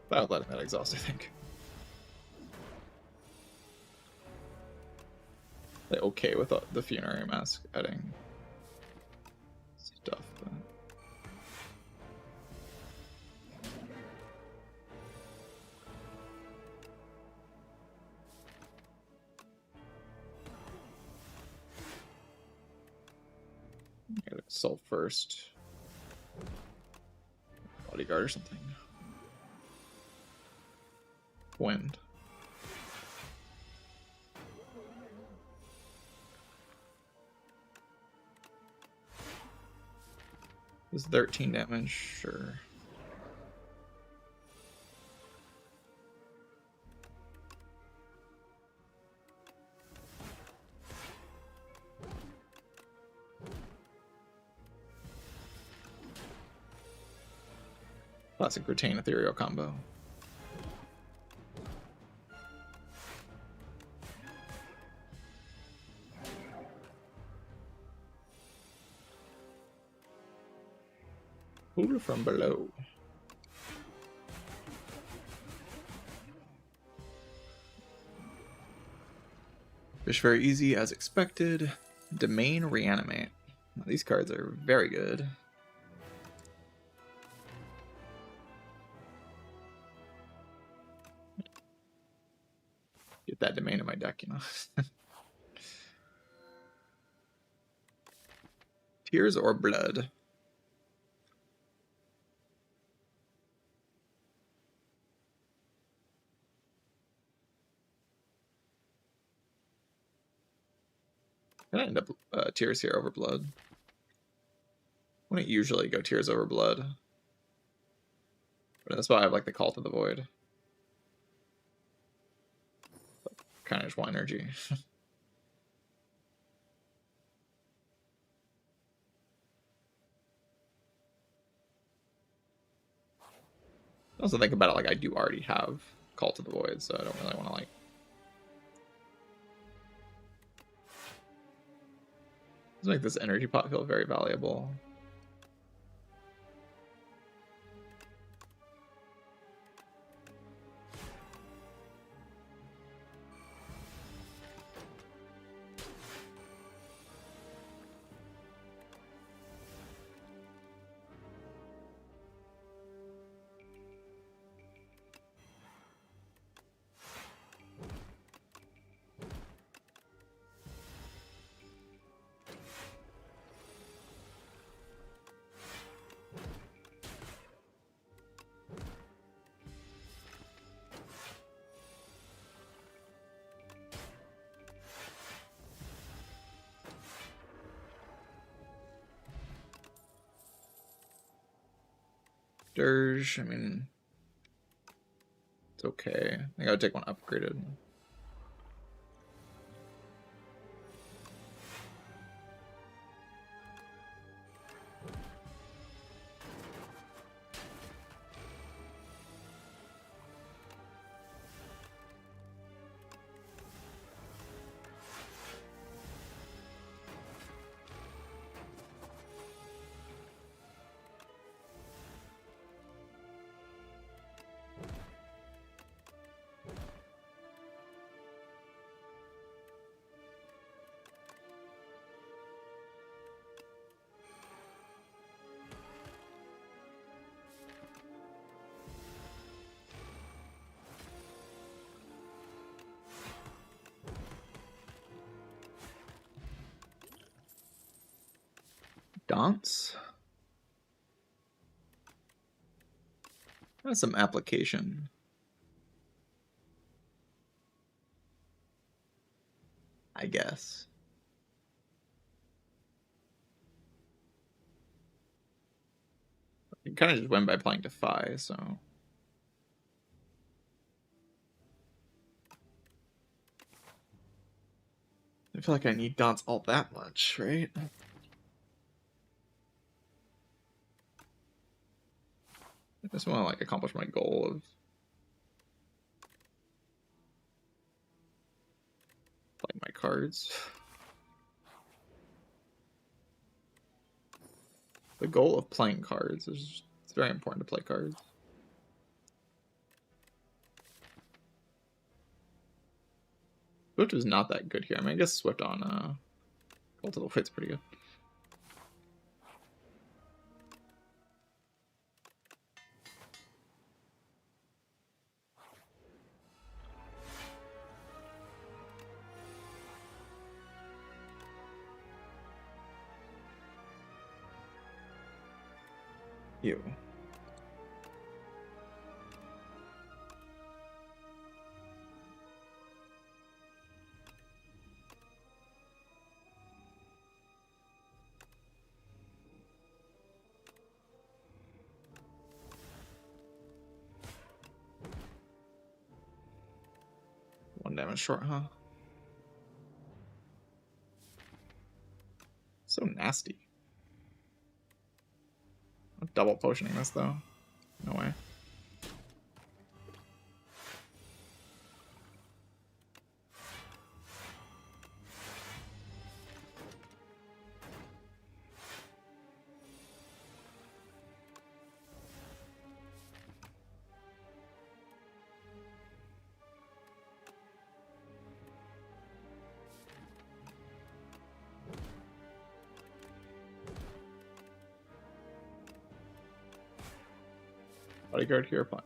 I'll let that exhaust, I think. Like, okay with the Funerary Mask adding stuff, but... Gotta assault first. Bodyguard or something. Wind. This is 13 damage, sure. Classic retain ethereal combo. Pull from below. Fish very easy as expected. Domain Reanimate. Now, these cards are very good. Get that domain in my deck, you know. Tears or blood? I'm gonna end up tears here over blood. Wouldn't usually go tears over blood. But that's why I have like the Call to the Void. Kind of just want energy. Also think about it, like I do already have Call to the Void, so I don't really want to like. Let's make this energy pot feel very valuable. Dirge, I mean, it's okay. I think I would take one upgraded. Dance? That's some application. I guess. You kind of just win by playing Defy, so. I feel like I need Dance all that much, right? I just want to like accomplish my goal of playing my cards. The goal of playing cards is it's very important to play cards. Swift is not that good here. I mean, I guess Swift on Call to the Void's pretty good. You. One damage short, huh? So nasty. I'm double potioning this though. No way. Bodyguard here, fine.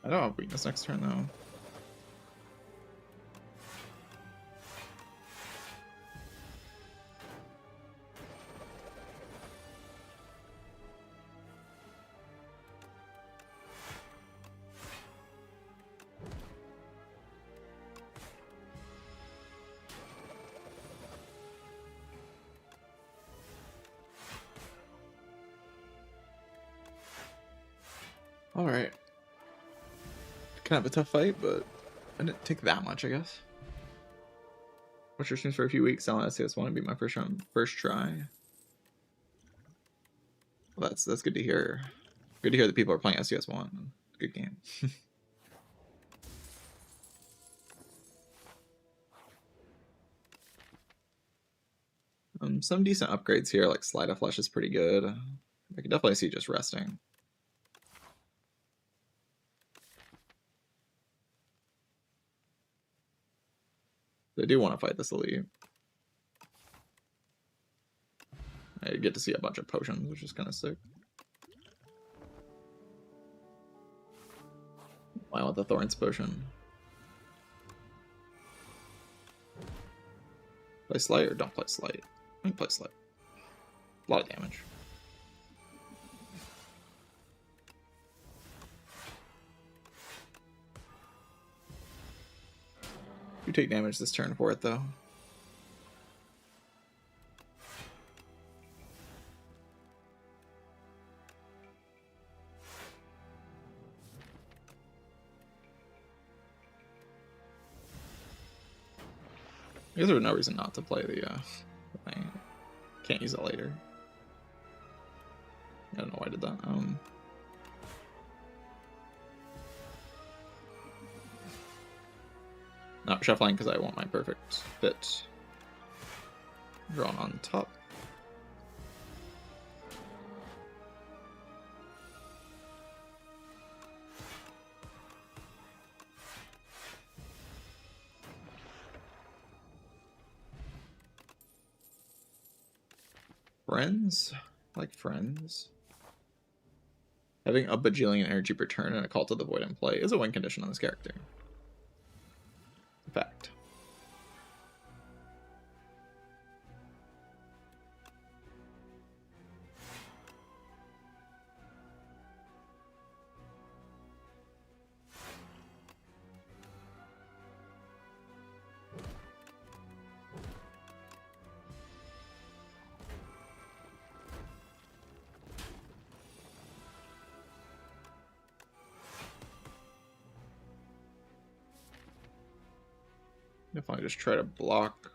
I don't have weakness next turn though. All right. Kind of a tough fight, but I didn't take that much, I guess. Watch your streams for a few weeks. I'll SCS one to be my first try. Well, that's good to hear. Good to hear that people are playing SCS one. Good game. Some decent upgrades here, like Slide of Flesh is pretty good. I can definitely see just resting. I do want to fight this elite. I get to see a bunch of potions, which is kind of sick. I want the Thorns potion. Play Slight or don't play Slight? I can play Slight. A lot of damage. You take damage this turn for it, though. I guess there was no reason not to play the thing. Can't use it later. I don't know why I did that. Not shuffling because I want my perfect fit drawn on top. Friends? Like friends? Having a bajillion energy per turn and a Call to the Void in play is a win condition on this character. Fact. If I just try to block.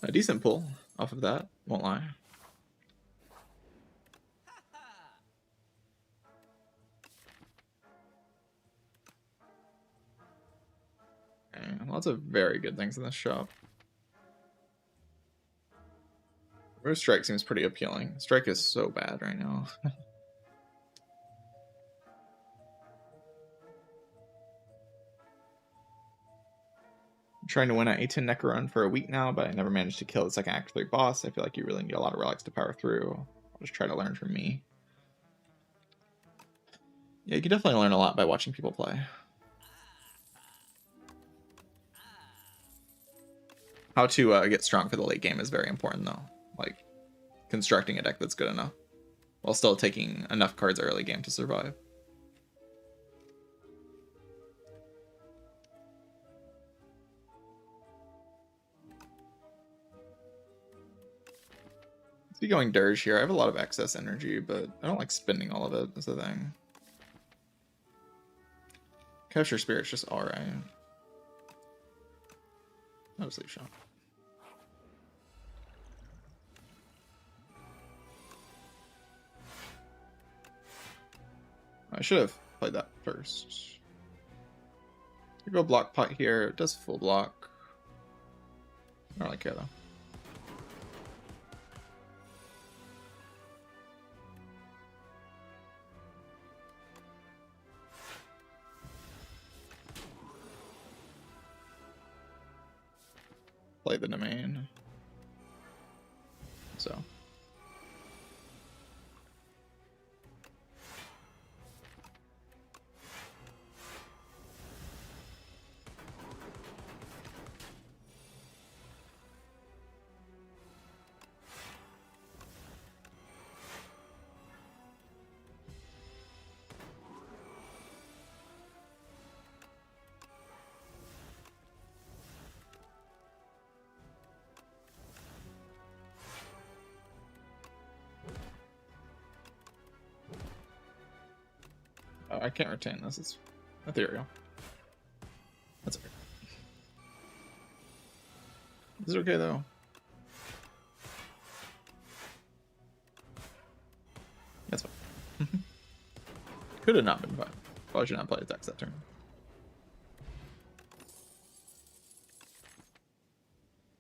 A decent pull off of that, won't lie. Lots of very good things in this shop. Reverse Strike seems pretty appealing. Strike is so bad right now. I'm trying to win an A10 Necker run for a week now, but I never managed to kill the second Act 3 boss. I feel like you really need a lot of relics to power through. I'll just try to learn from me. Yeah, you can definitely learn a lot by watching people play. How to get strong for the late game is very important, though. Like, constructing a deck that's good enough, while still taking enough cards early game to survive. Let's be going Dirge here. I have a lot of excess energy, but I don't like spending all of it, is the thing. Capture Spirit's just alright. No sleep shot. I should have played that first. You go block pot here. It does full block. I don't really care though. play the domain. So. Oh, I can't retain this. It's ethereal. That's okay. This is okay though. That's fine. Could have not been fine. Probably should not play attacks that turn.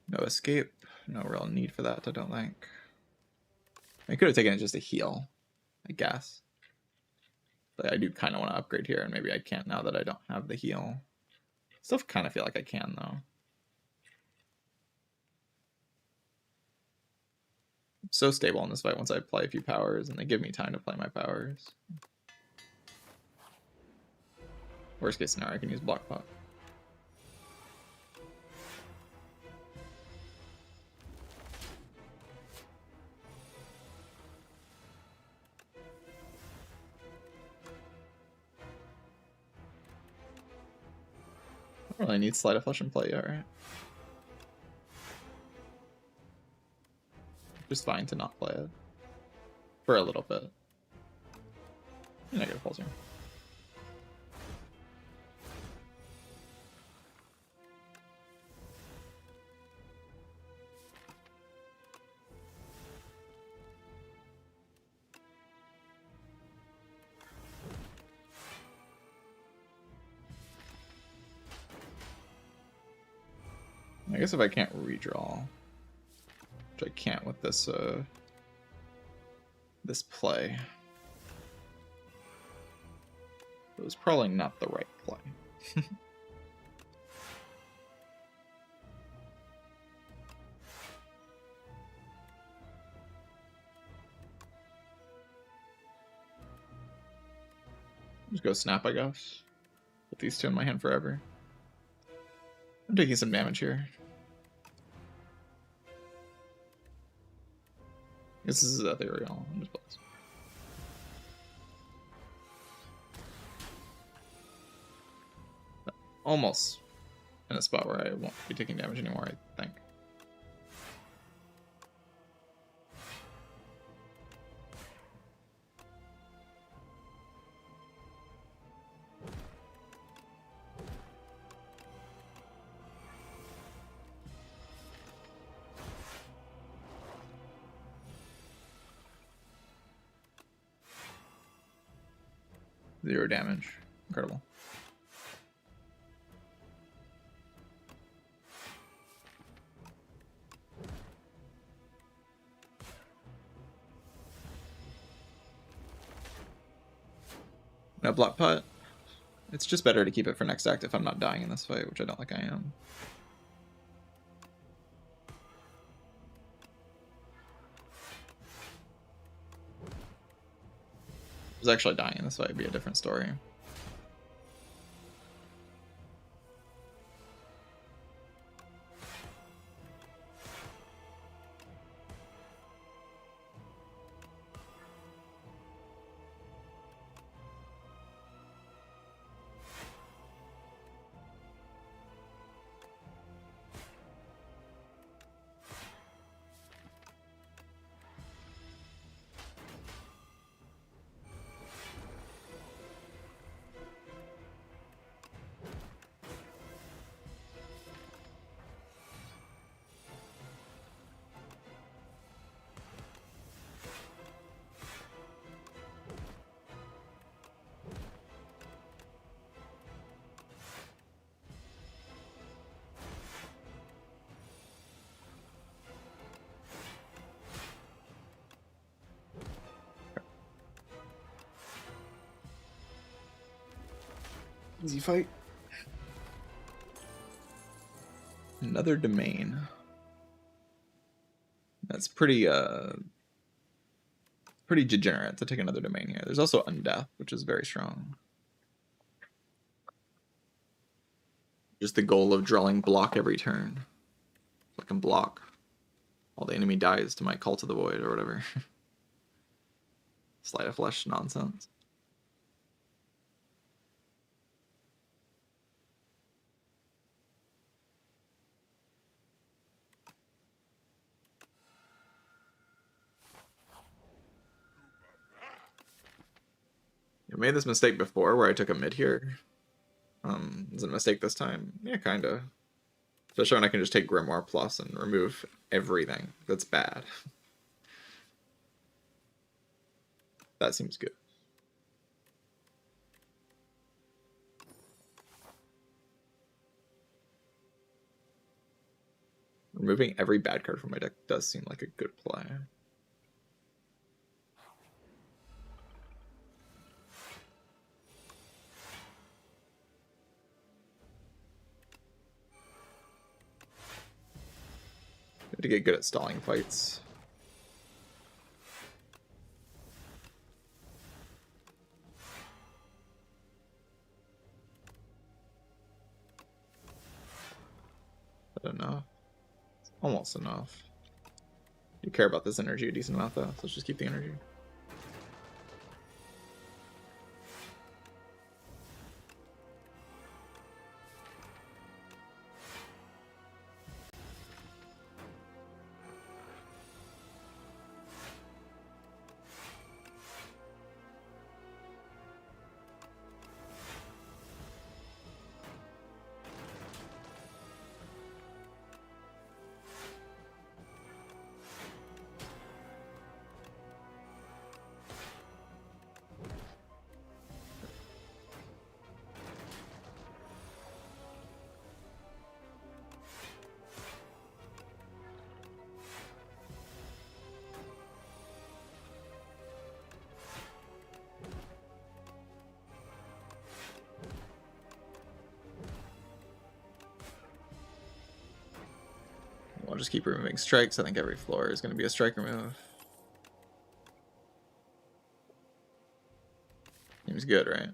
No escape. No real need for that, I don't think. I could have taken it just to heal, I guess. But I do kind of want to upgrade here, and maybe I can't now that I don't have the heal. Still kind of feel like I can, though. I'm so stable in this fight once I play a few powers, and they give me time to play my powers. Worst case scenario, I can use block pot. I don't really need Sleight of Flesh and play yet, right? Just fine to not play it. For a little bit. Negative pulse here. I guess if I can't redraw, which I can't with this this play, it was probably not the right play. Just go snap, I guess. Put these two in my hand forever. I'm taking some damage here. This is ethereal. I'm just blessed. Almost in a spot where I won't be taking damage anymore, I think. Zero damage. Incredible. No block putt. It's just better to keep it for next act if I'm not dying in this fight, which I don't think I am. If I was actually dying in this fight, it'd be a different story. Easy fight. Another domain. That's pretty pretty degenerate to take another domain here. There's also Undeath, which is very strong. Just the goal of drawing block every turn. So I can block while the enemy dies to my Call to the Void or whatever. Sleight of Flesh nonsense. I made this mistake before where I took a mid here. Is it a mistake this time? Yeah, kinda. Especially when I can just take Grimoire Plus and remove everything that's bad. That seems good. Removing every bad card from my deck does seem like a good play. To get good at stalling fights. I don't know. It's almost enough. You care about this energy a decent amount though, so let's just keep the energy. I'll just keep removing strikes. I think every floor is going to be a strike remove. Seems good, right?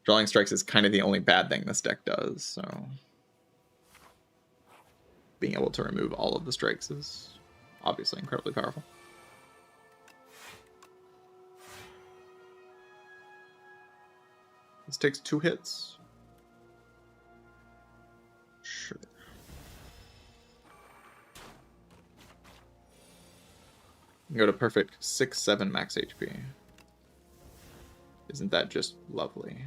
Drawing strikes is kind of the only bad thing this deck does, so being able to remove all of the strikes is obviously incredibly powerful. This takes 2 hits. Sure. Go to perfect 6-7 max HP. Isn't that just lovely?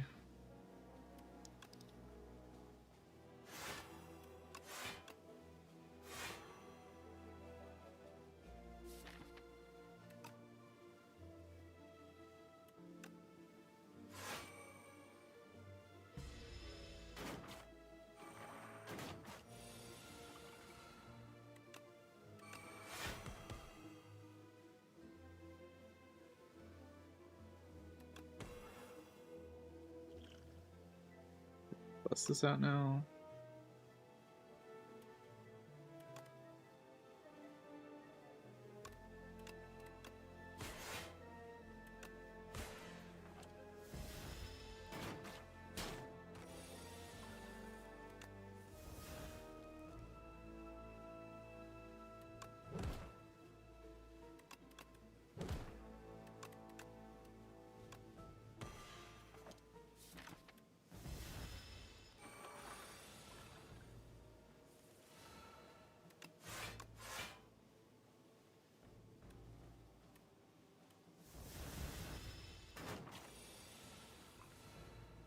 Bust this out now.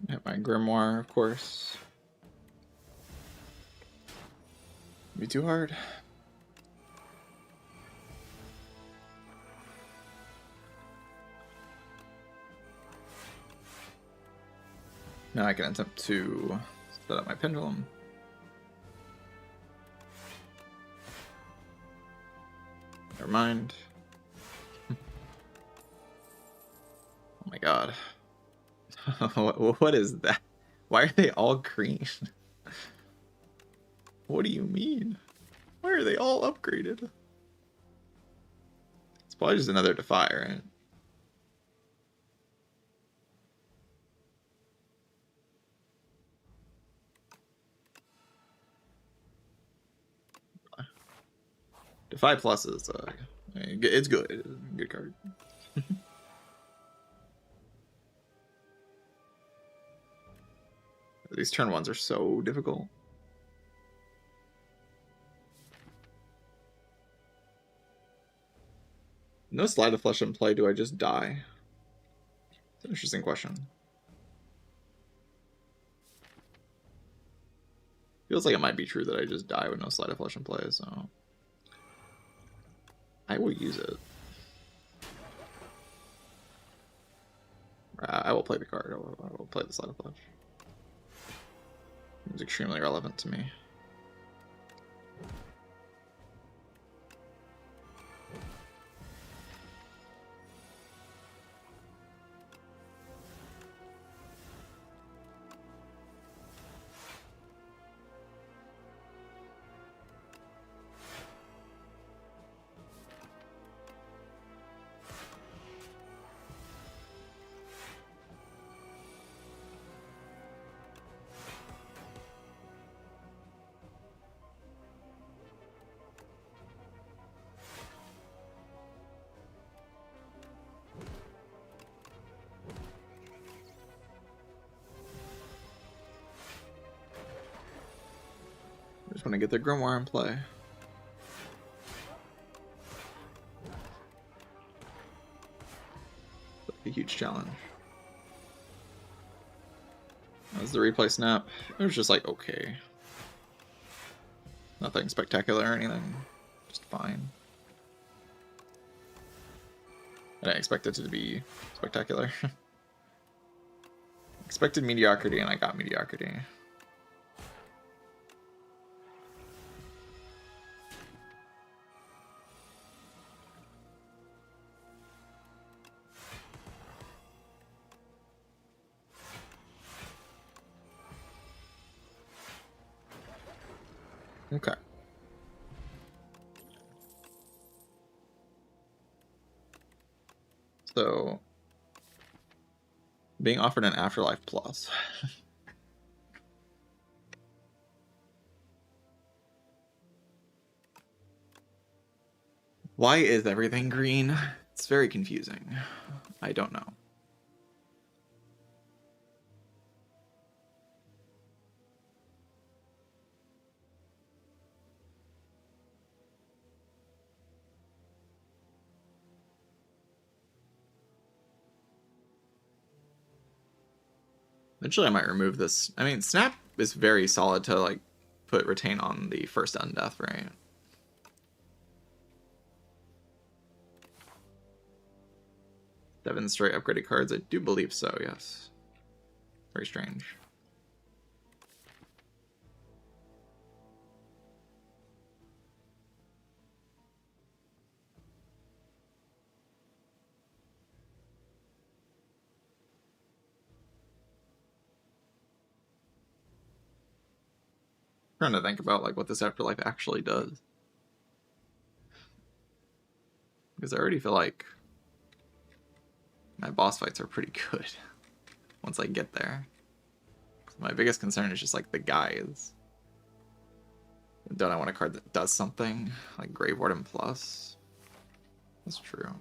Hit my Grimoire, of course. Be too hard. Now I can attempt to set up my pendulum. Never mind. Oh my god. What is that? Why are they all green? What do you mean? Why are they all upgraded? It's probably just another Defy, right? Defy Plus is it's good. It's a good card. These turn ones are so difficult. No Slide of Flesh in play, do I just die? It's an interesting question. Feels like it might be true that I just die with no Slide of Flesh in play, so I will use it. I will play the card. I will play the Slide of Flesh. It's extremely relevant to me. Just want to get the Grimoire in play. A huge challenge. That was the replay snap. It was just like, okay. Nothing spectacular or anything. Just fine. I didn't expect it to be spectacular. Expected mediocrity and I got mediocrity. Okay. So, being offered an Afterlife Plus. Why is everything green? It's very confusing. I don't know. Eventually I might remove this. I mean, Snap is very solid to like put Retain on the first Undeath, right? Seven straight upgraded cards? I do believe so, yes. Very strange. Trying to think about like what this Afterlife actually does. Because I already feel like my boss fights are pretty good once I get there. My biggest concern is just like the guys. Don't I want a card that does something? Like Grave Warden Plus? That's true.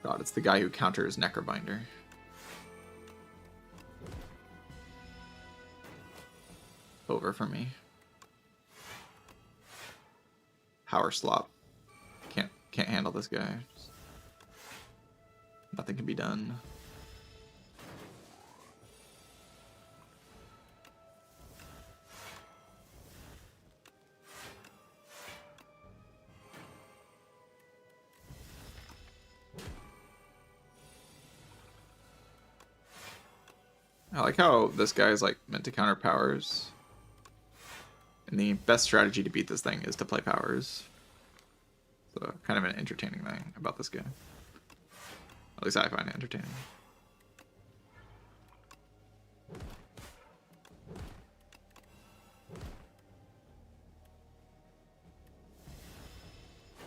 God, it's the guy who counters Necrobinder. Over for me. Power slop. Can't handle this guy. Nothing can be done. I like how this guy is like meant to counter powers. And the best strategy to beat this thing is to play powers. So kind of an entertaining thing about this game. At least I find it entertaining.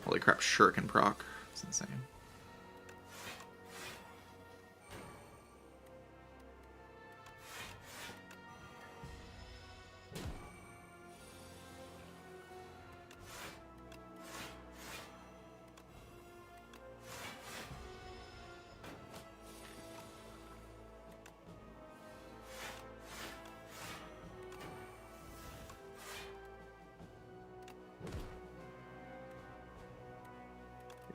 Holy crap, Shuriken proc. It's insane.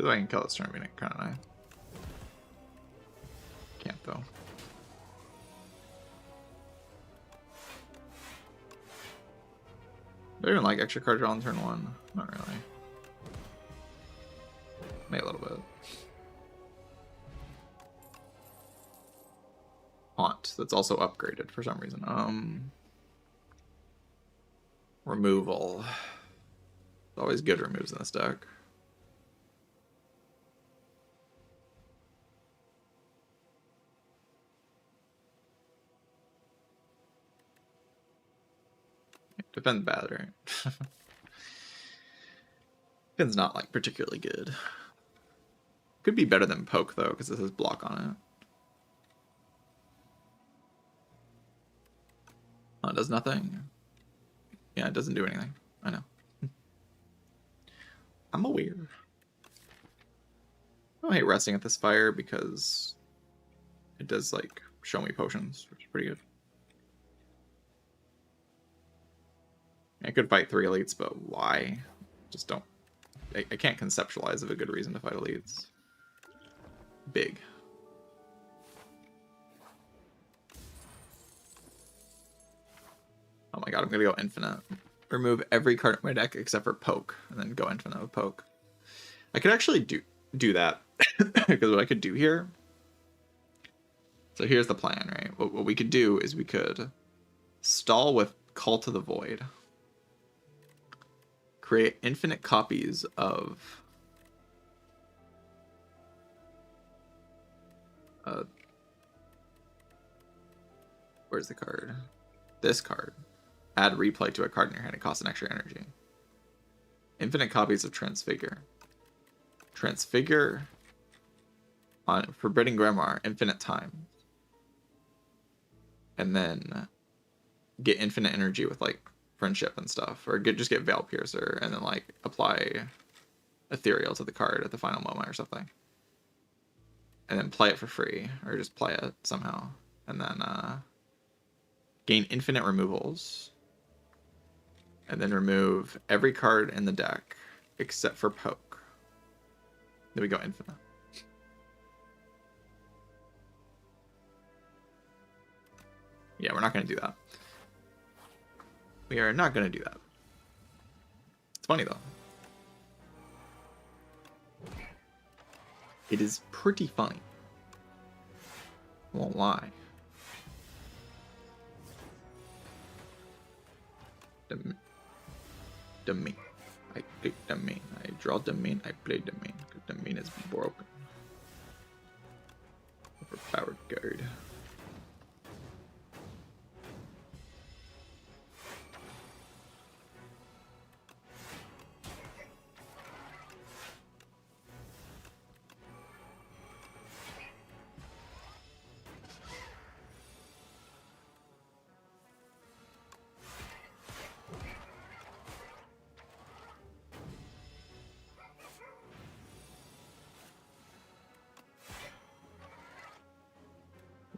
Either way I can kill this turn, can't I? Can't though. Do I even like extra card draw on turn 1? Not really. Maybe a little bit. Haunt, that's also upgraded for some reason. Removal. Always good removes in this deck. Defend bad, right? Defend's not like particularly good. Could be better than poke though, because this has block on it. Oh, it does nothing. Yeah, it doesn't do anything. I know. I'm aware. I don't hate resting at the Spire because it does like show me potions, which is pretty good. I could fight 3 elites, but why? Just don't. I can't conceptualize of a good reason to fight elites. Big. Oh my god, I'm gonna go infinite. Remove every card in my deck except for poke, and then go infinite with poke. I could actually do that, because what I could do here. So here's the plan, right? What we could do is we could stall with Call to the Void. Create infinite copies of where's the card? This card. Add replay to a card in your hand. It costs an extra energy. Infinite copies of Transfigure. Transfigure on Forbidden Grimoire infinite times. And then get infinite energy with like Friendship and stuff, or just get Veil Piercer and then like apply Ethereal to the card at the final moment or something, and then play it for free, or just play it somehow, and then gain infinite removals, and then remove every card in the deck except for poke. Then we go infinite. Yeah, we're not going to do that. We are not going to do that. It's funny, though. It is pretty funny. Won't lie. Domain. I pick domain. I draw domain. I play domain. Domain is broken. Overpowered card.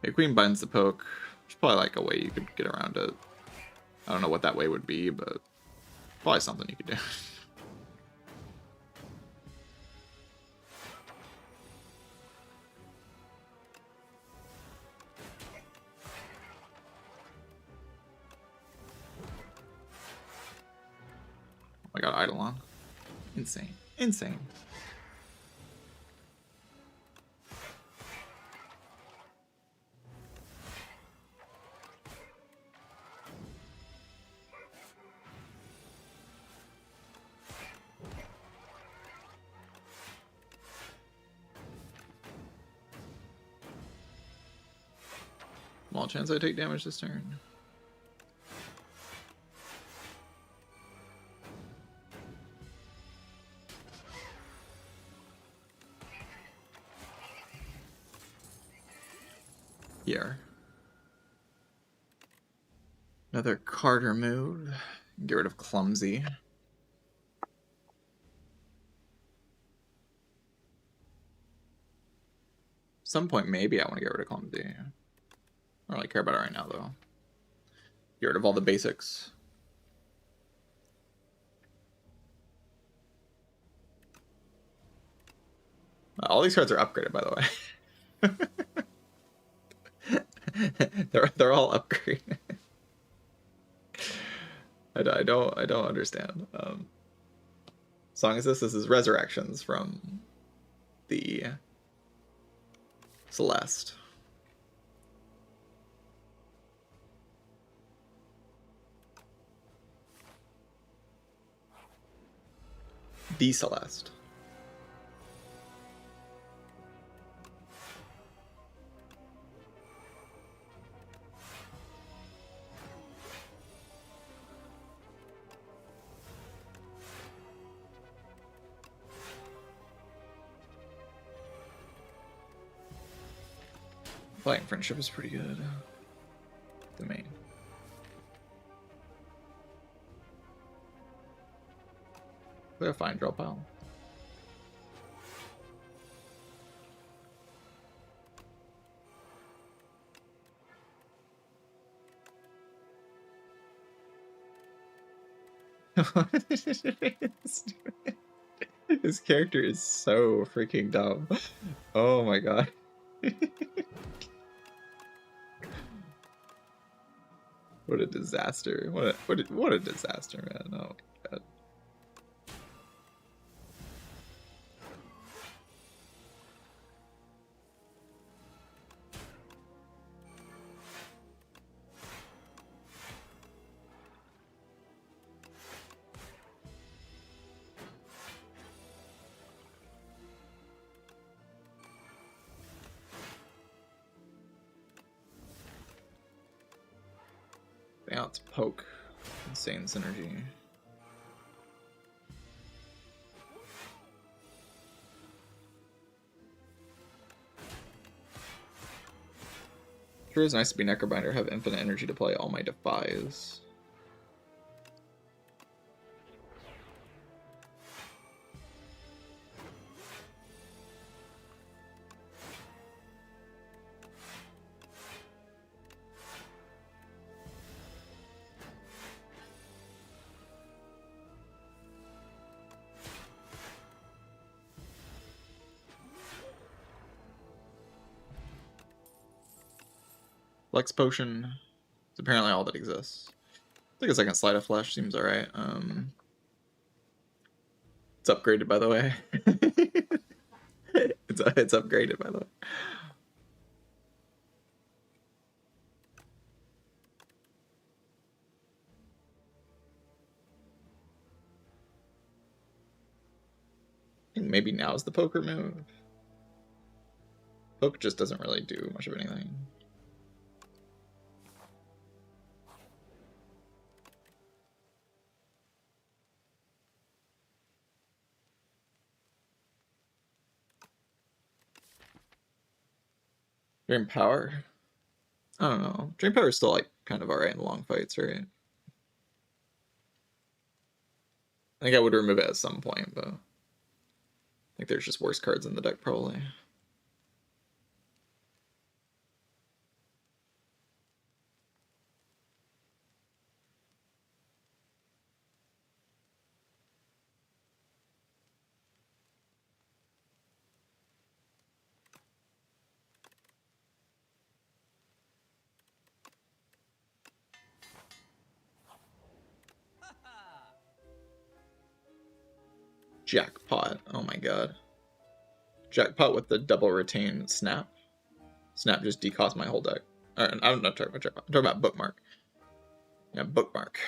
Yeah, Queen binds the poke. There's probably like a way you could get around it. I don't know what that way would be, but probably something you could do. Oh my god, Eidolon. Insane. Insane. Small chance I take damage this turn. Here. Another Carter move. Get rid of Clumsy. Some point maybe I want to get rid of Clumsy. I don't really care about it right now though. Get rid of all the basics. All these cards are upgraded, by the way. they're all upgraded. I don't understand. Song is this? This is Resurrections from the Celeste. The Celeste. Playing Friendship is pretty good. The main. They're a fine draw pile. His character is so freaking dumb. Oh my god. What a disaster. What a disaster, man. Oh my god. Yeah, it's Poke. Insane synergy. Sure is nice to be Necrobinder, have infinite energy to play all my Defies. Flex Potion is apparently all that exists. I think a second Sleight of Flesh seems alright. It's upgraded, by the way. it's upgraded, by the way. I think maybe now's the poker move. Poke just doesn't really do much of anything. Drain Power? I don't know. Drain Power is still like kind of alright in long fights, right? I think I would remove it at some point, but I think there's just worse cards in the deck probably. Jackpot. Oh my god. Jackpot with the double retain Snap. Snap just decost my whole deck. I'm not talking about Jackpot. I'm talking about Bookmark. Yeah, Bookmark.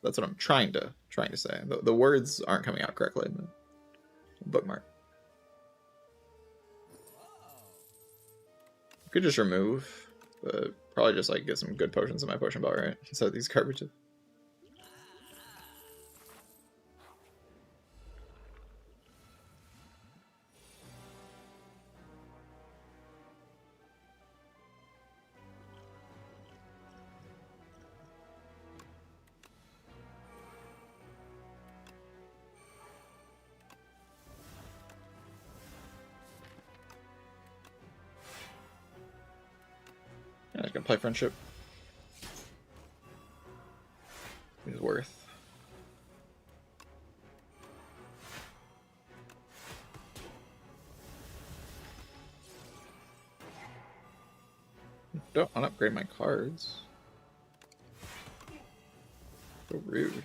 That's what I'm trying to say. The words aren't coming out correctly. But Bookmark. You could just remove. But probably just like get some good potions in my potion belt, right? So these garbages. Yeah, I can play friendship. It's worth. Don't want to upgrade my cards. So rude.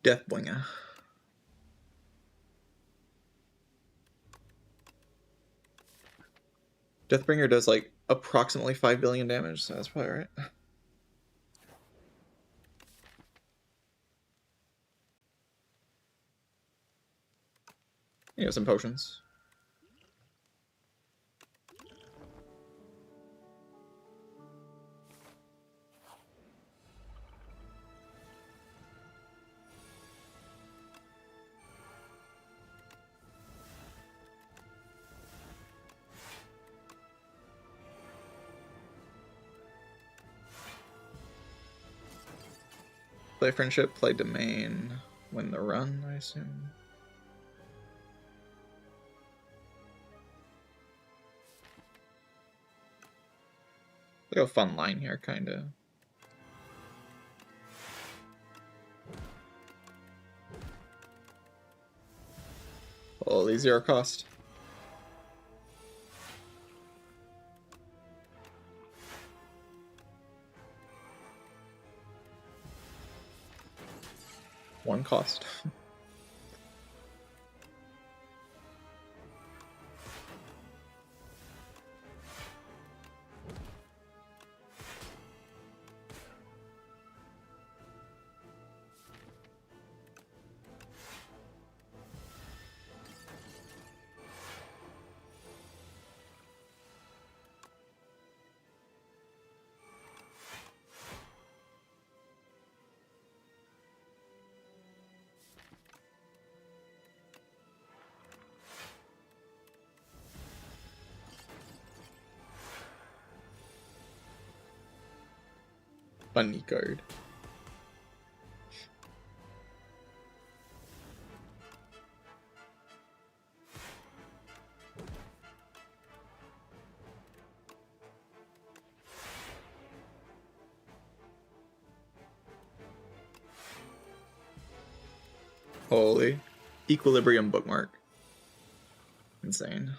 Deathbringer. Deathbringer does like approximately 5 billion damage, so that's probably right. You have some potions. Play friendship, play domain, win the run, I assume. Like a fun line here, kinda. Holy zero cost. One cost. Funny card. Holy. Equilibrium bookmark. Insane.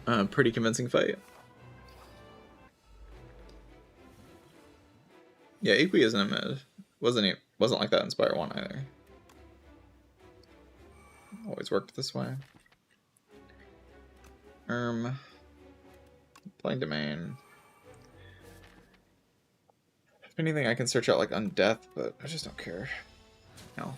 Alright. Pretty convincing fight. Yeah, Equi isn't a mid. Wasn't like that in Spire 1 either. Always worked this way. Playing domain. If anything, I can search out like Undeath, but I just don't care. No.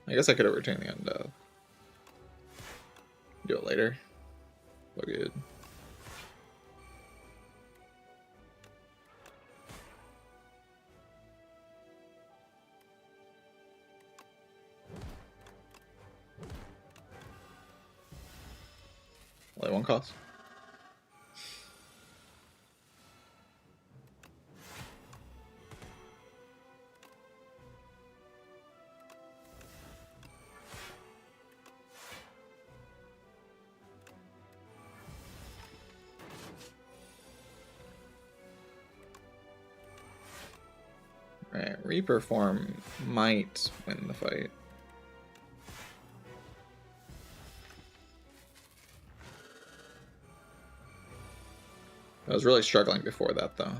I guess I could have retained the Undeath. Do it later. Look good. Only one cost. Right, Reaper form might win the fight. I was really struggling before that, though.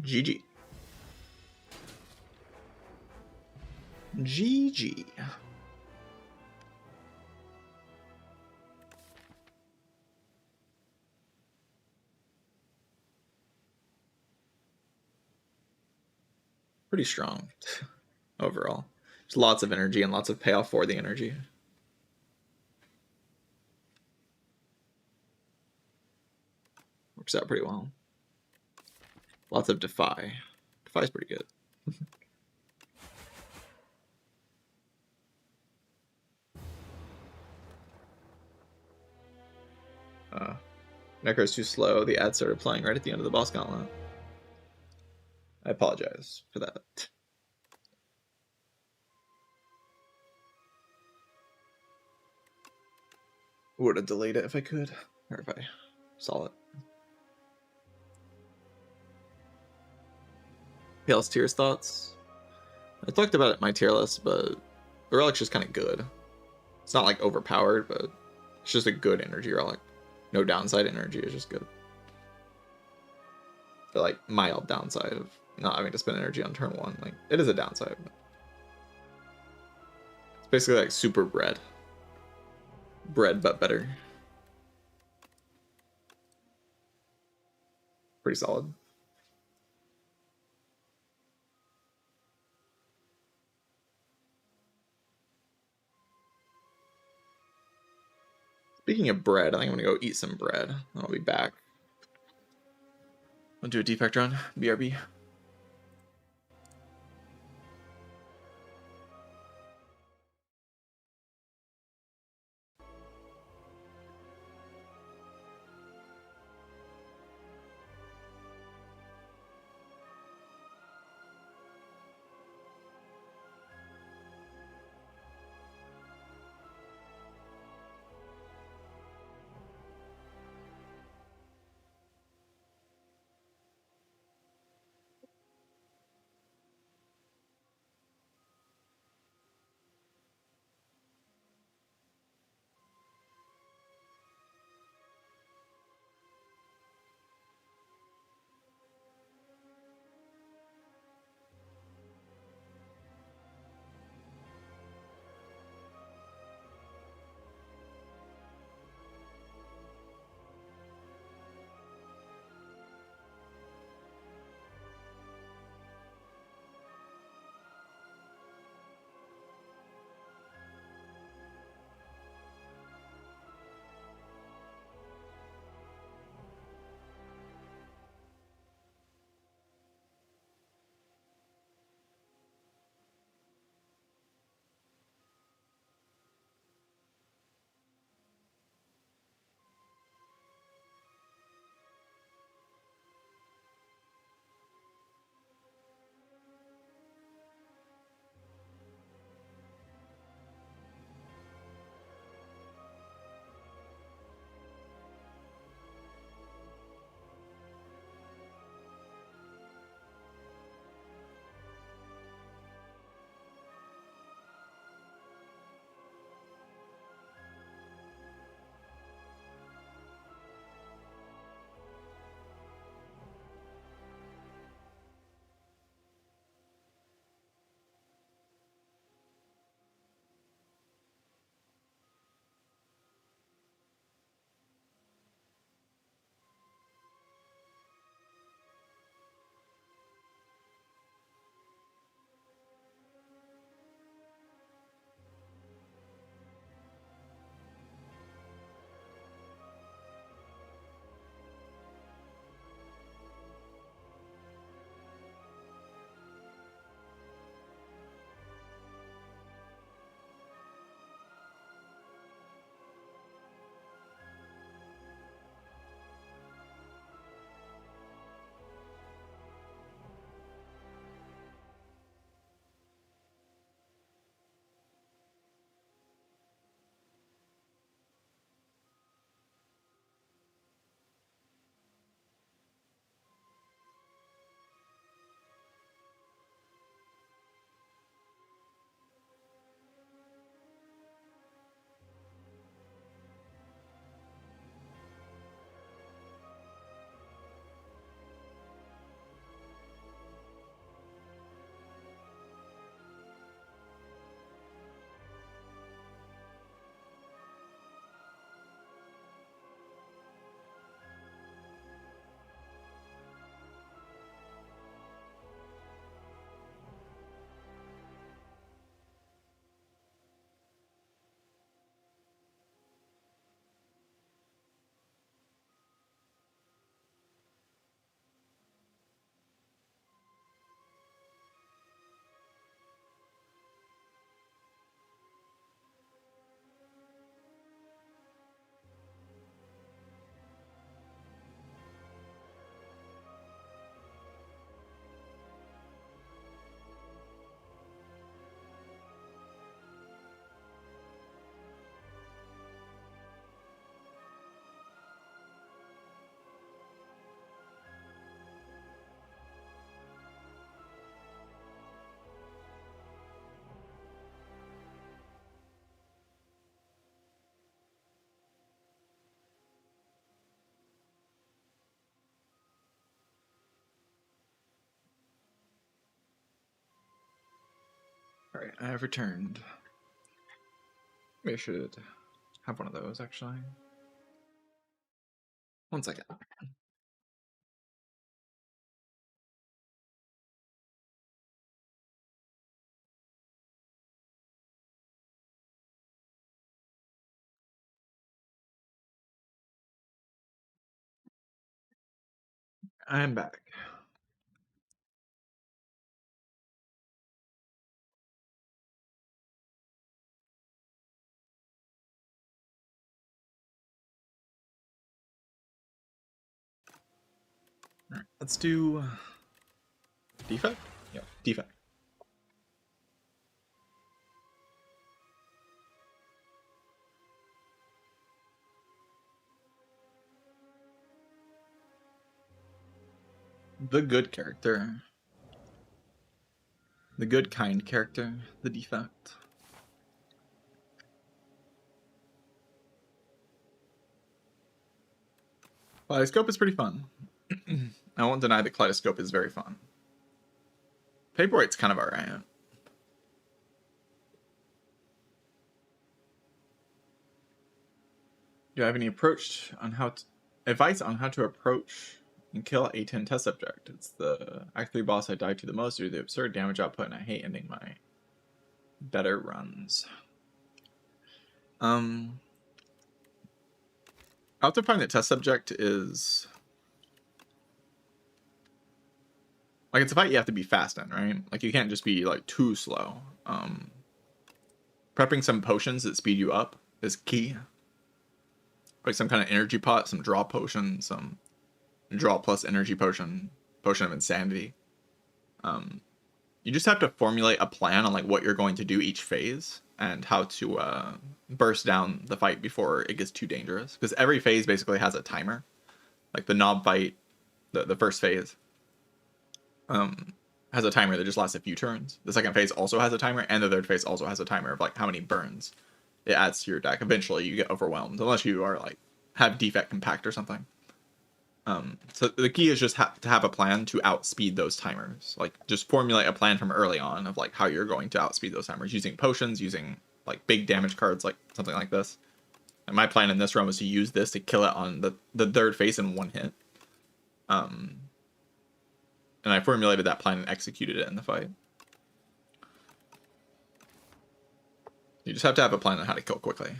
GG. GG. Pretty strong overall. There's lots of energy and lots of payoff for the energy. Works out pretty well. Lots of Defy. Defy's pretty good. Necro's too slow. The ad started playing right at the end of the boss gauntlet. I apologize for that. Would have delayed it if I could, or if I saw it. Pale's Tears thoughts? I talked about it in my tier list, but the relic's just kind of good. It's not like overpowered, but it's just a good energy relic. No downside energy, it's just good. The like mild downside of not having to spend energy on turn one. Like it is a downside, but it's basically like super bread. Bread but better. Pretty solid. Speaking of bread, I think I'm gonna go eat some bread. I'll be back. I'll do a defect run. BRB. Alright, I have returned. Maybe I should have one of those, actually. 1 second. I am back. Alright, let's do defect? Yeah, defect. The good character. The good, kind character. The defect. Kaleidoscope is pretty fun. I won't deny that Kaleidoscope is very fun. Paperweight's kind of alright. Do I have any advice on how to approach and kill A10 test subject? It's the Act 3 boss I died to the most due to the absurd damage output, and I hate ending my better runs. I have to find that test subject is like, it's a fight you have to be fast in, right? Like, you can't just be like too slow. Prepping some potions that speed you up is key. Like some kind of energy pot, some draw potion, some draw plus energy potion, potion of insanity. You just have to formulate a plan on like what you're going to do each phase and how to burst down the fight before it gets too dangerous. Because every phase basically has a timer. Like the knob fight, the first phase, has a timer that just lasts a few turns. The second phase also has a timer, and the third phase also has a timer of like how many burns it adds to your deck. Eventually you get overwhelmed, unless you are like have defect compact or something. So the key is just to have a plan to outspeed those timers. Like, just formulate a plan from early on of like how you're going to outspeed those timers using potions, using like big damage cards, like something like this. And my plan in this run was to use this to kill it on the third phase in one hit. And I formulated that plan and executed it in the fight. You just have to have a plan on how to kill quickly.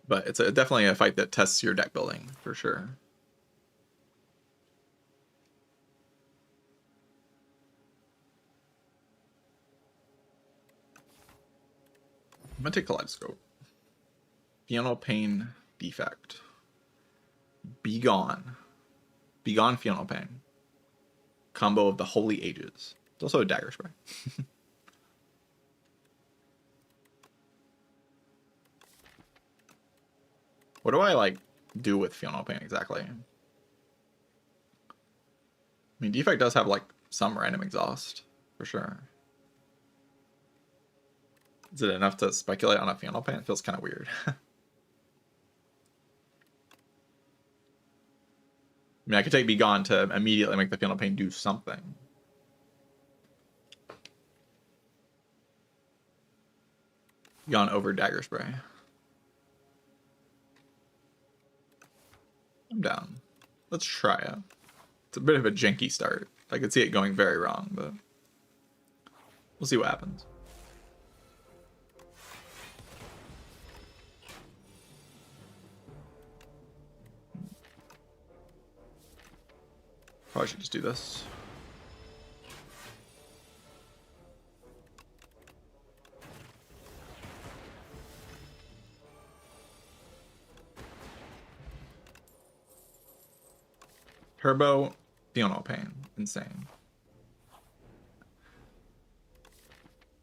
But it's definitely a fight that tests your deck building, for sure. I'm going to take Kaleidoscope. Piano Pain Defect. Be Gone. Be Gone Piano Pain. Combo of the Holy Ages. It's also a dagger spray. What do I like do with Fiona Pain exactly? I mean, defect does have like some random exhaust for sure. Is it enough to speculate on a Fiona Pain? It feels kind of weird. I mean, I could take Be Gone to immediately make the Fiona Pain do something. Gone over dagger spray. I'm down. Let's try it. It's a bit of a janky start. I could see it going very wrong, but we'll see what happens. Probably should just do this. Turbo Fiona Pain. Insane.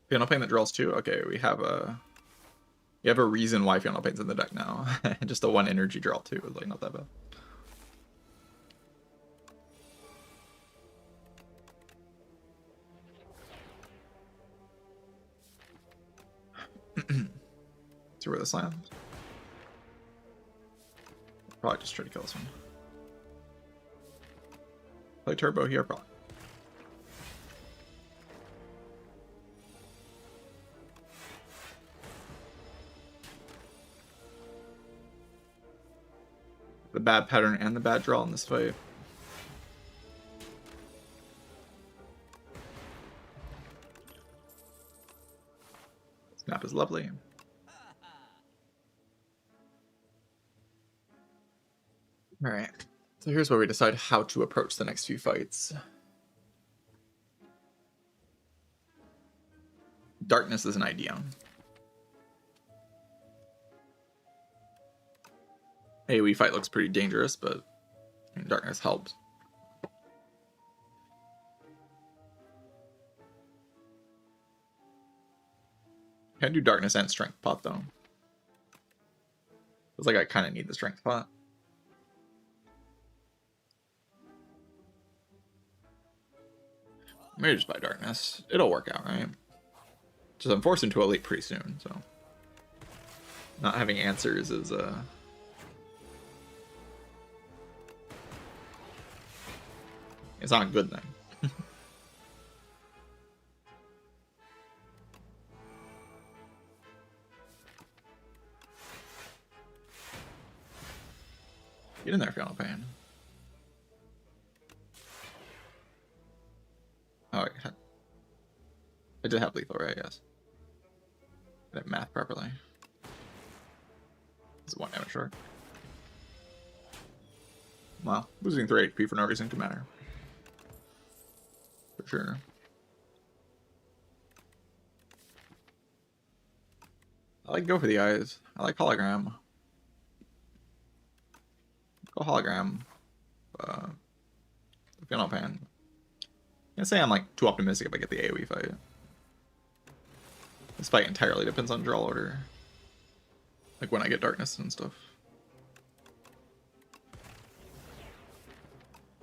Fiona Pain that draws 2? Okay, we have a reason why Fiona Pain's in the deck now. Just a 1 energy draw 2 is like not that bad. See where this lands. Probably just try to kill this one. Play turbo here, probably. The bad pattern and the bad draw in this fight. This map is lovely. Alright, so here's where we decide how to approach the next few fights. Darkness is an idea. AoE fight looks pretty dangerous, but I mean, darkness helps. Can't do darkness and strength pot though. Feels like I kind of need the strength pot. Maybe just buy darkness. It'll work out, right? Just I'm forced into elite pretty soon, so not having answers is it's not a good thing. Get in there, Final Pain. Oh, I did have lethal, right? Yes. I did math properly. This is 1 damage short. Well, losing 3 HP for no reason could matter. For sure. I like go for the eyes. I like hologram. Go hologram. Final Pan. I'm gonna say I'm like too optimistic if I get the AoE fight. This fight entirely depends on draw order. Like when I get darkness and stuff.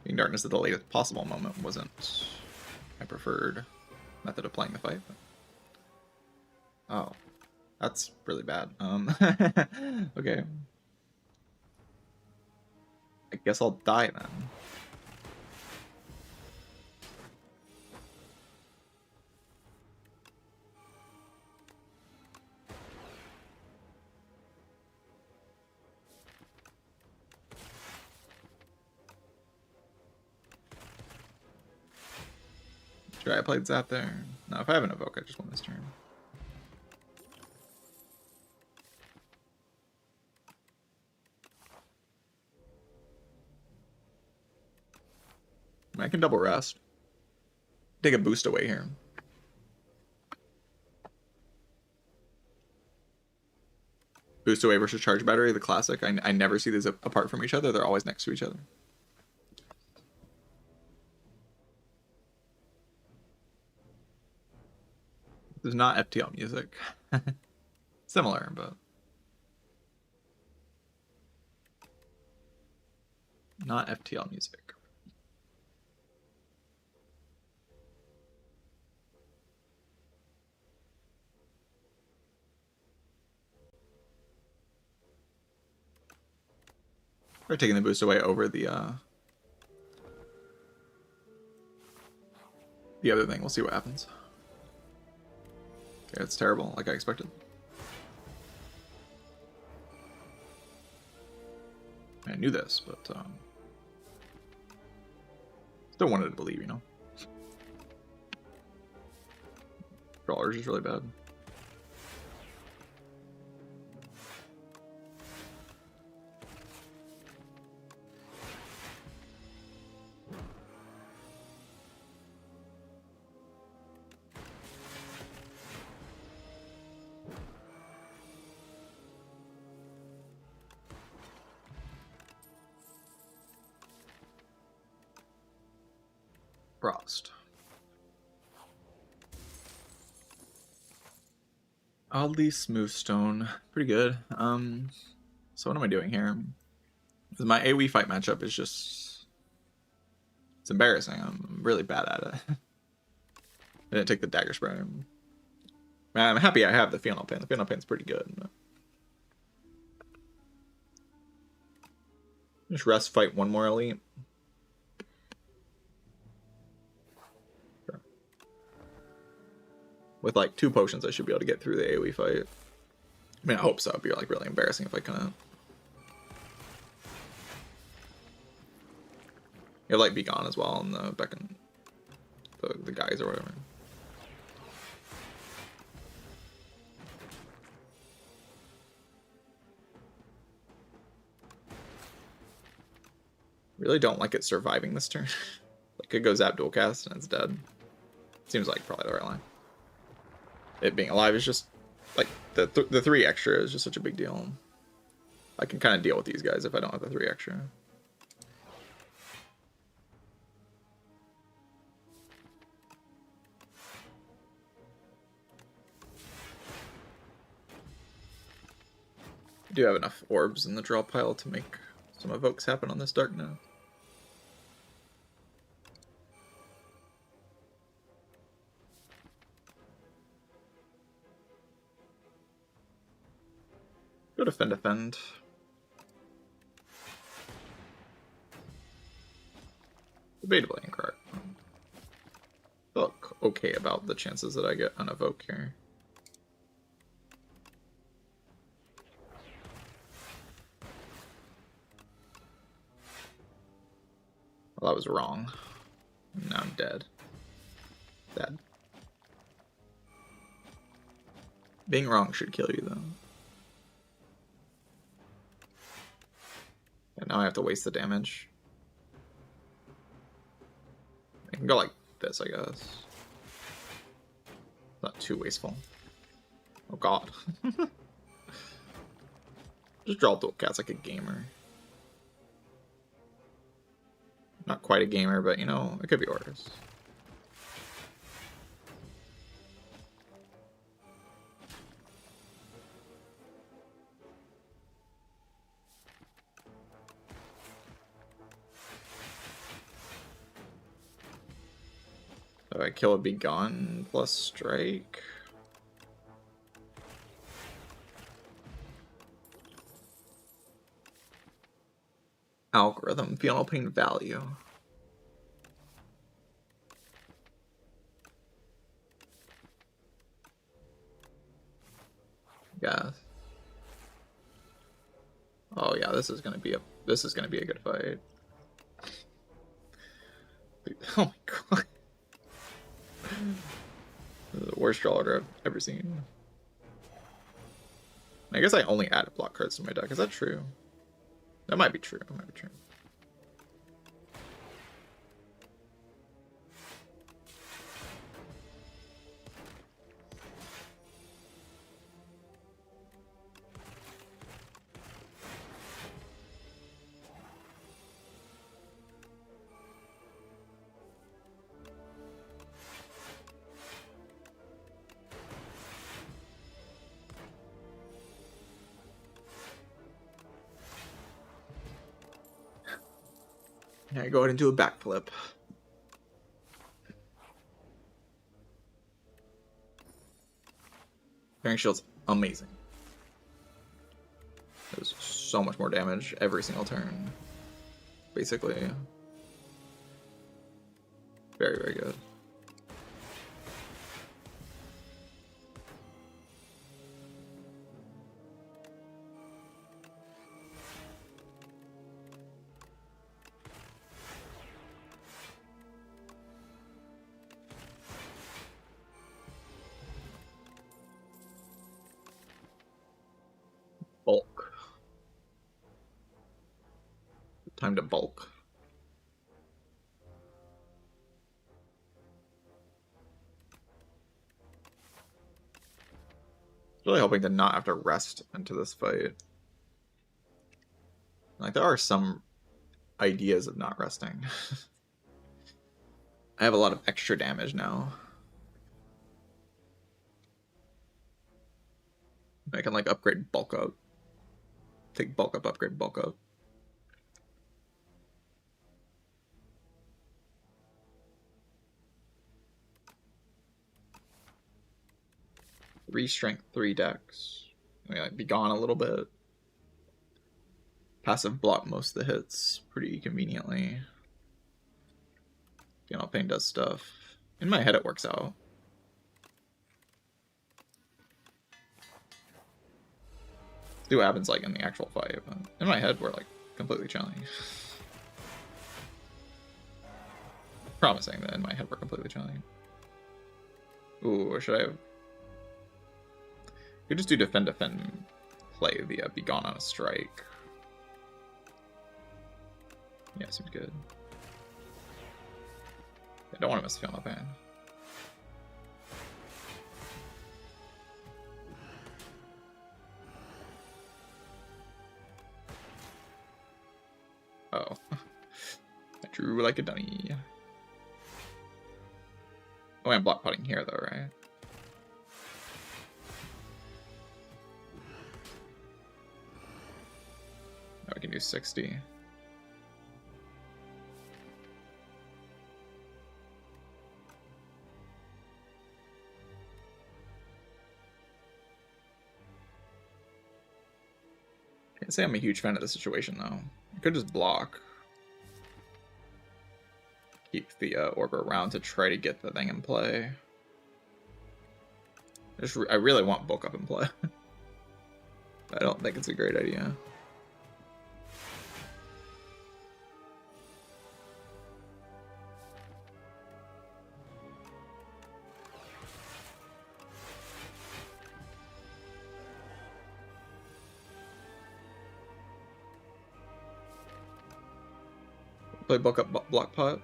Being darkness at the latest possible moment wasn't my preferred method of playing the fight. But... oh, that's really bad. Okay. I guess I'll die then. Sure, I played Zap there. No, if I have an Evoke, I just won this turn. I can double rest. Take a boost away here. Boost away versus charge battery, the classic. I never see these apart from each other. They're always next to each other. This is not FTL music. Similar, but not FTL music. We're taking the boost away over the other thing. We'll see what happens. Okay, it's terrible, like I expected. I knew this, but still wanted to believe, you know. Brawler's is really bad. Frost. Oddly smooth stone. Pretty good. So what am I doing here? My AoE fight matchup is just... it's embarrassing. I'm really bad at it. I didn't take the dagger spray. Man, I'm happy I have the Final Pain. The Final Pain's pretty good. But... just rest, fight one more elite. With like 2 potions, I should be able to get through the AoE fight. I mean, I hope so. It'd be like really embarrassing if I couldn't. You'll like be gone as well on the beacon, the guys or whatever. Really don't like it surviving this turn. Like it goes zap dual cast and it's dead. Seems like probably the right line. It being alive is just like the 3 extra is just such a big deal. I can kind of deal with these guys if I don't have the 3 extra. I do have enough orbs in the draw pile to make some evokes happen on this dark now. Go defend. Debatably incorrect. Look okay about the chances that I get an evoke here. Well, I was wrong. Now I'm dead. Dead. Being wrong should kill you, though. And now I have to waste the damage. I can go like this, I guess. Not too wasteful. Oh god. Just draw dual cats like a gamer. Not quite a gamer, but you know, it could be orders. So I kill a Be Gone plus strike. Algorithm, Final Pain value. Yeah. Oh yeah, this is gonna be a good fight. Oh my god. This is the worst draw order I've ever seen. I guess I only add block cards to my deck. Is that true? That might be true. That might be true. Yeah, go ahead and do a backflip. Bearing Shield's amazing. There's so much more damage every single turn. Basically. Very, very good. Bulk. Time to bulk. Really hoping to not have to rest into this fight. Like, there are some ideas of not resting. I have a lot of extra damage now. I can, like, upgrade bulk up. Take bulk up, upgrade bulk up. Three strength, 3 dex. I mean, like, be gone a little bit. Passive block most of the hits pretty conveniently. Final Pain does stuff. In my head, it works out. See what happens like in the actual fight. But in my head, we're like completely chilling. Promising that in my head we're completely chilling. Ooh, or should I have? Could just do defend, play the be gone on a strike. Yeah, seems good. I don't want to miss Feel No Pain. Oh. I drew like a dummy. Oh, I'm block putting here though, right? Now we can do 60. Can't say I'm a huge fan of the situation though. I could just block. Keep the orb around to try to get the thing in play. I really want bulk up in play. I don't think it's a great idea. Play bulk up block pot.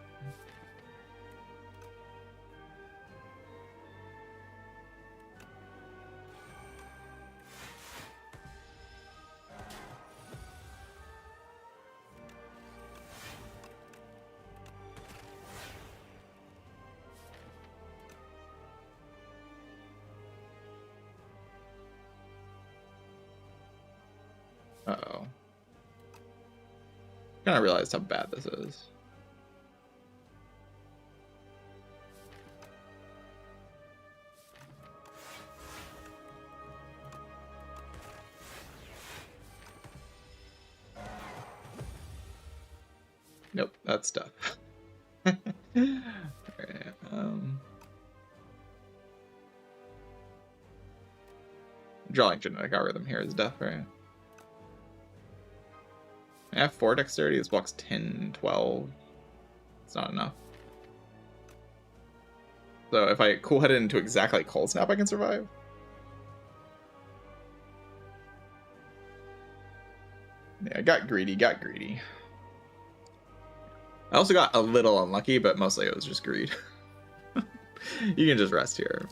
Uh-oh. Kind of realized how bad this is. Nope, that's tough. Alright, drawing genetic algorithm here is death, right? I have 4 dexterity, this blocks 10, 12. It's not enough. So if I cool-headed into exactly Cold Snap, I can survive? Yeah, got greedy. I also got a little unlucky, but mostly it was just greed. You can just rest here.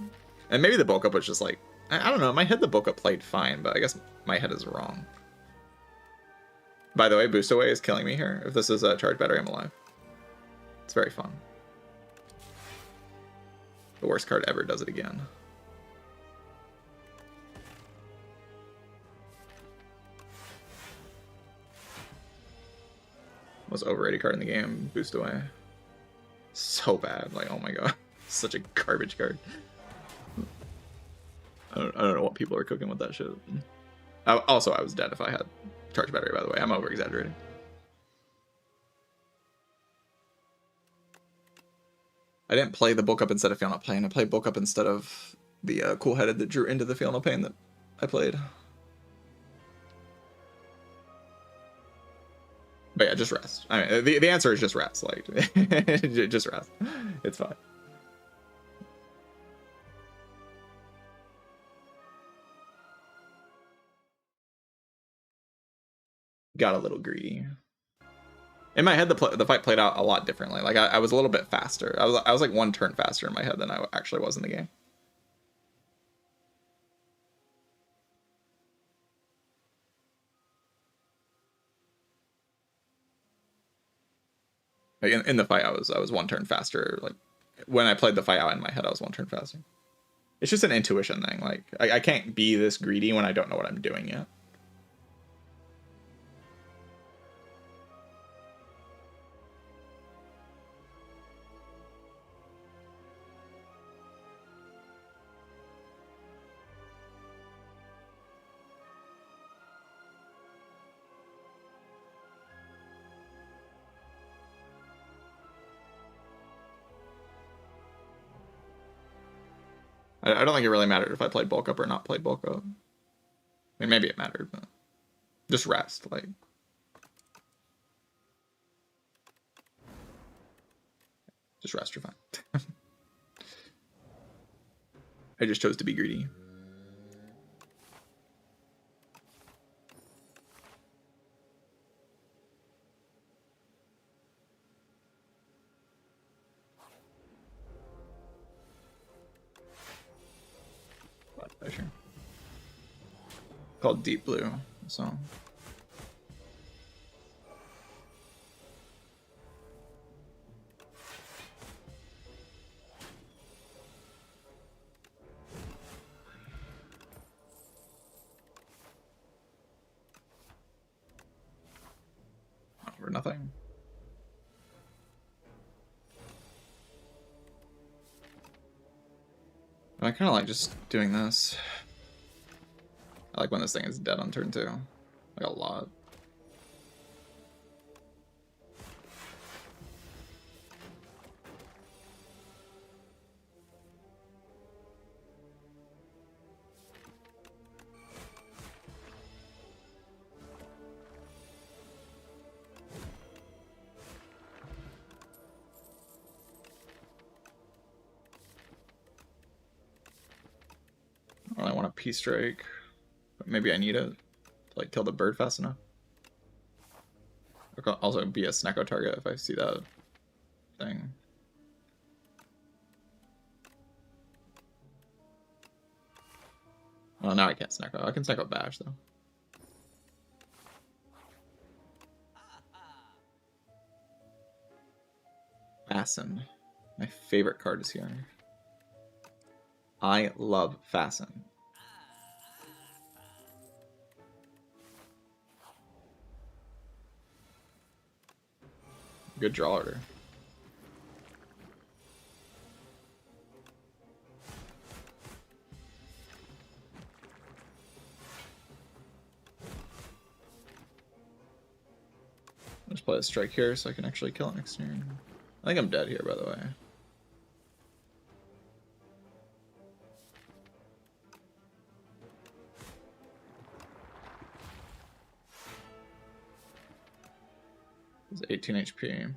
And maybe the bulk up was just like, I don't know, in my head the bulk up played fine, but I guess my head is wrong. By the way, Boost Away is killing me here. If this is a charge battery, I'm alive. It's very fun. The worst card ever does it again. Most overrated card in the game, Boost Away. So bad, like, oh my god. Such a garbage card. I don't know what people are cooking with that shit. Also, I was dead if I had charge battery, by the way. I'm over-exaggerating. I didn't play the bulk up instead of Feel No Pain. I played bulk up instead of the cool-headed that drew into the Feel No Pain that I played. But yeah, just rest. I mean, the answer is just rest. Like, just rest. It's fine. Got a little greedy. In my head, the fight played out a lot differently. Like, I was a little bit faster. I was like 1 turn faster in my head than I actually was in the game. Like in the fight, I was 1 turn faster. Like when I played the fight out in my head, I was 1 turn faster. It's just an intuition thing. Like I can't be this greedy when I don't know what I'm doing yet. I don't think it really mattered if I played bulk up or not played bulk up. I mean, maybe it mattered, but Just rest, like. Just rest, you're fine. I just chose to be greedy. Blood pressure. Called Deep Blue song. Or nothing. I kind of like just doing this. I like when this thing is dead on turn 2. Like a lot. I want a Peace Strike, but maybe I need it to like kill the bird fast enough. Also be a Snecko target if I see that thing. Well, now I can't Snecko. I can Snecko Bash though. Fasten. My favorite card is here. I love Fasten. Good draw order. I'll just play a strike here so I can actually kill it next turn. I think I'm dead here, by the way. It's 18 HP.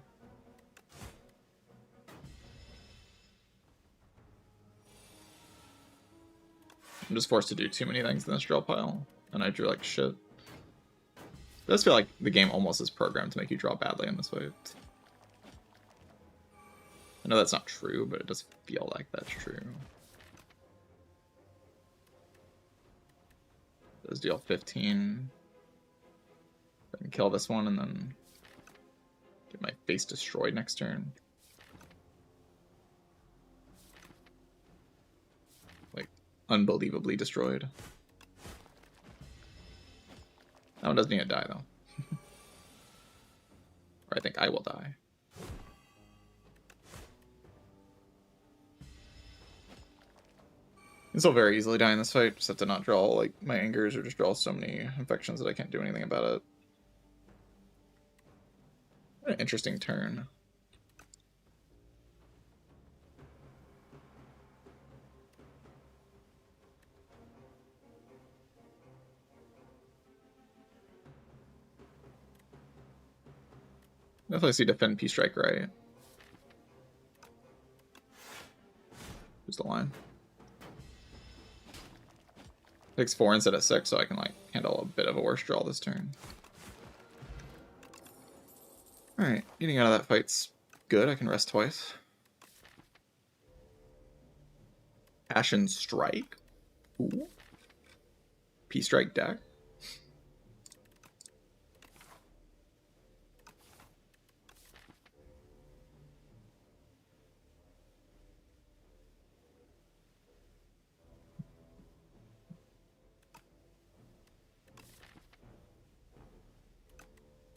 I'm just forced to do too many things in this draw pile, and I drew like shit. It does feel like the game almost is programmed to make you draw badly in this way. I know that's not true, but it does feel like that's true. It does deal 15. I can kill this one and then get my face destroyed next turn. Like, unbelievably destroyed. That one doesn't need to die, though. Or I think I will die. I can still very easily die in this fight, just have to not draw, like, my angers or just draw so many infections that I can't do anything about it. What an interesting turn. Definitely see defend Peace Strike right. Here's the line. Takes 4 instead of 6, so I can like handle a bit of a worse draw this turn. Alright, getting out of that fight's good. I can rest twice. Passion Strike. Ooh. Peace Strike deck.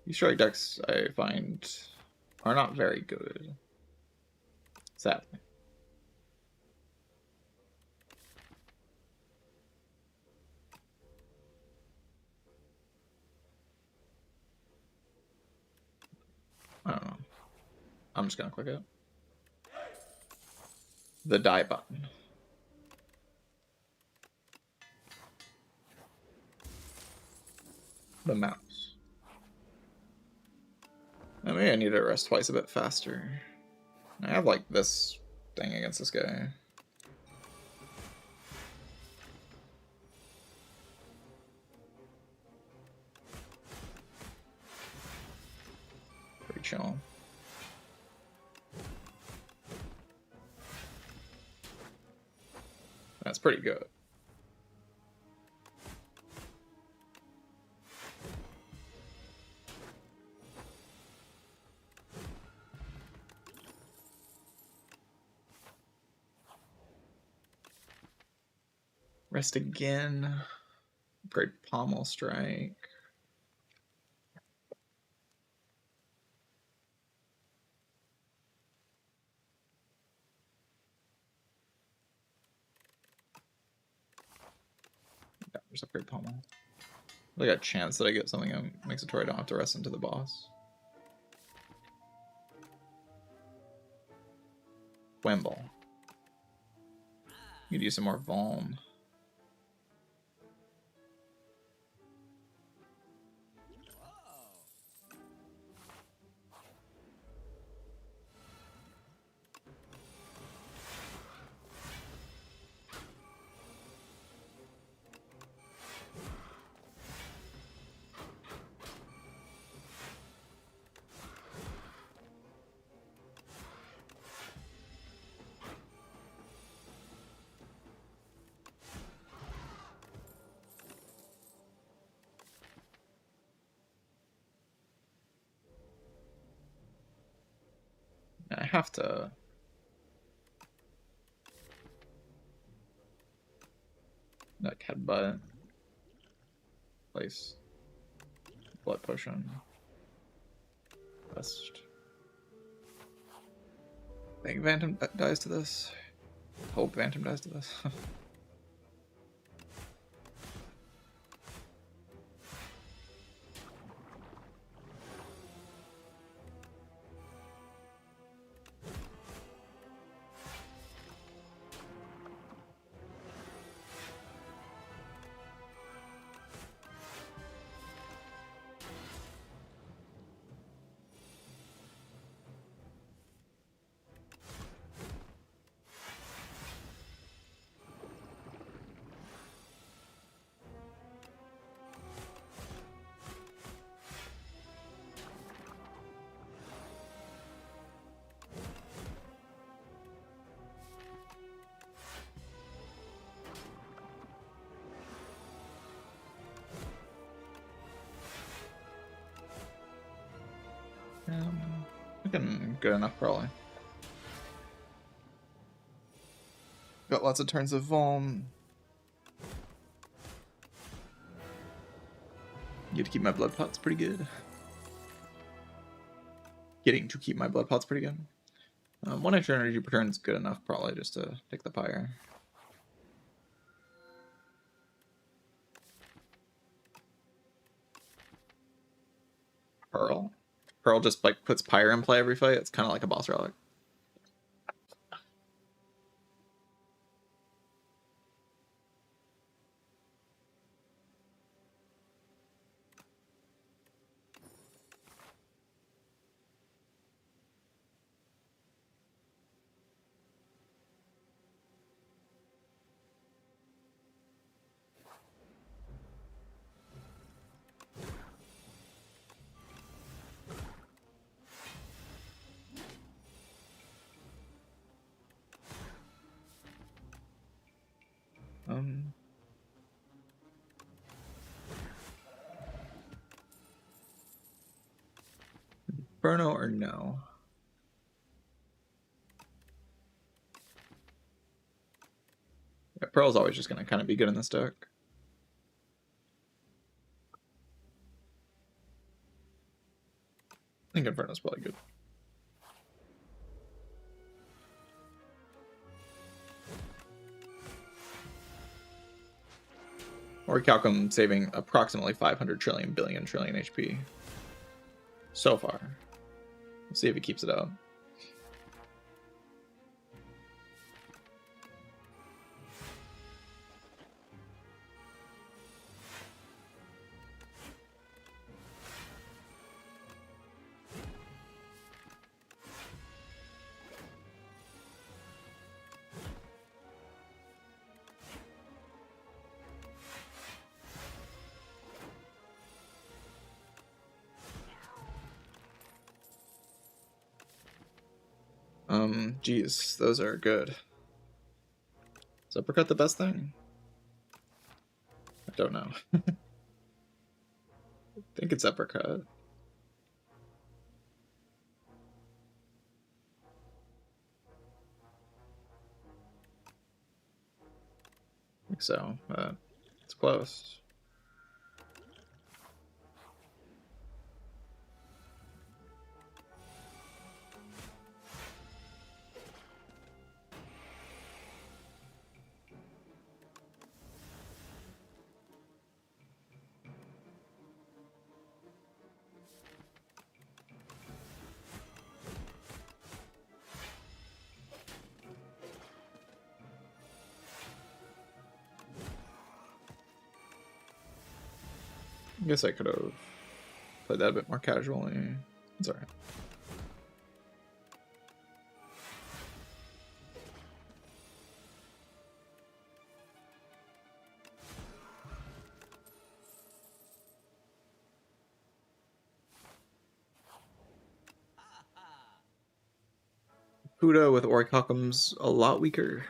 These strike decks I find are not very good. Sadly. I don't know. I'm just gonna click it. The die button. The mouse. Oh, maybe I need to rest twice a bit faster. I have like this thing against this guy. Pretty chill. That's pretty good. Rest again. Upgrade pommel strike. Yeah, there's upgrade pommel. I got a chance that I get something that makes it to where I don't have to rest into the boss. Wimble. You could use some more Vuln. I have to... like headbutt. Place. Blood potion. Best. I think Phantom dies to this. Hope Phantom dies to this. Looking good enough, probably. Got lots of turns of Vuln. Get to keep my blood pots pretty good. Getting to keep my blood pots pretty good. 1 extra energy per turn is good enough, probably, just to take the pyre. Pearl? Pearl just like puts pyre in play every fight. It's kind of like a boss relic. Burno or no? Yeah, Pearl's always just going to kind of be good in this deck. I think Inferno's probably good. Or Calcum saving approximately 500 trillion billion trillion HP. So far. We'll see if he keeps it up. Geez, those are good. Is uppercut the best thing? I don't know. I think it's uppercut. I think so, but it's close. I guess I could have played that a bit more casually. It's alright. Huda with Orichalcum's a lot weaker.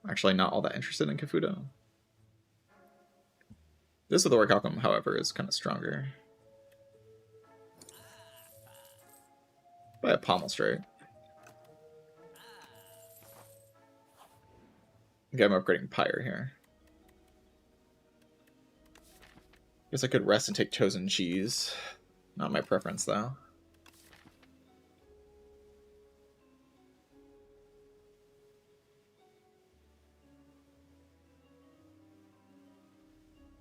I'm actually not all that interested in Kafuda. This with Orichalcum, however, is kind of stronger. By a pommel straight. Okay, I'm upgrading Pyre here. Guess I could rest and take Chosen Cheese. Not my preference, though.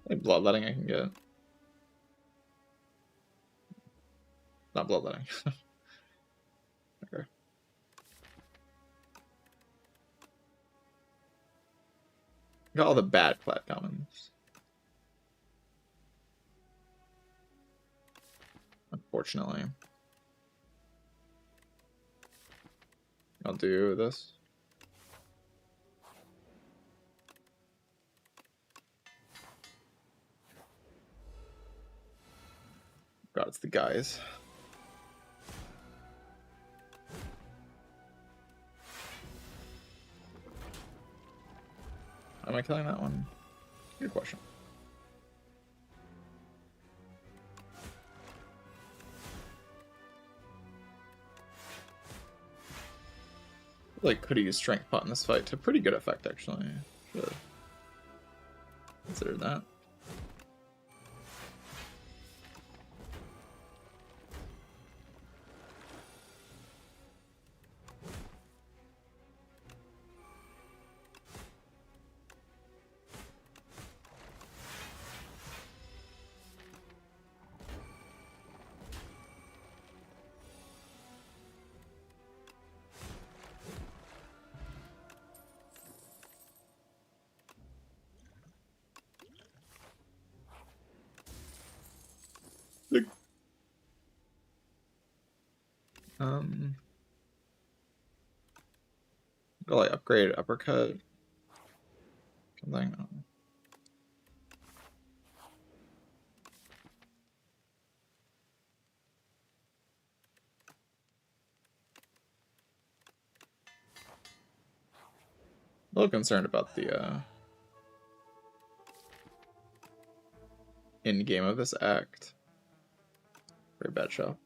Any bloodletting I can get. Not bloodletting. Okay. Got all the bad plat commons. Unfortunately. I'll do this. God, it's the guys. Am I killing that one? Good question. Like, could have used Strength Pot in this fight to pretty good effect, actually. Should consider that. Go like upgrade uppercut. Something. A little concerned about the end game of this act. Very bad shot.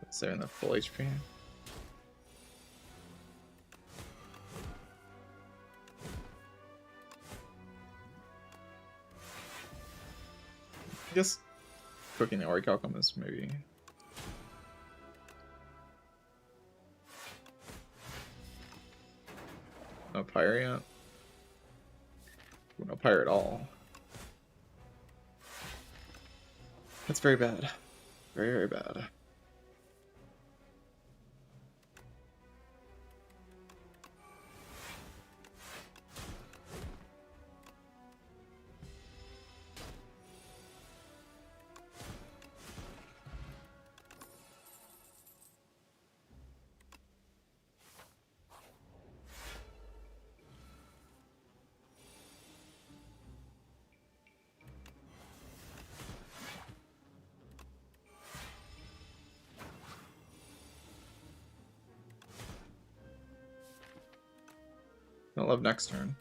Saving the full HP. I guess cooking the Orichalcum is maybe. No Pyre yet. No Pyre at all. That's very bad. Very, very bad. I love next turn.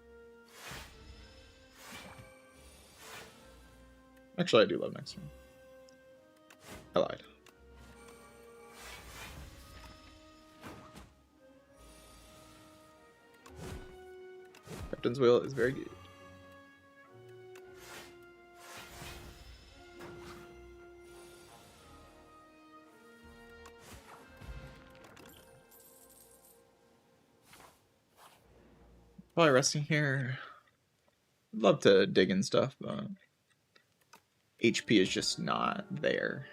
Actually, I do love next turn. I lied. Captain's Wheel is very good. Probably resting here. I'd love to dig in stuff, but HP is just not there.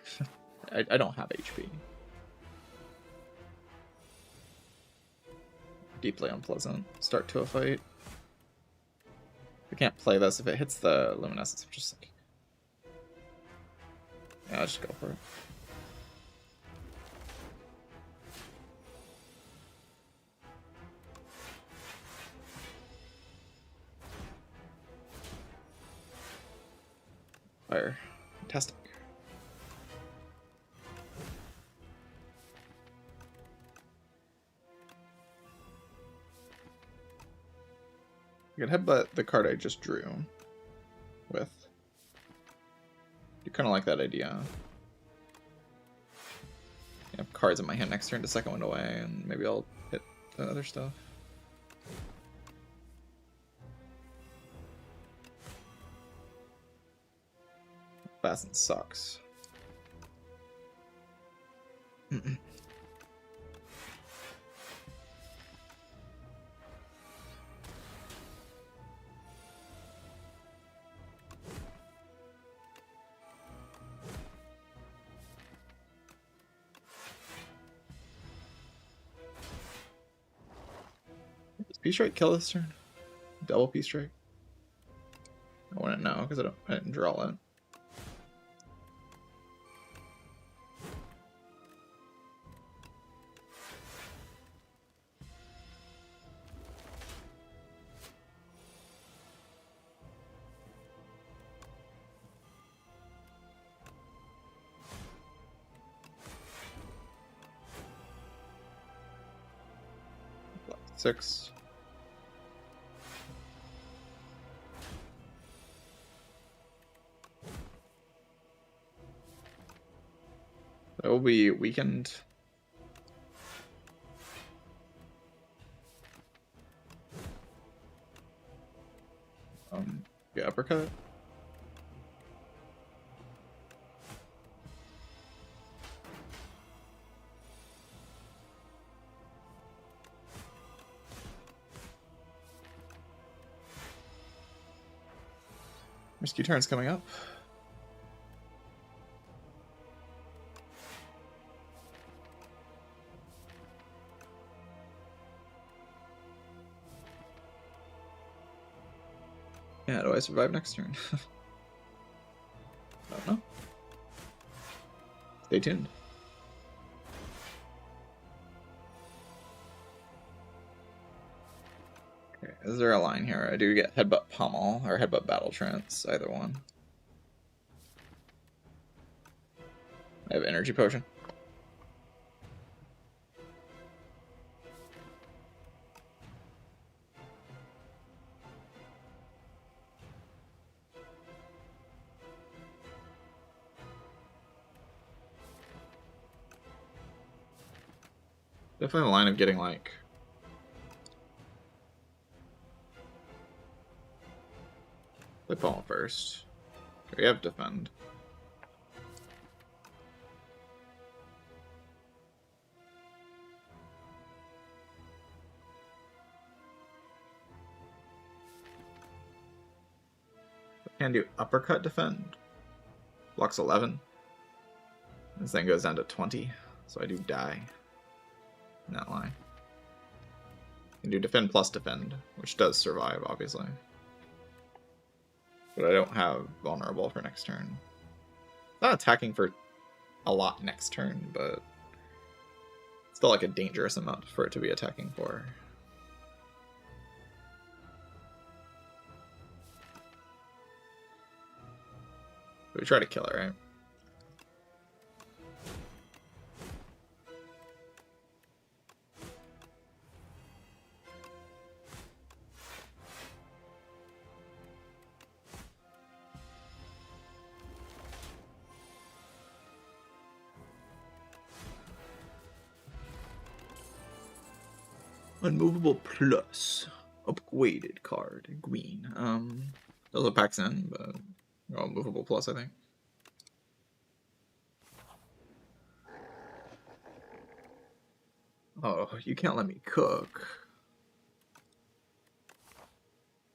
I don't have HP. Deeply unpleasant start to a fight. I can't play this if it hits the luminescence. I'm just like, yeah, I'll just go for it. Fire. Fantastic. I can headbutt the card I just drew with. You kind of like that idea. I have cards in my hand next turn to second one away, and maybe I'll hit the other stuff. Fasten sucks. Does P-Strike kill this turn? Double P-Strike? I wouldn't know because I didn't draw it. Six. That will be weakened. Yeah, uppercut. Rescue turn's coming up. Yeah, do I survive next turn? I don't know. Stay tuned. Okay, is there a line here? I do get Headbutt Pommel or Headbutt Battle Trance, either one. I have Energy Potion. Definitely a line of getting like play Pommel first. Okay, we have Defend. I can do Uppercut Defend. Blocks 11. This thing goes down to 20, so I do die in that line. I can do Defend plus Defend, which does survive, obviously. But I don't have Vulnerable for next turn. It's not attacking for a lot next turn, but it's still like a dangerous amount for it to be attacking for. We try to kill it, right? Unmovable plus. Upgraded card. Green. Those are packs in, but unmovable plus, I think. Oh, you can't let me cook.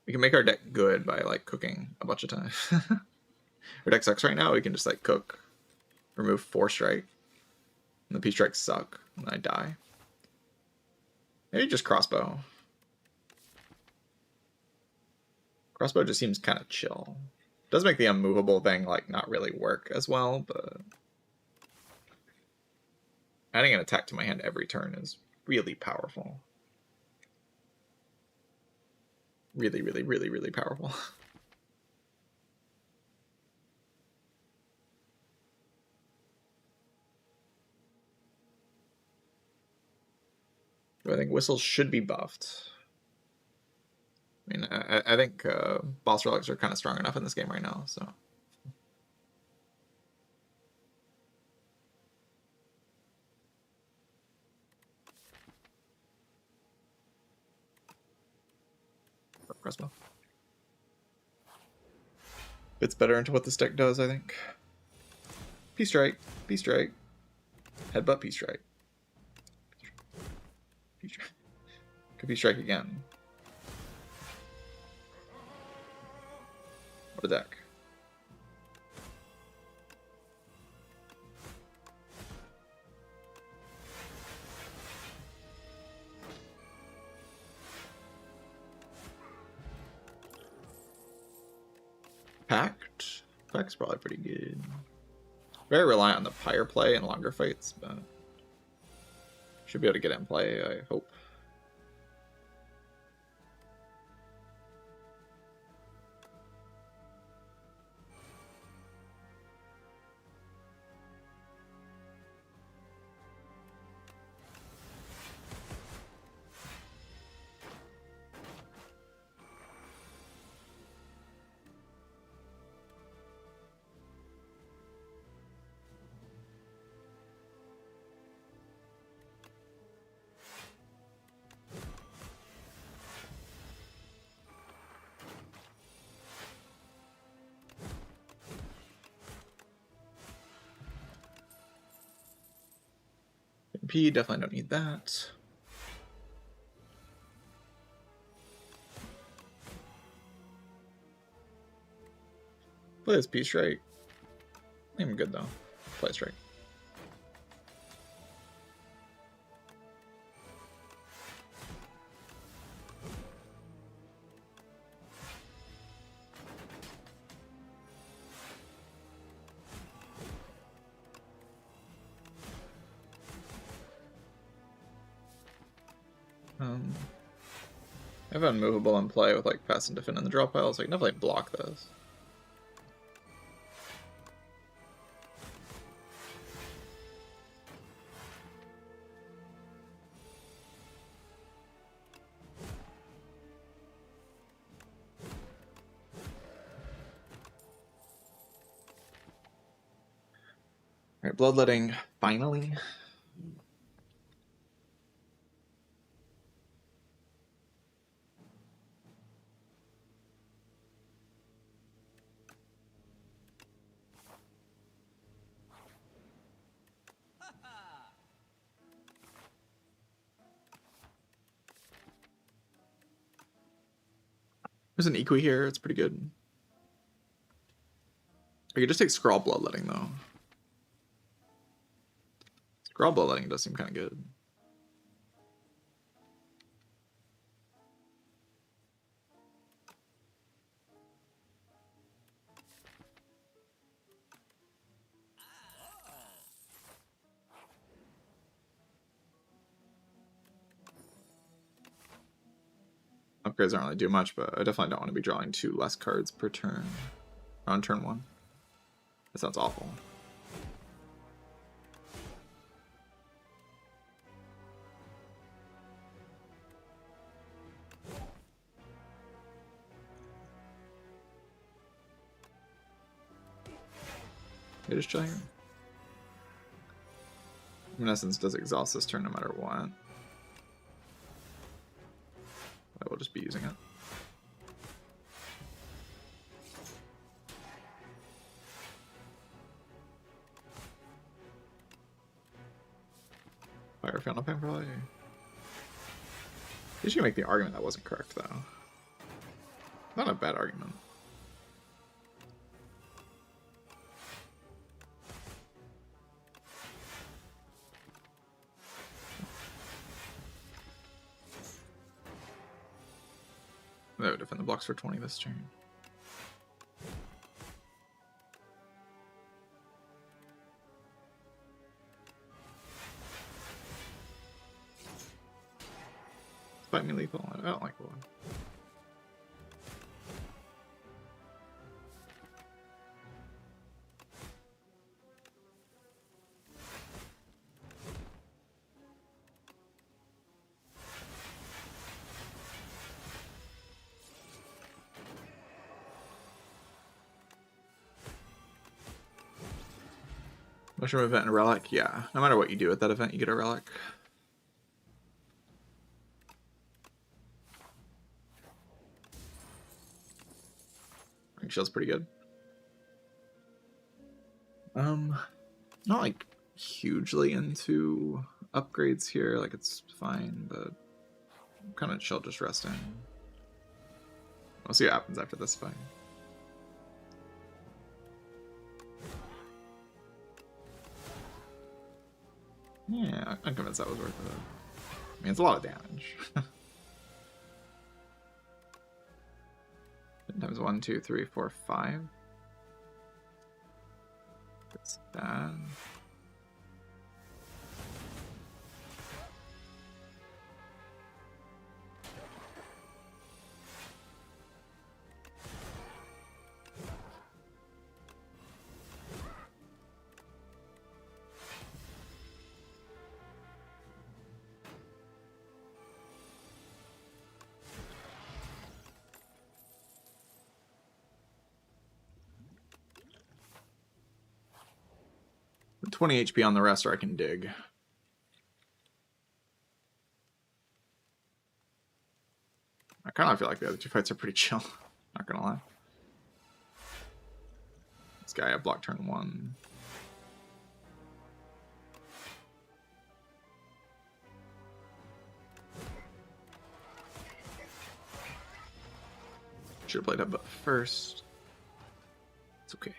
We can make our deck good by like cooking a bunch of times. Our deck sucks right now. We can just like cook, remove 4 strike, and the P strikes suck, and I die. Maybe just crossbow. Crossbow just seems kind of chill. Does make the unmovable thing like not really work as well, but adding an attack to my hand every turn is really powerful. Really, really, really, really powerful. I think whistles should be buffed. I mean, I think boss relics are kind of strong enough in this game right now, so. Crossbow. Fits better into what this deck does, I think. P-strike, P-strike, headbutt, P-strike. P-strike. Could P-strike again. What a deck. Pact? Pact's probably pretty good. Very reliant on the pyre play in longer fights, but should be able to get it in play, I hope. P, definitely don't need that. Play this P strike. I'm good though. Play strike. I have unmovable in play with like pass and defend in the draw pile, so I can definitely block this. Alright, bloodletting finally. There's an Equi here, it's pretty good. I could just take Scrawl Bloodletting though. Scrawl Bloodletting does seem kind of good. Upgrades don't really do much, but I definitely don't want to be drawing 2 less cards per turn. On turn 1. That sounds awful. You're just chilling. Luminescence does exhaust this turn no matter what. I'll just be using it. Fire Fountain Pen probably. You should make the argument that wasn't correct though. Not a bad argument. That would defend the blocks for 20 this turn. Fight me lethal. I don't like one. Mushroom event and a relic? Yeah. No matter what you do at that event, you get a relic. Ring shield's pretty good. Not like hugely into upgrades here. Like it's fine, but I'm kind of chill just resting. We'll see what happens after this fight. Yeah, I'm convinced that was worth it. I mean, it's a lot of damage. Times 1, 2, 3, 4, 5. That's bad. The 20 HP on the rest, or I can dig. I kind of feel like the other two fights are pretty chill. Not gonna lie. This guy I blocked turn 1. Should have played up first. It's okay.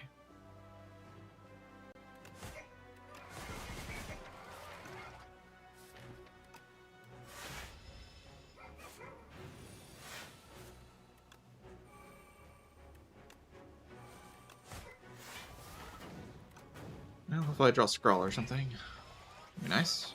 Well, hopefully I draw a scroll or something. That'd be nice.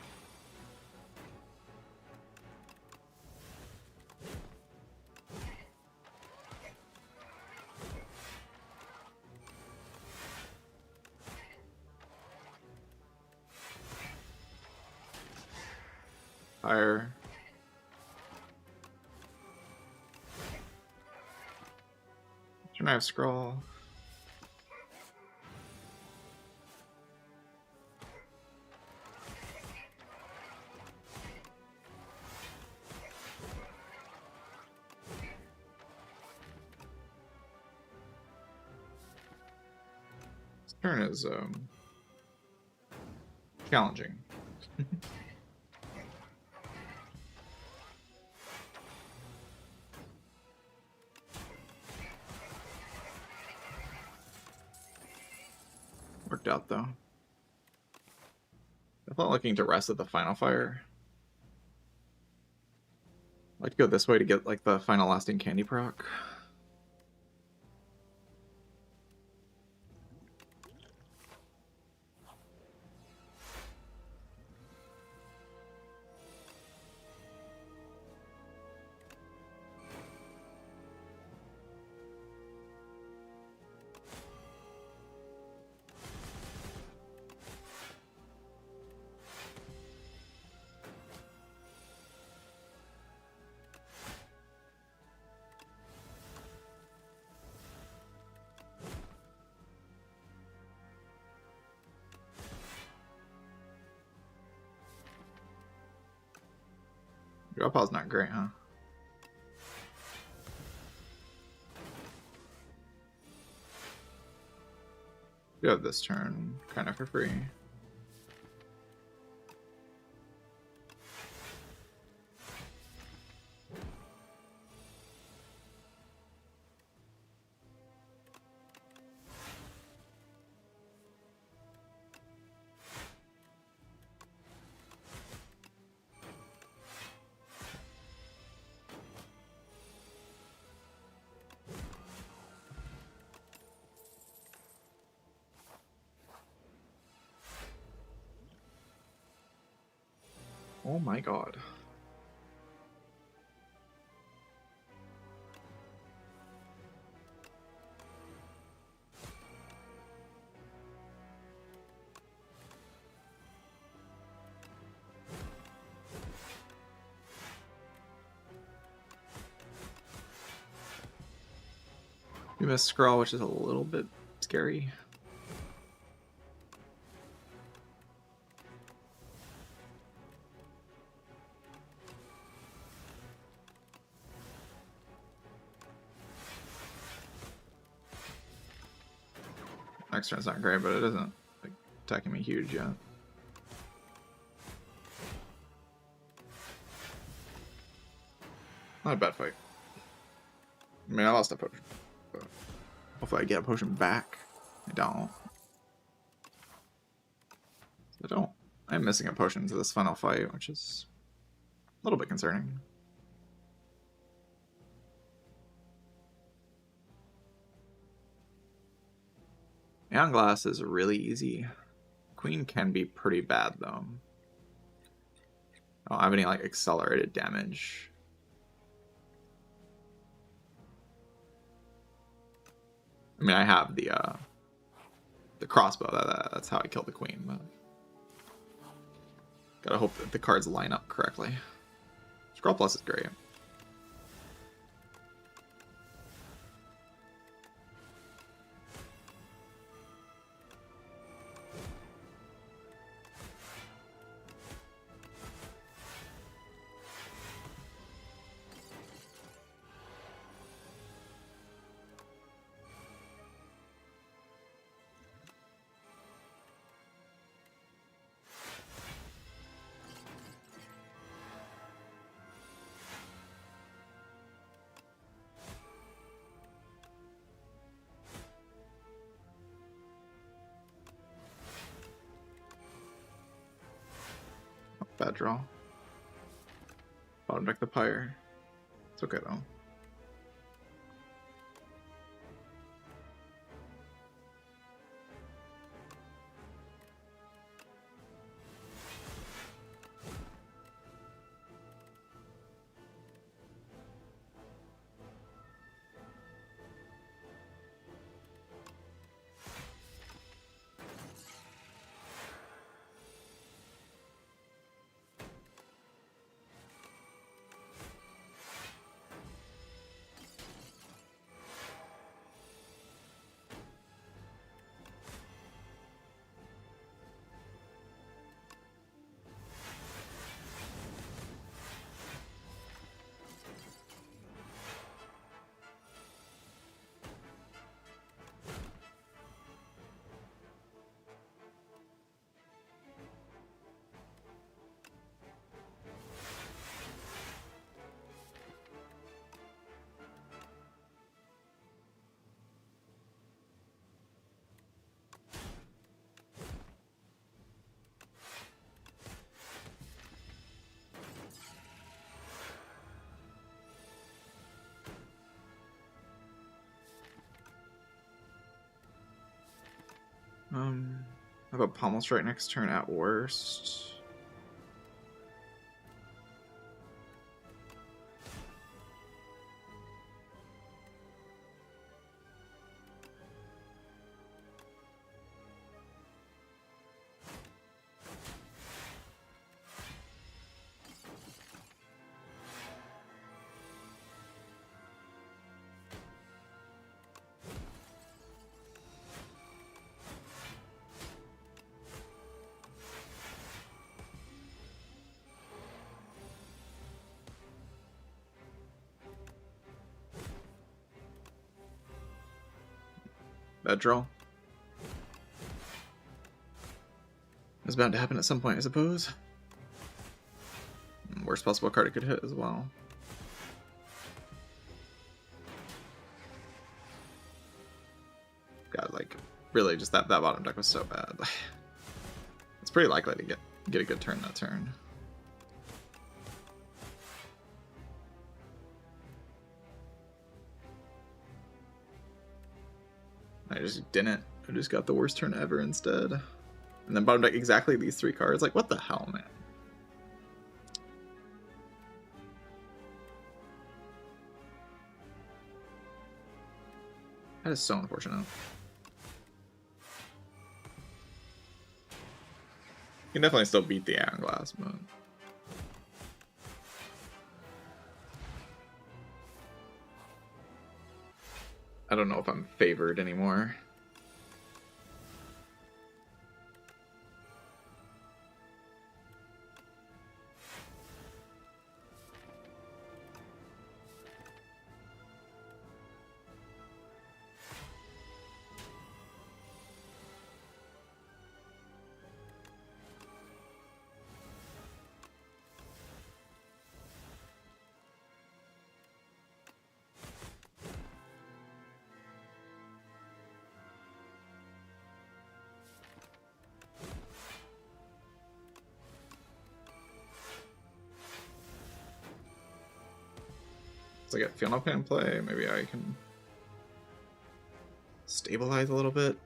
Fire. Turn I have scroll. This turn is challenging. Worked out though. I thought looking to rest at the final fire. I'd like to go this way to get like the final lasting candy proc. Dropaw's not great, huh? You have this turn kind of for free. Oh my god. You missed Scrawl, which is a little bit scary. Next turn's not great, but it isn't like, attacking me huge yet. Not a bad fight. I mean, I lost a potion, but hopefully I get a potion back. I don't. I don't. I'm missing a potion to this final fight, which is a little bit concerning. Neon Glass is really easy. Queen can be pretty bad, though. I don't have any, like, accelerated damage. I mean, I have the crossbow. That's how I killed the queen, but gotta hope that the cards line up correctly. Scroll Plus is great. Bad draw. Bottom deck the Pyre. It's okay though. I have a Pommel Strike next turn at worst. Bad draw. was bound to happen at some point, I suppose. Worst possible card it could hit as well. God, like, really, just that bottom deck was so bad. It's pretty likely to get a good turn that turn. I just didn't. I just got the worst turn ever instead. And then bottom deck exactly these 3 cards. Like, what the hell, man? That is so unfortunate. You can definitely still beat the Iron Glass, but... I don't know if I'm favored anymore. I get Field Up in play, maybe I can stabilize a little bit.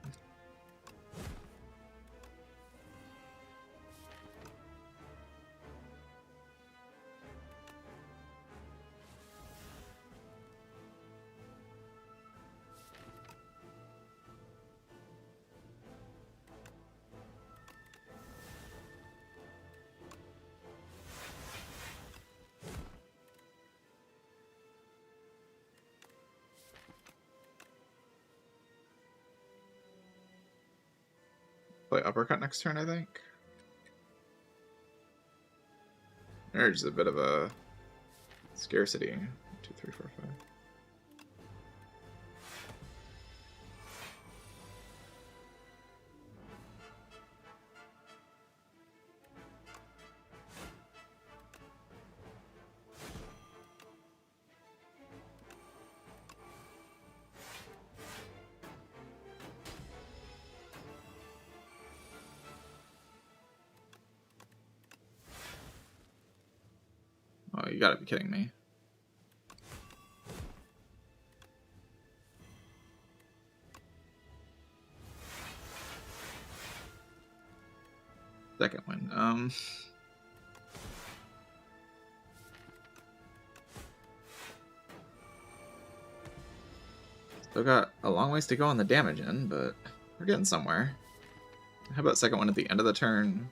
Play Uppercut next turn, I think. There's just a bit of a scarcity. 2, 3, 4, 5. Oh, you gotta be kidding me. Second win. Still got a long ways to go on the damage end, but we're getting somewhere. How about second one at the end of the turn?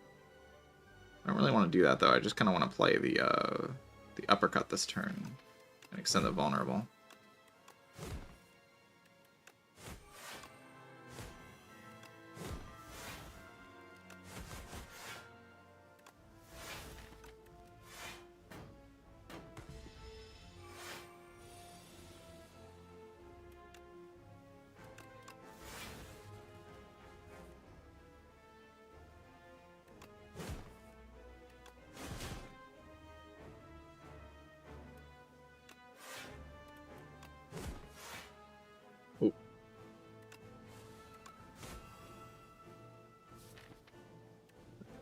I don't really want to do that though. I just kind of want to play the uppercut this turn and extend the vulnerable.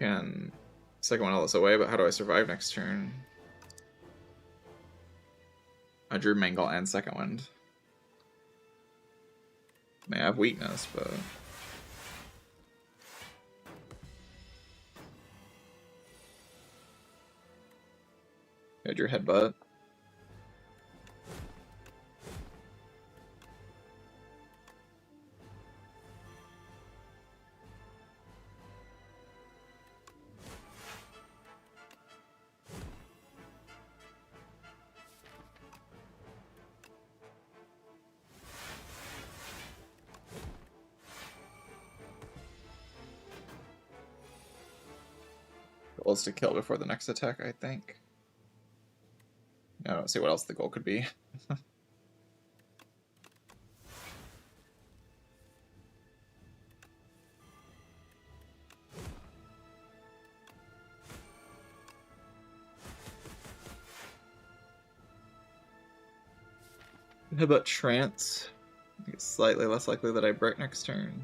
Can second one all this away, but how do I survive next turn? I drew Mangle and Second Wind. May have weakness, but I drew Headbutt. Goal is to kill before the next attack, I think. I don't see what else the goal could be. How about Trance? It's slightly less likely that I break next turn.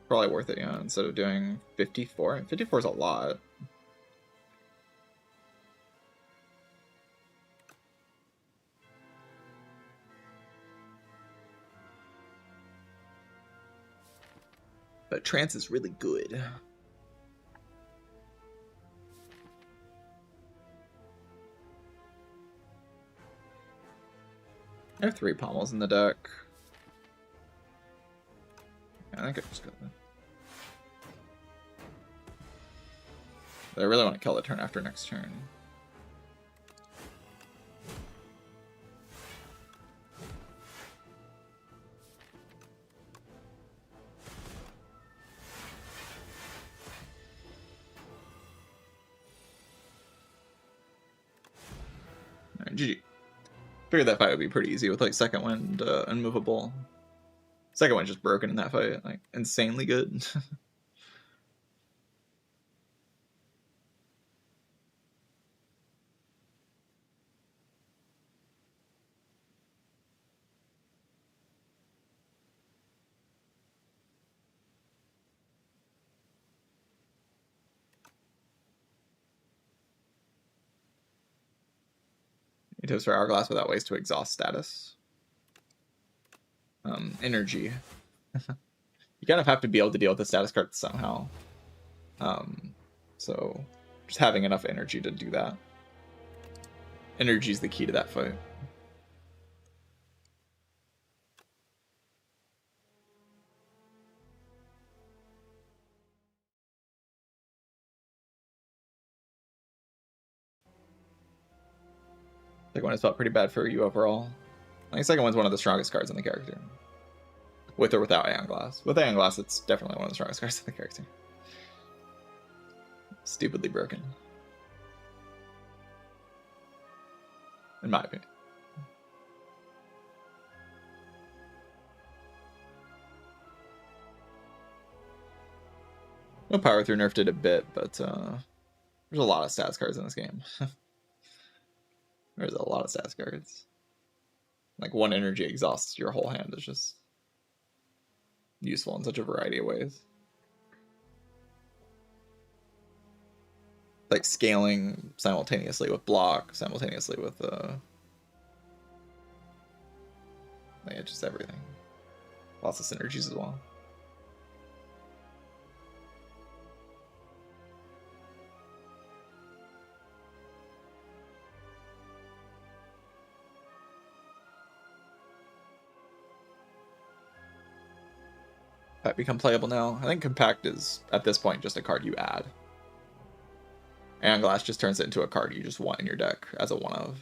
Probably worth it, yeah, instead of doing 54. And 54 is a lot. But Trance is really good. I have 3 pommels in the deck. I think I just got that. But I really want to kill the turn after next turn. Alright, GG. Figured that fight would be pretty easy with like second wind unmovable. Second wind's just broken in that fight, like insanely good. Tips for Hourglass without ways to exhaust status. Energy. You kind of have to be able to deal with the status cards somehow. So just having enough energy to do that. Energy is the key to that fight. Second one has felt pretty bad for you overall. I think second one's one of the strongest cards in the character. With or without Aeon Glass. With Aeon Glass, it's definitely one of the strongest cards in the character. Stupidly broken. In my opinion. No Power Through nerfed it a bit, but there's a lot of stats cards in this game. There's a lot of stats cards. Like one energy exhausts your whole hand is just useful in such a variety of ways. Like scaling simultaneously with block, simultaneously with like just everything. Lots of synergies as well. That become playable now. I think Compact is at this point just a card you add. Aeon Glass just turns it into a card you just want in your deck as a one-of.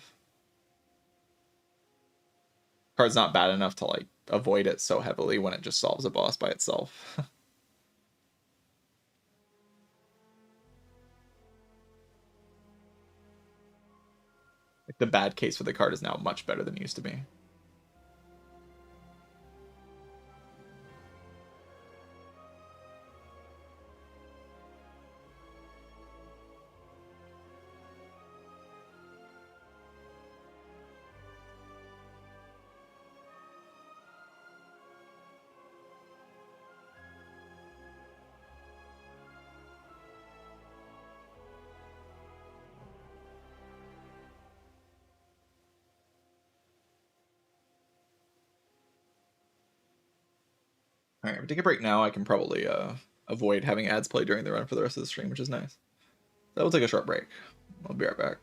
Card's not bad enough to like avoid it so heavily when it just solves a boss by itself. Like the bad case for the card is now much better than it used to be. Alright, if I take a break now, I can probably avoid having ads play during the run for the rest of the stream, which is nice. That will take a short break. I'll be right back.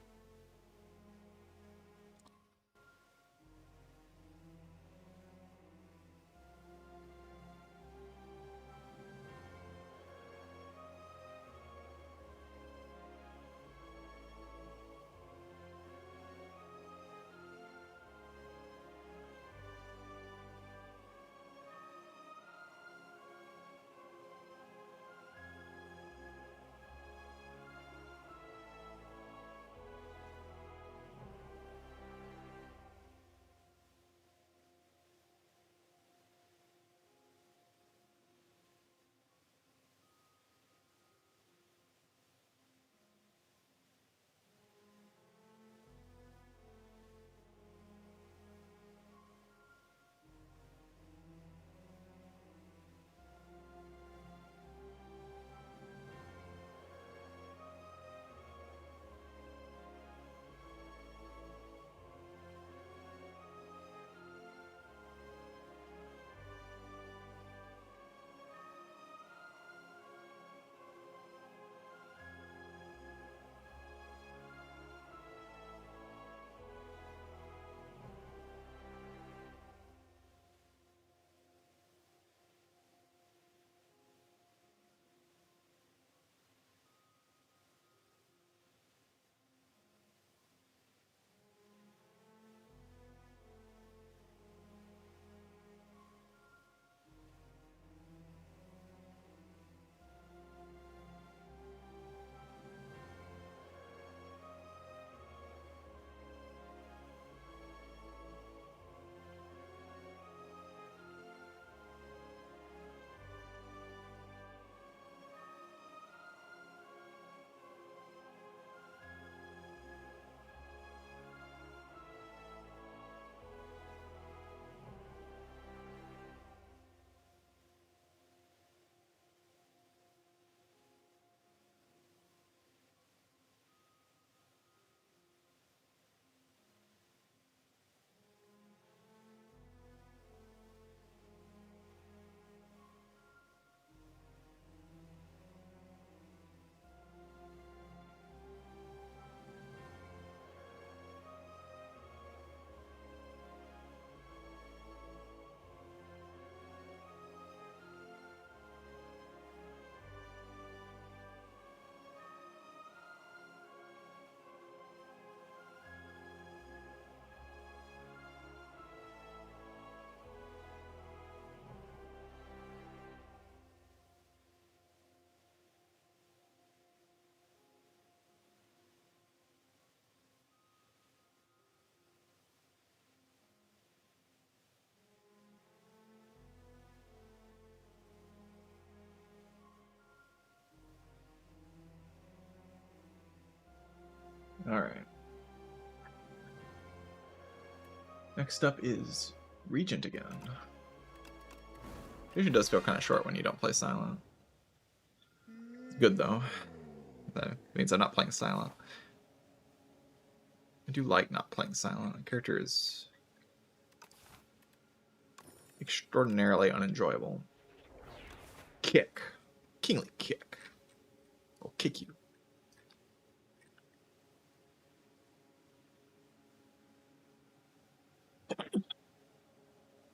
All right. Next up is Regent again. Usually does feel kind of short when you don't play Silent. It's good though. That means I'm not playing Silent. I do like not playing Silent. The character is extraordinarily unenjoyable. Kick. Kingly kick. I'll kick you.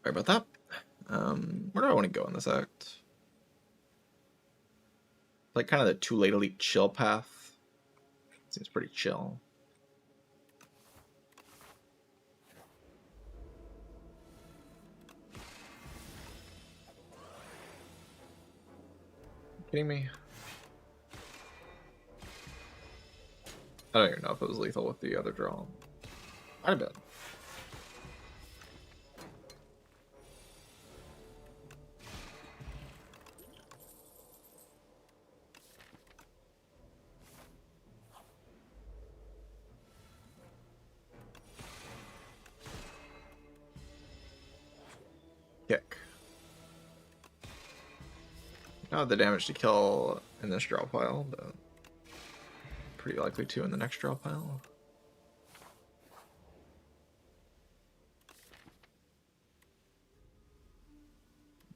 Sorry about that. Where do I want to go in this act? Like kind of the too late elite chill path. Seems pretty chill. Kidding me? I don't even know if it was lethal with the other draw. Might have been. Kick. Not the damage to kill in this draw pile, but pretty likely to in the next draw pile.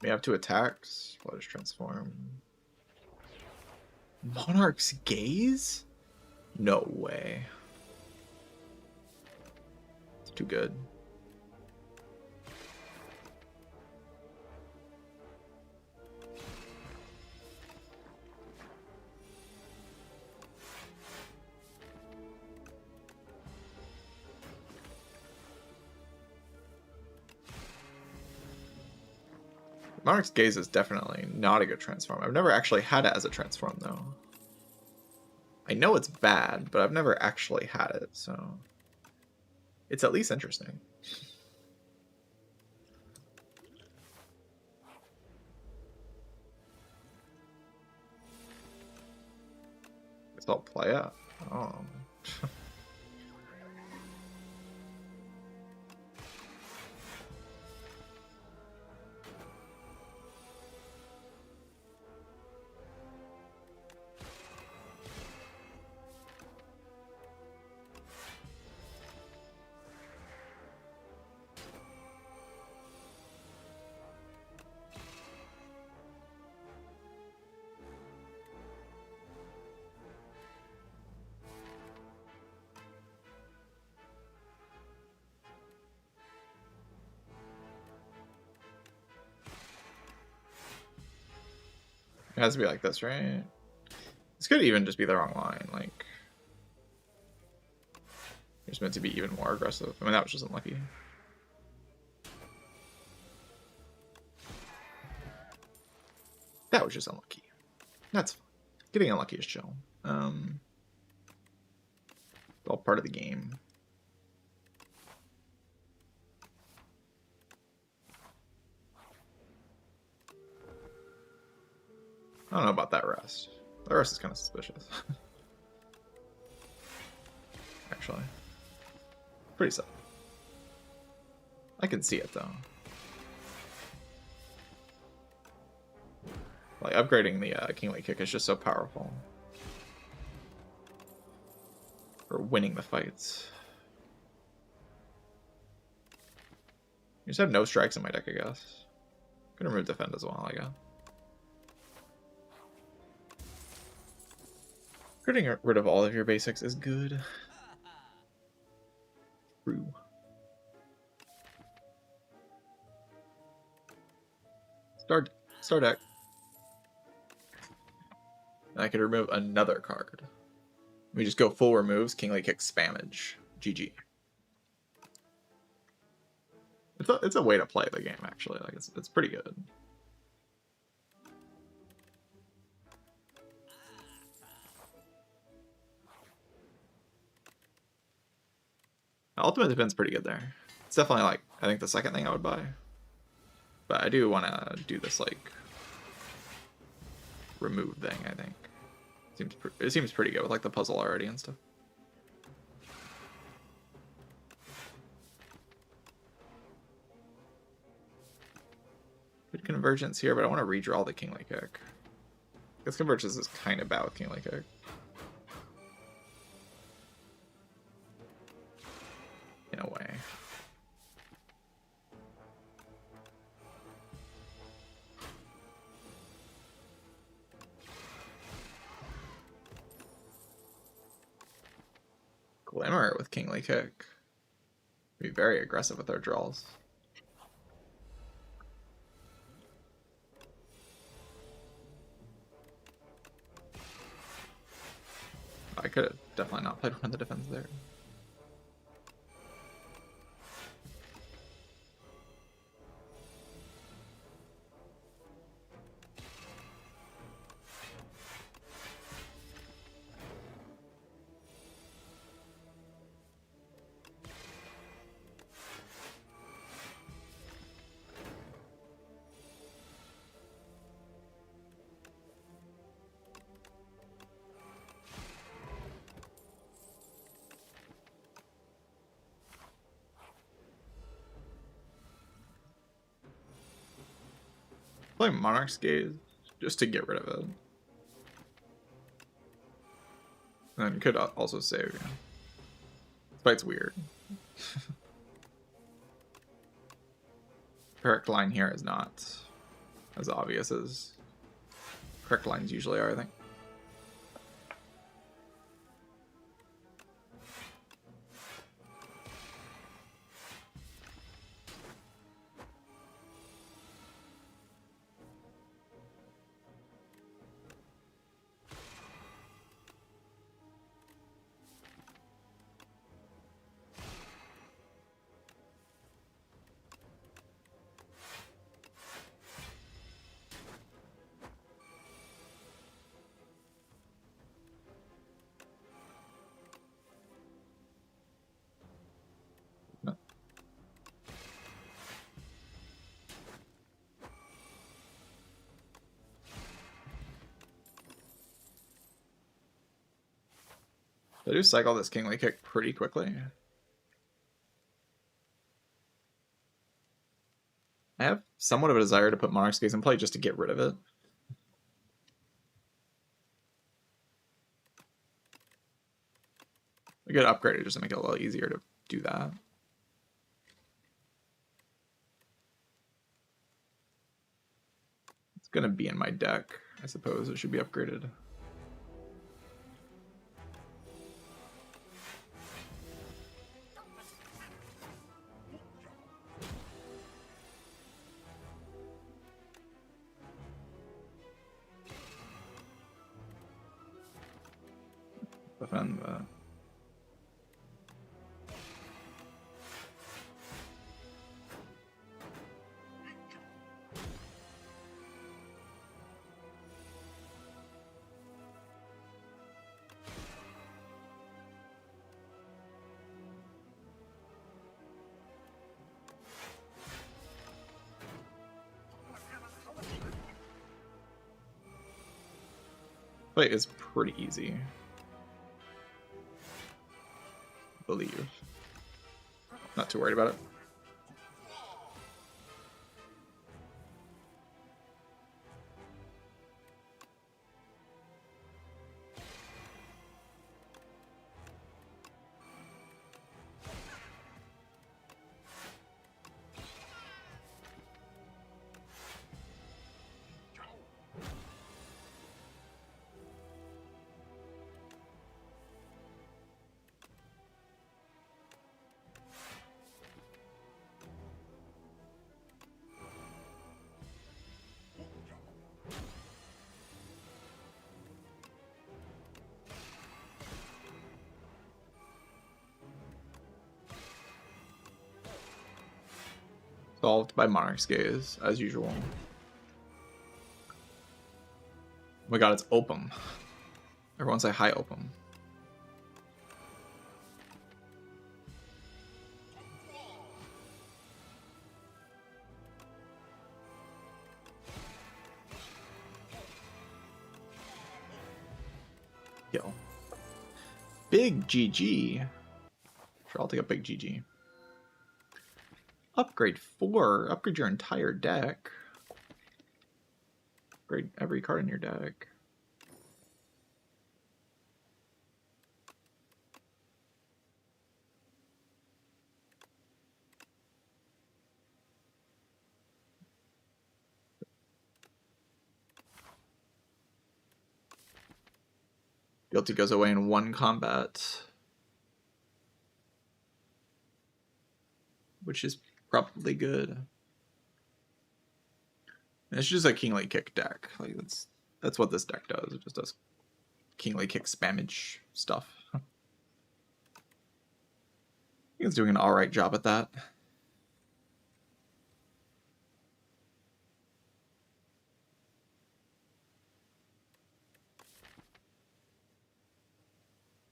We have 2 attacks. Let us transform. Monarch's Gaze? No way. It's too good. Monarch's Gaze is definitely not a good transform. I've never actually had it as a transform, though. I know it's bad, but I've never actually had it, so... It's at least interesting. Guess I'll play it. Oh. It has to be like this, right? This could even just be the wrong line. Like, it's meant to be even more aggressive. I mean, that was just unlucky. That was just unlucky. That's fine. Getting unlucky is chill. It's all part of the game. I don't know about that rest. The rest is kind of suspicious. Actually. Pretty sad. I can see it, though. Like, upgrading the Kingly Kick is just so powerful. For winning the fights. You just have no strikes in my deck, I guess. Could remove defend as well, I guess. Getting rid of all of your basics is good. True. Star deck. And I could remove another card. We just go full removes, Kingly Kick Spammage. GG. It's a way to play the game, actually. Like it's pretty good. Ultimate Defense pretty good there. It's definitely like I think the second thing I would buy. But I do want to do this like remove thing. I think it seems pretty good with like the puzzle already and stuff. Convergence here, but I want to redraw the Kingly Kick. Because Convergence is kind of bad with Kingly Kick. In a way. Glimmer with Kingly Kick. Be very aggressive with our draws. I could have definitely not played one of the defense there. Play Monarch's Gaze just to get rid of it. And then you could also save. Yeah. This fight's weird. Correct line here is not as obvious as correct lines usually are, I think. I do cycle this Kingly Kick pretty quickly. I have somewhat of a desire to put Monarch's Gaze in play just to get rid of it. We could upgrade it just to make it a little easier to do that. It's gonna be in my deck, I suppose. It should be upgraded. Defend that. Play is pretty easy. Believe. Not too worried about it. Solved by Monarch's Gaze, as usual. Oh my god, it's Opum. Everyone say hi, Opum. Kill. Big GG. Sure, I'll take a big GG. Upgrade 4. Upgrade your entire deck. Upgrade every card in your deck. Guilty goes away in 1 combat, which is probably good. And it's just a Kingly Kick deck. Like that's what this deck does. It just does Kingly Kick spammage stuff. I think it's doing an alright job at that.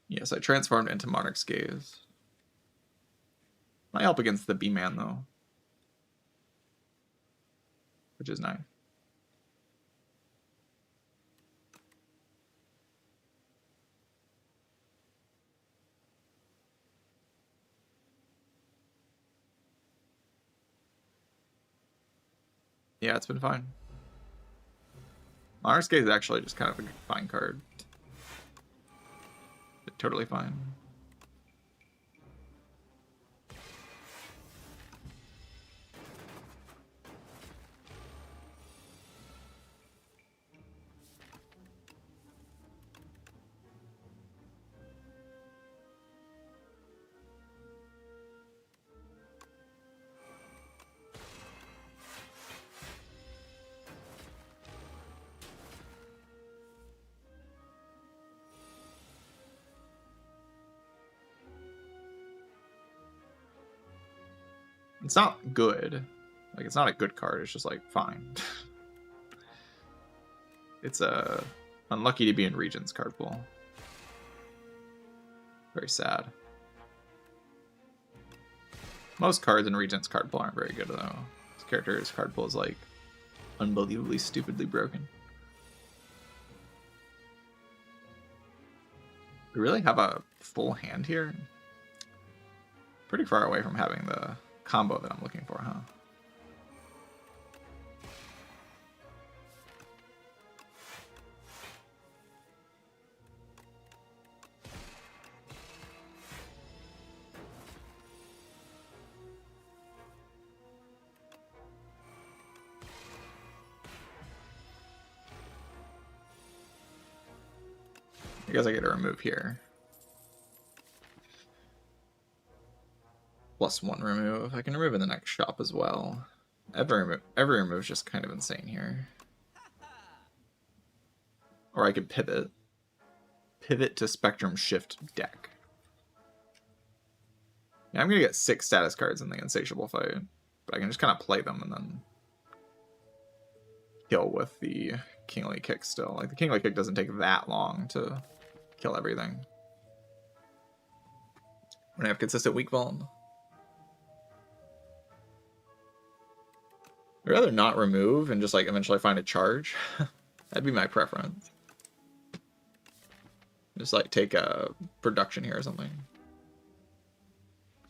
Yes, I transformed into Monarch's Gaze. Might help against the B-Man, though. Which is nice. Yeah, it's been fine. Monarch's Gaze is actually just kind of a fine card. Totally fine. It's not good. Like, it's not a good card. It's just, like, fine. It's unlucky to be in Regent's card pool. Very sad. Most cards in Regent's card pool aren't very good, though. This character's card pool is, like, unbelievably stupidly broken. We really have a full hand here? Pretty far away from having the combo that I'm looking for, huh? I guess I get a remove here. +1 remove. I can remove in the next shop as well. Every remove is just kind of insane here. Or I could pivot. Pivot to Spectrum Shift deck. Yeah, I'm gonna get 6 status cards in the Insatiable fight, but I can just kind of play them and then kill with the Kingly Kick still. Like, the Kingly Kick doesn't take that long to kill everything. When I have consistent weak vuln. I'd rather not remove and just, like, eventually find a charge. That'd be my preference. Just, like, take a production here or something.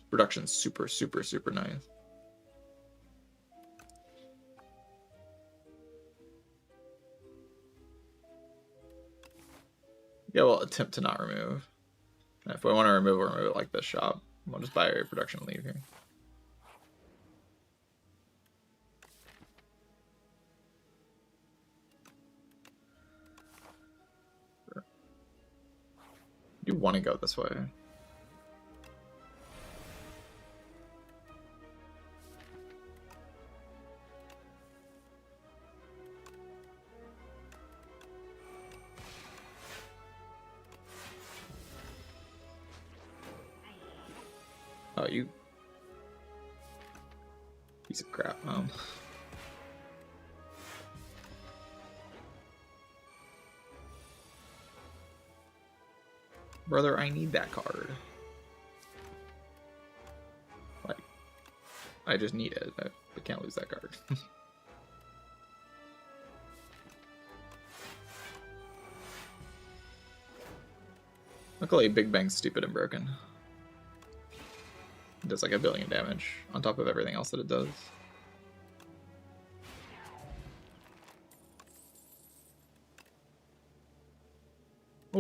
Production's super, super, super nice. Yeah, we'll attempt to not remove. And if we want to remove, we'll remove it like this shop. We'll just buy a production and leave here. You want to go this way. Oh, you piece of crap, Brother, I need that card. Like, I just need it. I can't lose that card. Luckily, Big Bang's stupid and broken. It does like 1 billion damage on top of everything else that it does.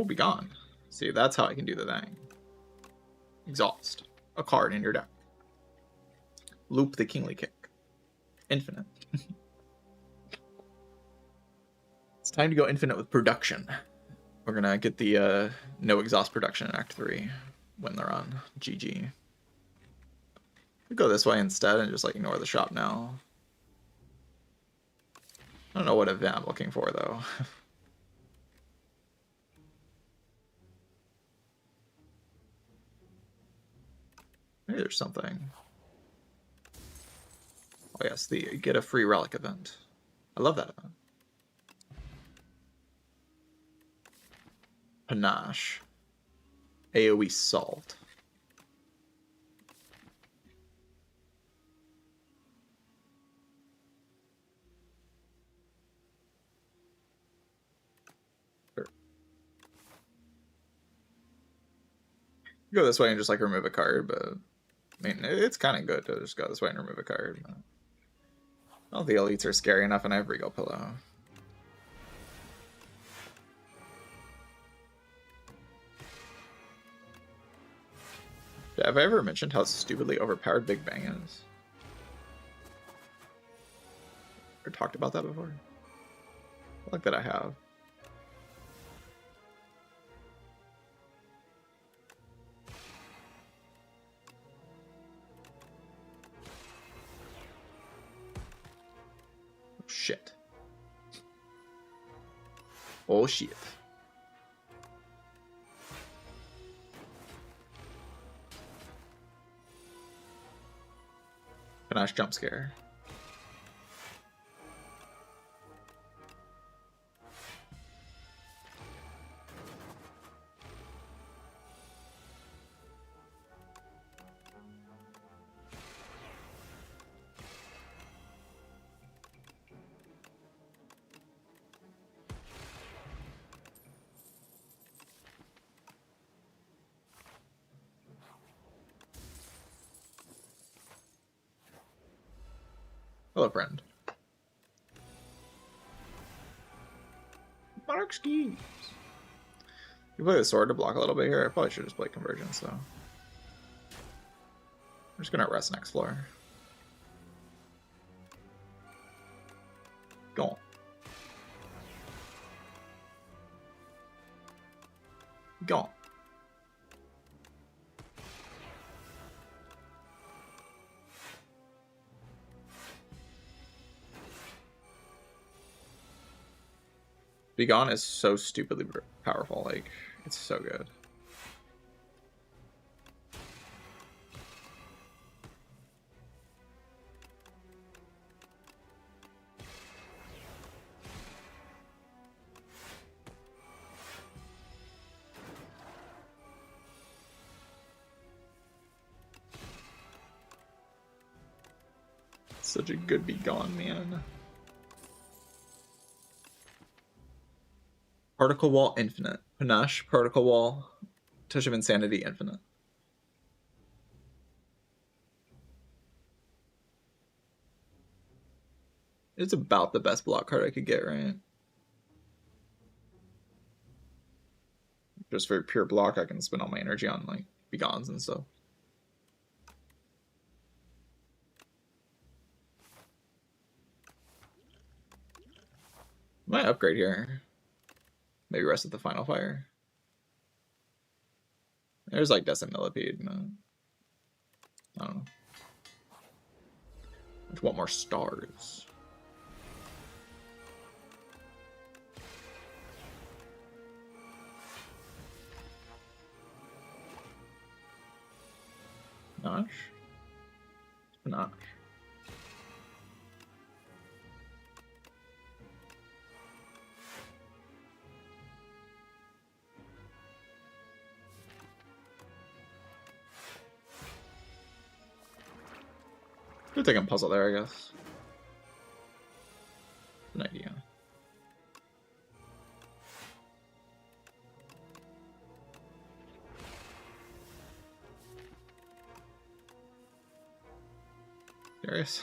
Oh, be gone. See, that's how I can do the thing. Exhaust. A card in your deck. Loop the Kingly Kick. Infinite. It's time to go infinite with production. We're gonna get the no exhaust production in Act 3 when they're on GG. We go this way instead and just like ignore the shop now. I don't know what event I'm looking for though. Maybe there's something. Oh yes, the get a free relic event. I love that event. Panache. AoE solved. Sure. Go this way and just like remove a card, but I mean it's kind of good to just go this way and remove a card. But all the elites are scary enough, and I have Regal Pillow. Have I ever mentioned how stupidly overpowered Big Bang is? Or talked about that before? I like that I have. Oh, shit. Oh shit. Panache jump scare. Hello, friend. Monarch schemes. You play the sword to block a little bit here. I probably should just play convergence though. I'm just gonna rest next floor. Go on. Go on. Be Gone is so stupidly powerful, like, it's so good. Such a good Be Gone, man. Particle Wall Infinite. Panache, Particle Wall, Touch of Insanity Infinite. It's about the best block card I could get, right? Just for pure block, I can spend all my energy on like Begons and stuff. Might upgrade here. Maybe rest at the final fire. There's like Decim Millipede. I don't know. I just want more stars. Panache? Panache. Could take a puzzle there, I guess. An idea. Curious.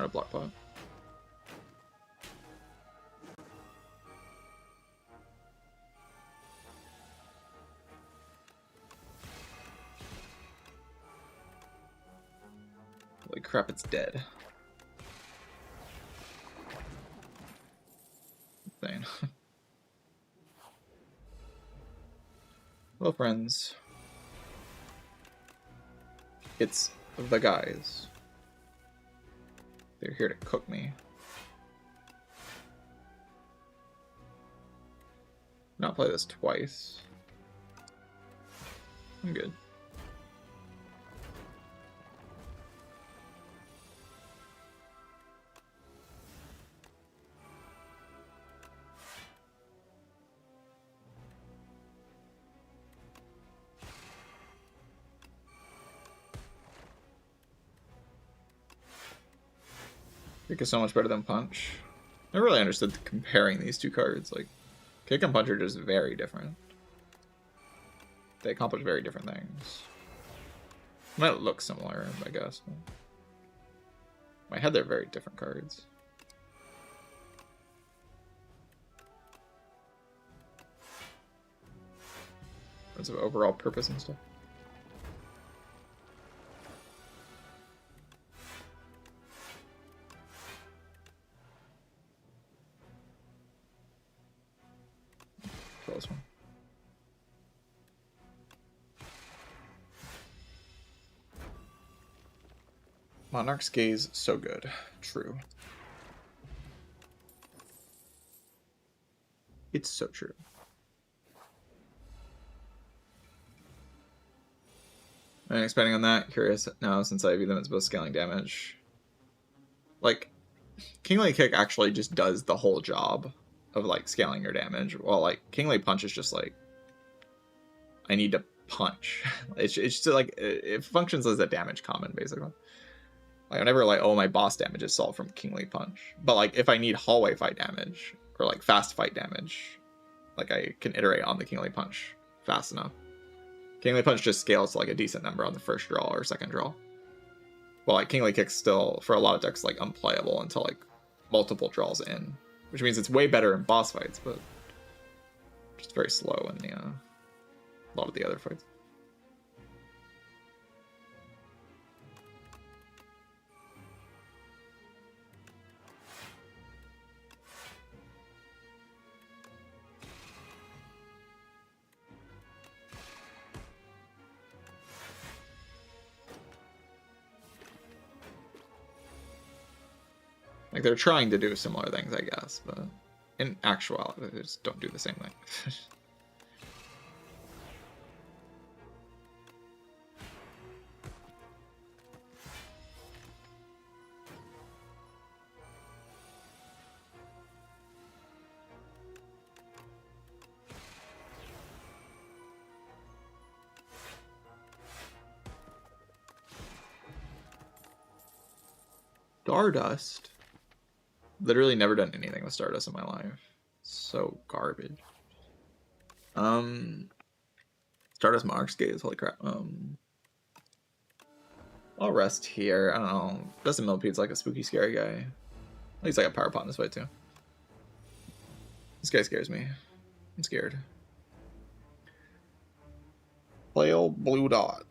a block pot. Holy crap, it's dead. Insane. Hello, friends. It's the guys. They're here to cook me. Not play this twice. I'm good. Kick is so much better than Punch. I really understood comparing these two cards. Like, Kick and Punch are just very different. They accomplish very different things. Might look similar, I guess. But in my head, they're very different cards. In terms of overall purpose and stuff. This one. Monarch's Gaze, so good. True. It's so true. And expanding on that, curious now since I view them as both scaling damage. Like, Kingly Kick actually just does the whole job of like scaling your damage, while like Kingly Punch is just like, I need to punch. It's just like, it functions as a damage common basically. Like whenever like, oh, my boss damage is solved from Kingly Punch, but like if I need hallway fight damage or like fast fight damage, like I can iterate on the Kingly Punch fast enough. Kingly Punch just scales to like a decent number on the first draw or second draw. Well, like Kingly Kick's still for a lot of decks like unplayable until like multiple draws in. Which means it's way better in boss fights, but just very slow in the, a lot of the other fights. Like, they're trying to do similar things, I guess, but in actuality, they just don't do the same thing. Stardust? Literally never done anything with Stardust in my life. So garbage. Stardust Monarch's Gaze, holy crap. I'll rest here. I don't know. Dustin Millipede's like a spooky, scary guy. He's like a power pot in this fight too. This guy scares me. I'm scared. Flail Blue Dot.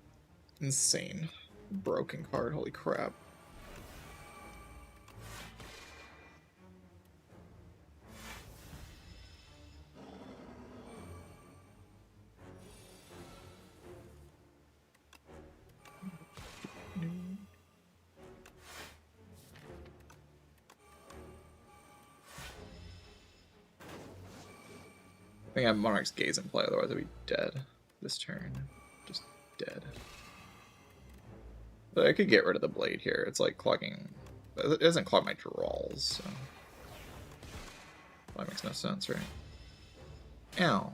Insane. Broken card, holy crap. I think I have Monarch's Gaze in play, otherwise I'd be dead this turn. Just dead. But I could get rid of the blade here. It's like clogging. It doesn't clog my draws, so that makes no sense, right? Ow.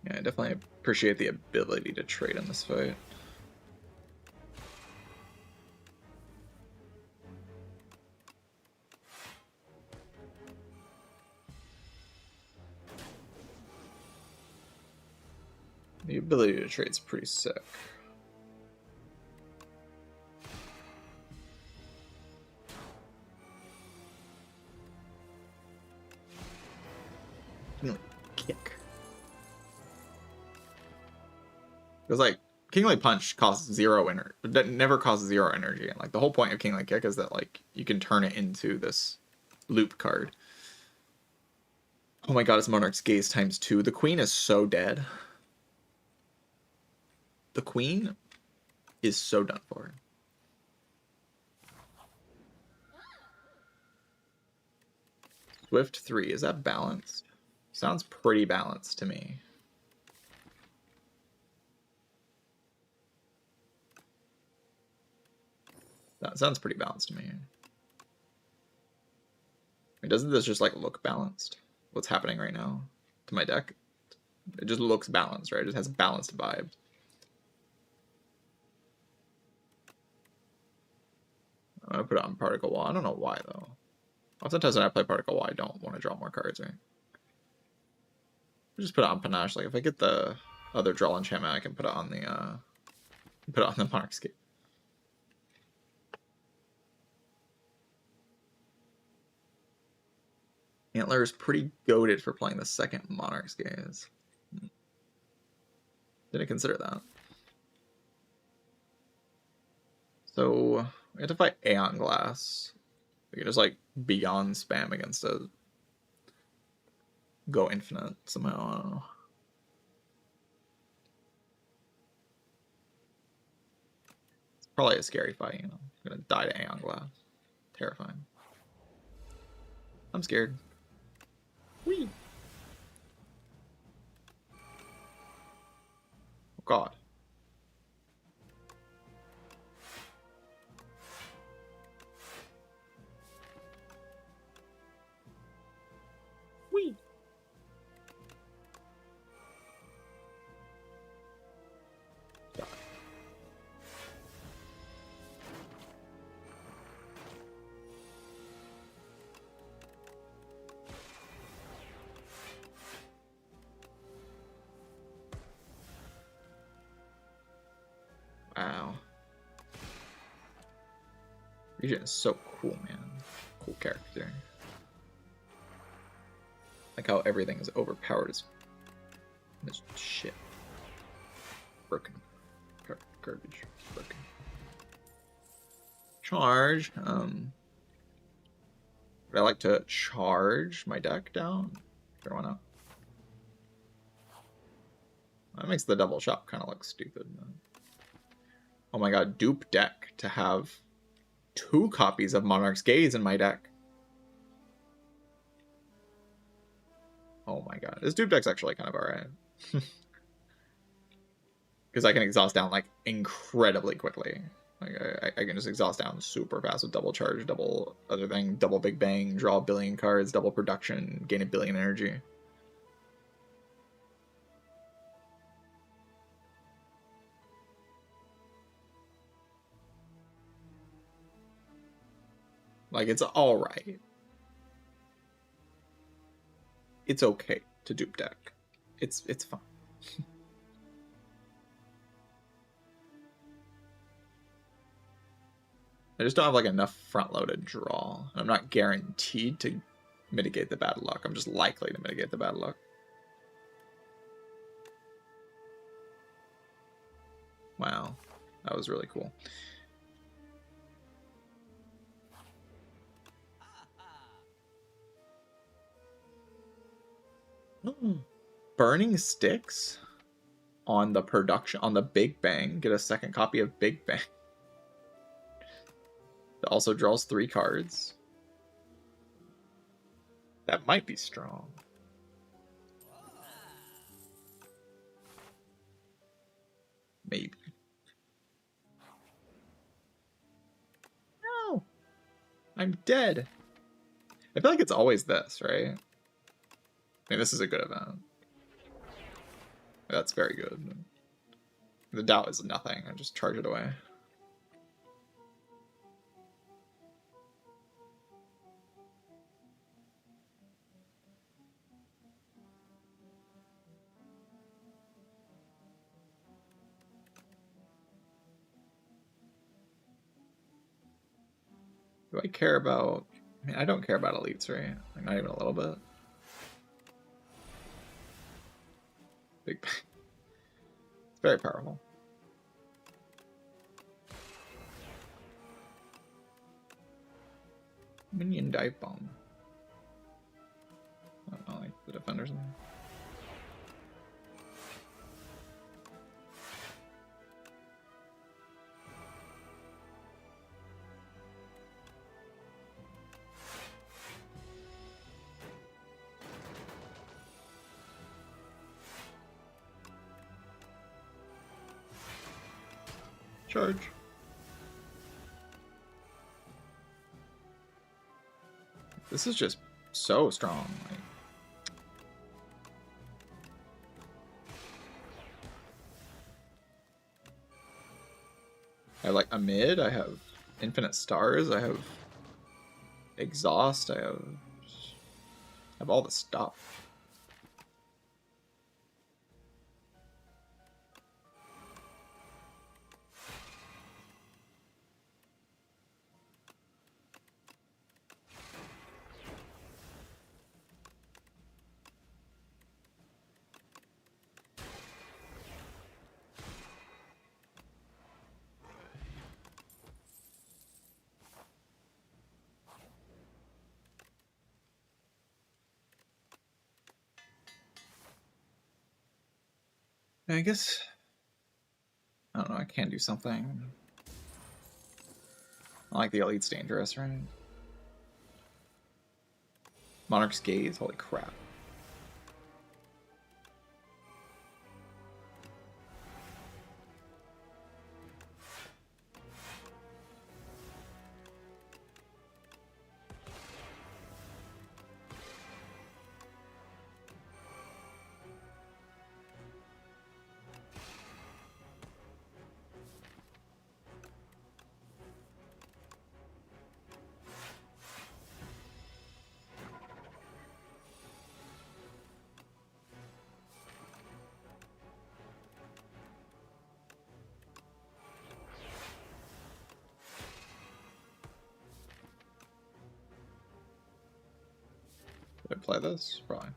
Yeah, I definitely appreciate the ability to trade in this fight. The ability to trade is pretty sick. Kick. Because like Kingly Punch costs 0 energy. That never costs 0 energy. And like the whole point of Kingly Kick is that like you can turn it into this loop card. Oh my god, it's Monarch's Gaze ×2. The Queen is so dead. The Queen is so done for. Swift 3, is that balanced? Sounds pretty balanced to me. That sounds pretty balanced to me. I mean, doesn't this just like look balanced? What's happening right now to my deck? It just looks balanced, right? It just has a balanced vibe. I'm gonna put it on Particle Wall. I don't know why though. Oftentimes when I play Particle Wall, I don't want to draw more cards, right? Just put it on Panache. Like if I get the other draw enchantment, I can put it on the Monarch's Gaze. Antler is pretty goated for playing the second Monarch's Gaze. Didn't consider that. So we have to fight Aeon Glass. We can just like Beyond spam against it. Go infinite somehow. I don't know. It's probably a scary fight, you know. I'm gonna die to Aeon Glass. Terrifying. I'm scared. Whee! Oh god. Whee! God. Wow. Regent is so cool, man. Cool character. Like how everything is overpowered as this shit. Broken. Garbage. Broken. Charge. Would I like to charge my deck down? Sure, why not? That makes the double shop kind of look stupid. Oh my god, dupe deck to have 2 copies of Monarch's Gaze in my deck. Oh my god, this dupe deck's actually kind of alright. Because I can exhaust down like incredibly quickly. Like I can just exhaust down super fast with double charge, double other thing, double big bang, draw 1 billion cards, double production, gain 1 billion energy. Like, it's alright. It's okay to dupe deck. It's fine. I just don't have like enough front-loaded draw. I'm not guaranteed to mitigate the bad luck. I'm just likely to mitigate the bad luck. Wow, that was really cool. Burning Sticks on the production, on the Big Bang. Get a second copy of Big Bang. It also draws 3 cards. That might be strong. Maybe. No! I'm dead. I feel like it's always this, right? I mean, this is a good event. That's very good. The doubt is nothing. I just charge it away. Do I care about... I mean, I don't care about elites, right? Like, not even a little bit. Big Bang. It's very powerful. Minion dive bomb. I don't know, like the defenders. Charge. This is just so strong. Like, I have like a mid, I have infinite stars, I have exhaust, I have all the stuff. I guess, I don't know, I can do something. I like the elite's dangerous, right? Monarch's Gaze, holy crap. Did I play this? Probably.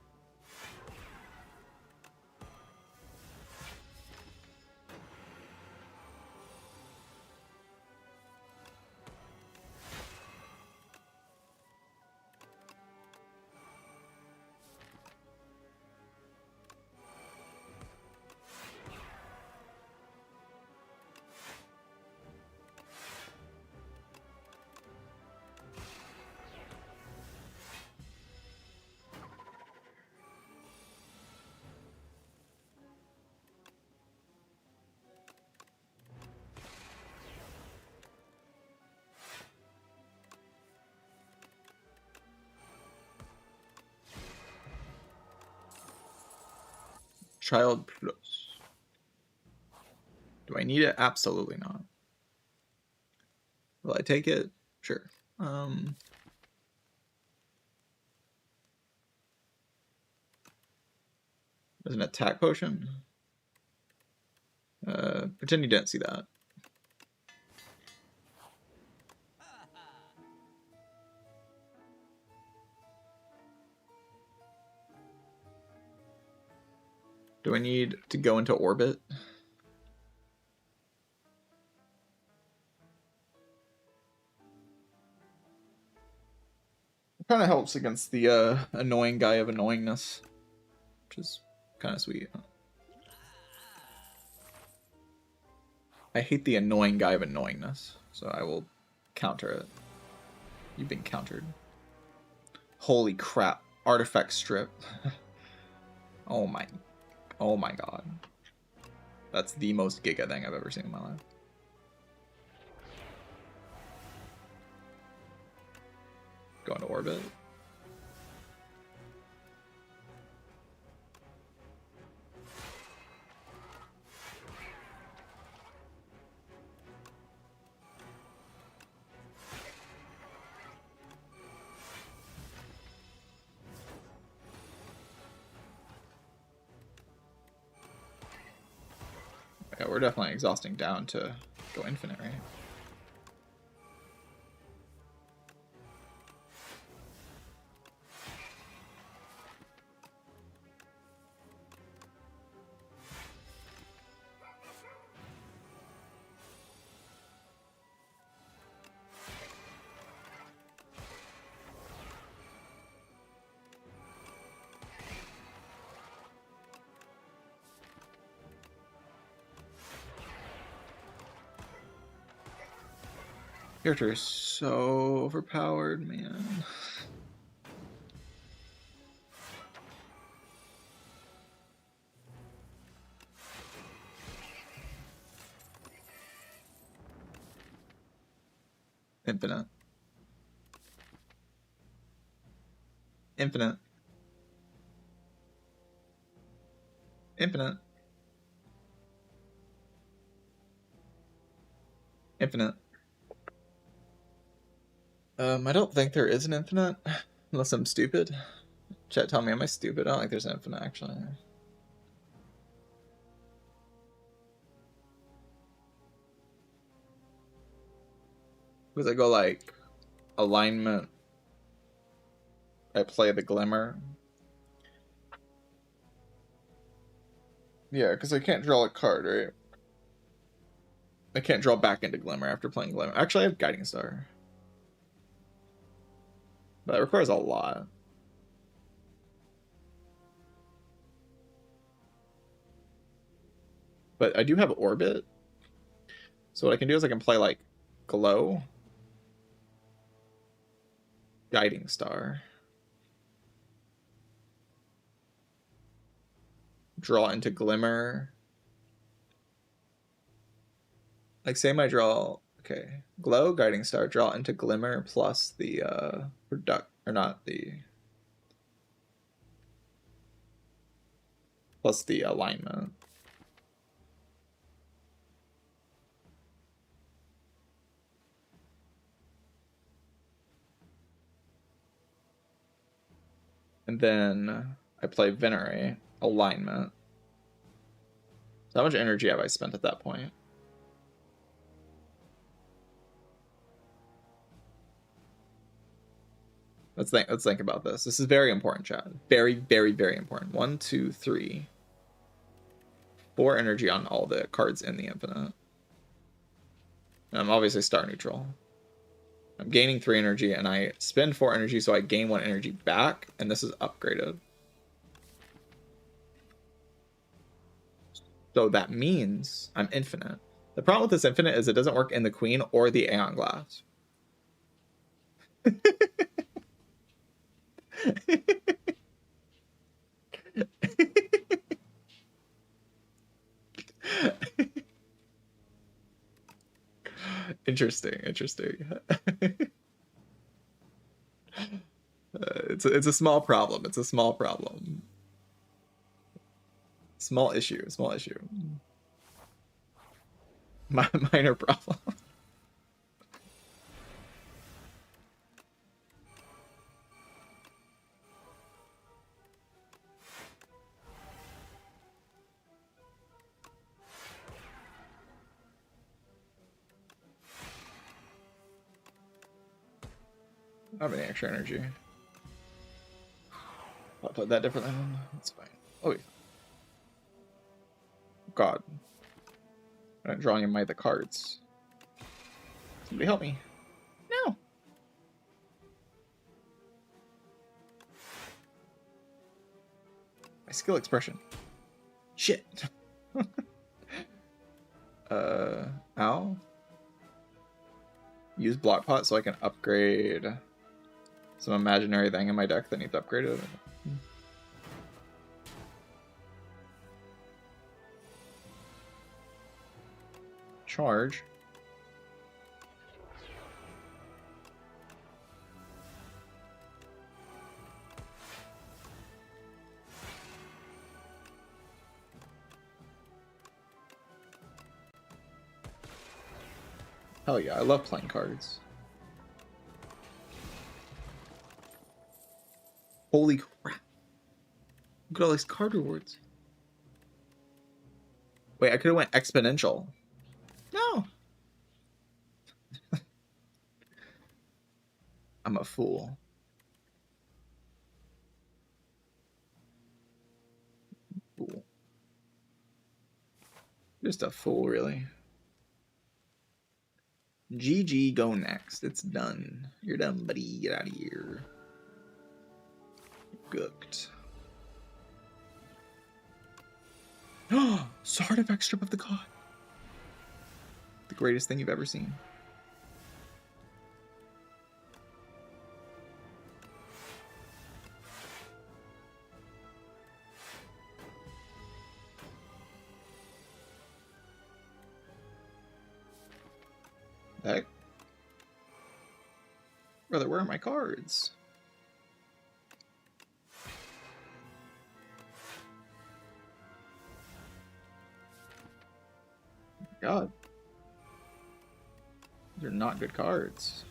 Child Plus. Do I need it? Absolutely not. Will I take it? Sure. There's an attack potion. Pretend you didn't see that. Do I need to go into orbit? It kind of helps against the annoying guy of annoyingness, which is kind of sweet. I hate the annoying guy of annoyingness, so I will counter it. You've been countered. Holy crap. Artifact strip. Oh my god. That's the most giga thing I've ever seen in my life. Go into orbit. we're definitely exhausting down to go infinite, right? Character is so overpowered, man. Infinite. Infinite. Infinite. Infinite. I don't think there is an infinite, unless I'm stupid. Chat, tell me, am I stupid? I don't think there's an infinite, actually. Because I go, like, alignment. I play the Glimmer. Yeah, because I can't draw a card, right? I can't draw back into Glimmer after playing Glimmer. Actually, I have Guiding Star. But that requires a lot. But I do have Orbit. So what I can do is I can play, like, Glow. Guiding Star. Draw into Glimmer. Like, say my draw... Okay. Glow, Guiding Star, draw into Glimmer, plus the, or not the... Plus the alignment. And then I play Venerate, alignment. So how much energy have I spent at that point? Let's think about this. This is very important, chat. Very, very, very important. 1, 2, 3, 4 energy on all the cards in the infinite. And I'm obviously star neutral. I'm gaining 3 energy, and I spend 4 energy, so I gain 1 energy back, and this is upgraded. So that means I'm infinite. The problem with this infinite is it doesn't work in the Queen or the Aeon Glass. Interesting. It's a small problem. It's a small problem. Small issue. Minor problem. I don't have any extra energy. I'll put that differently. That's fine. Oh, yeah. God. I'm not drawing in the cards. Somebody help me. No. My skill expression. Shit. Ow. Use block pot so I can upgrade some imaginary thing in my deck that needs upgraded. Charge. Hell yeah, I love playing cards. Holy crap. Look at all these card rewards. Wait, I could have went exponential. No. I'm a fool. Fool. Just a fool, really. GG, go next. It's done. You're done, buddy. Get out of here. Gooked. Sartifex strip of the god. The greatest thing you've ever seen. Heck? Brother, where are my cards? God. These are not good cards.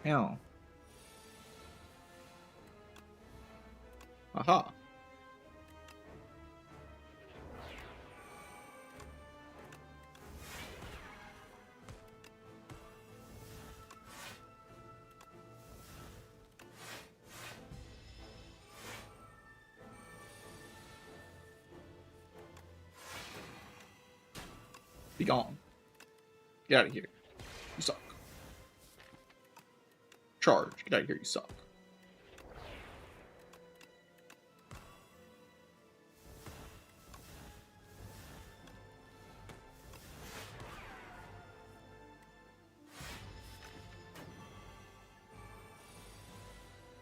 Hell. Aha. Be gone. Get out of here. You suck. Charge. Get out of here. You suck.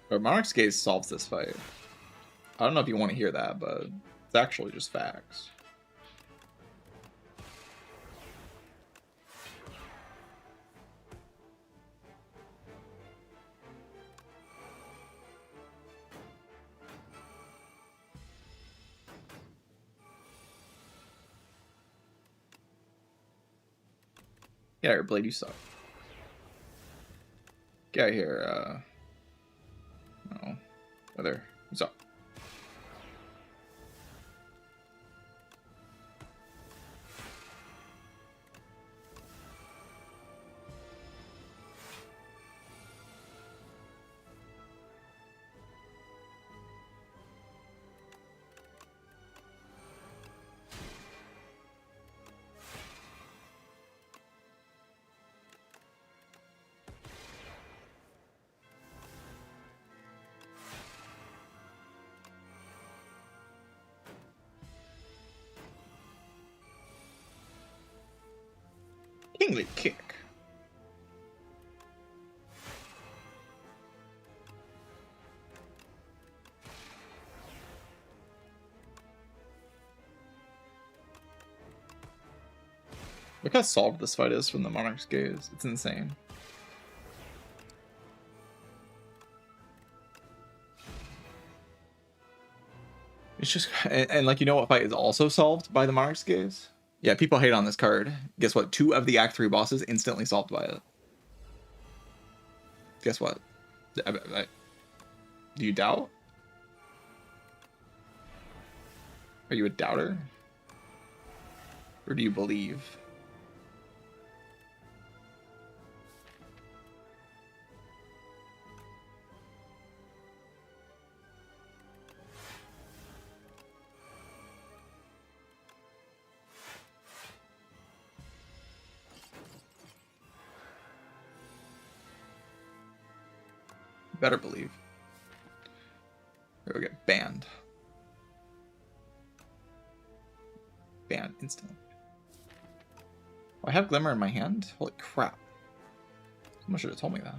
But Monarch's Gaze solves this fight. I don't know if you want to hear that, but it's actually just facts. Get out of here, Blade, you suck. Get out of here, no. Whether, you suck. Kingly kick. Look how solved this fight is from the Monarch's Gaze. It's insane. It's just, and like, you know what fight is also solved by the Monarch's Gaze? Yeah, people hate on this card. Guess what? 2 of the Act 3 bosses instantly solved by it. Guess what? Do you doubt? Are you a doubter? Or do you believe? Better believe. Here we get banned. Banned instantly. Oh, I have Glimmer in my hand? Holy crap. Someone should have told me that.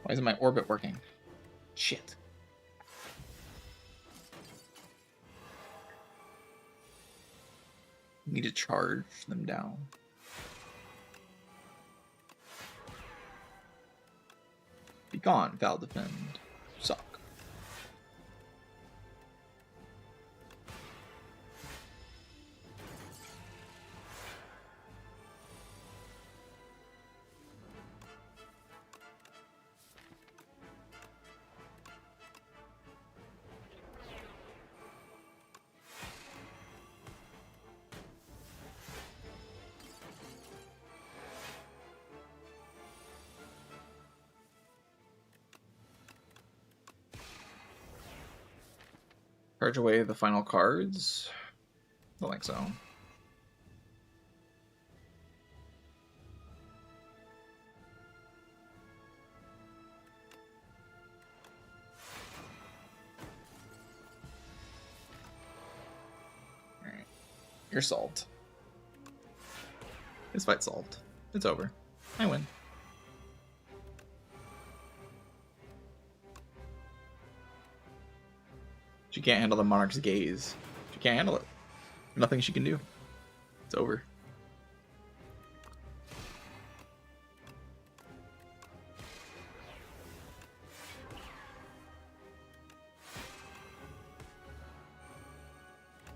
Why isn't my orbit working? Shit. Need to charge them down. Be gone, Val defend. Suck. Charge away the final cards? Don't think so. Alright. You're solved. This fight's solved. It's over. I win. She can't handle the Monarch's gaze. She can't handle it. Nothing she can do. It's over.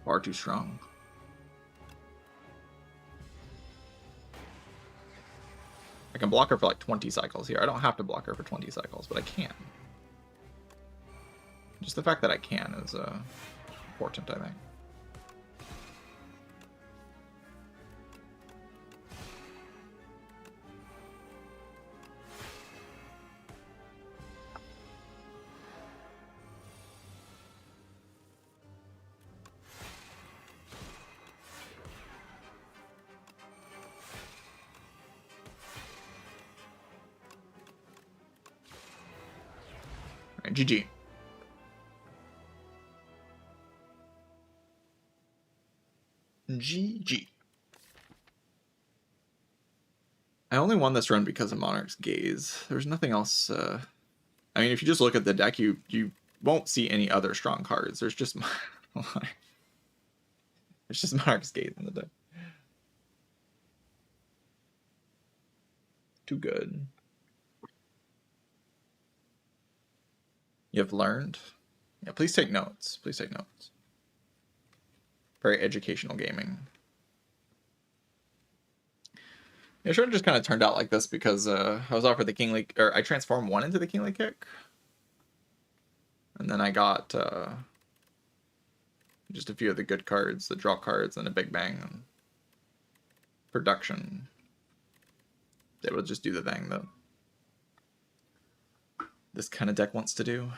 Far too strong. I can block her for like 20 cycles here. I don't have to block her for 20 cycles, but I can. Just the fact that I can is important, I think. All right, GG. GG. I only won this run because of Monarch's Gaze. There's nothing else. I mean, if you just look at the deck, you won't see any other strong cards. There's just there's just Monarch's Gaze in the deck. Too good. You have learned. Yeah, please take notes. Please take notes. Very educational gaming. Yeah, sure, it just kind of turned out like this because I was offered the Kingly, or I transformed one into the Kingly Kick, and then I got just a few of the good cards, the draw cards, and a Big Bang and production. They would just do the thing that this kind of deck wants to do.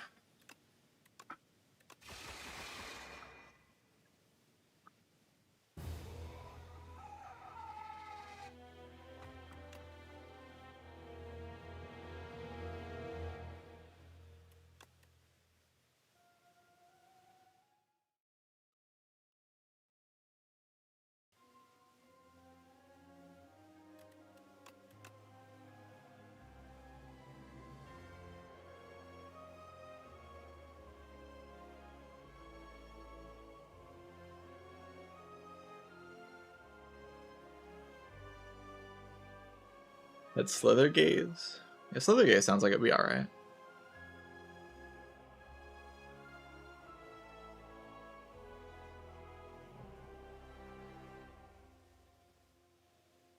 That Slither Gaze. Yeah, Slither Gaze sounds like it'd be alright.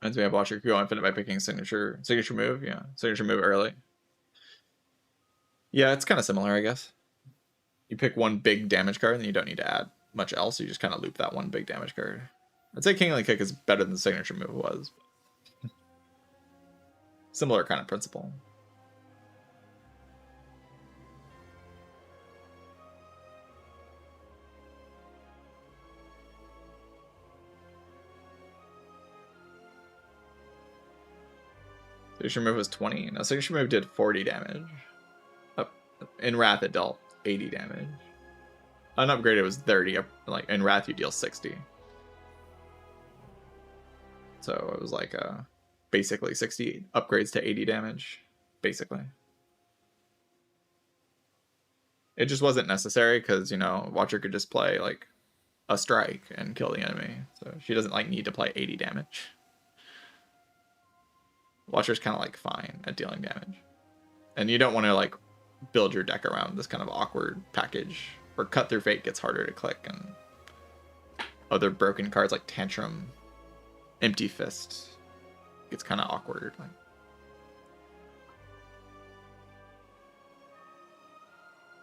Reminds me of Watcher could go infinite by picking signature move. Yeah, signature move early. Yeah, it's kind of similar, I guess. You pick one big damage card and you don't need to add much else. You just kind of loop that one big damage card. I'd say Kingly Kick is better than the signature move was. Similar kind of principle. Signature move was 20. No, signature move did 40 damage. In Wrath it dealt 80 damage. Unupgraded was 30. Like in Wrath you deal 60. So it was like basically 60 upgrades to 80 damage. Basically. It just wasn't necessary because, you know, Watcher could just play like a strike and kill the enemy. So she doesn't like need to play 80 damage. Watcher's kind of like fine at dealing damage. And you don't want to like build your deck around this kind of awkward package where Cut Through Fate gets harder to click and other broken cards like Tantrum, Empty Fist gets kind of awkward. Like,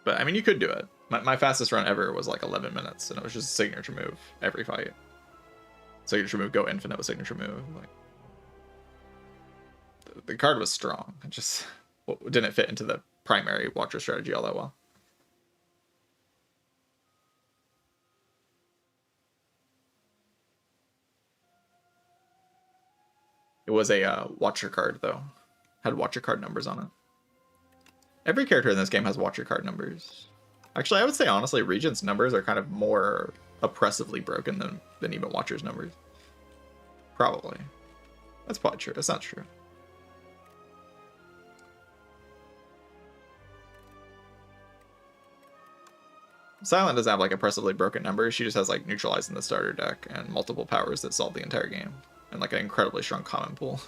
but I mean, you could do it. My fastest run ever was like 11 minutes, and it was just a signature move every fight. Signature move, go infinite with signature move. Like, the card was strong. It just didn't fit into the primary Watcher strategy all that well. It was a Watcher card, though. Had Watcher card numbers on it. Every character in this game has Watcher card numbers. Actually, I would say, honestly, Regent's numbers are kind of more oppressively broken than even Watcher's numbers. Probably. That's probably true. That's not true. Silent doesn't have like oppressively broken numbers. She just has like neutralized in the starter deck and multiple powers that solve the entire game. And like an incredibly strong common pool.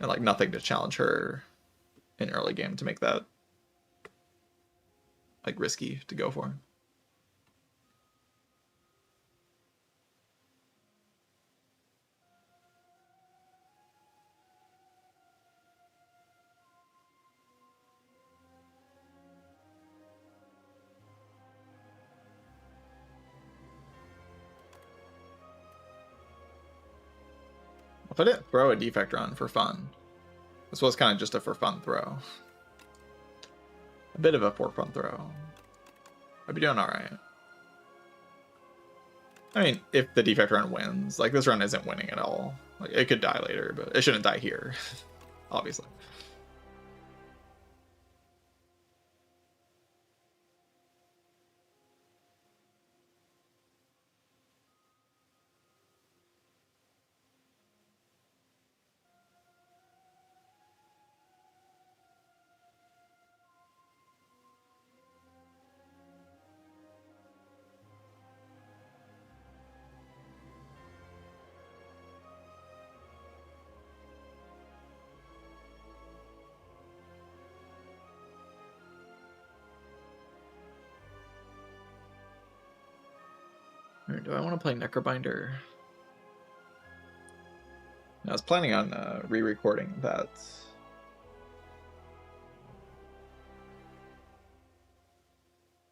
And like nothing to challenge her in early game to make that like risky to go for. If I didn't throw a defect run for fun, this was kind of just a for fun throw. A bit of a for fun throw. I'd be doing alright. I mean, if the defect run wins, like this run isn't winning at all. Like it could die later, but it shouldn't die here, obviously. Or do I want to play Necrobinder? I was planning on re-recording that.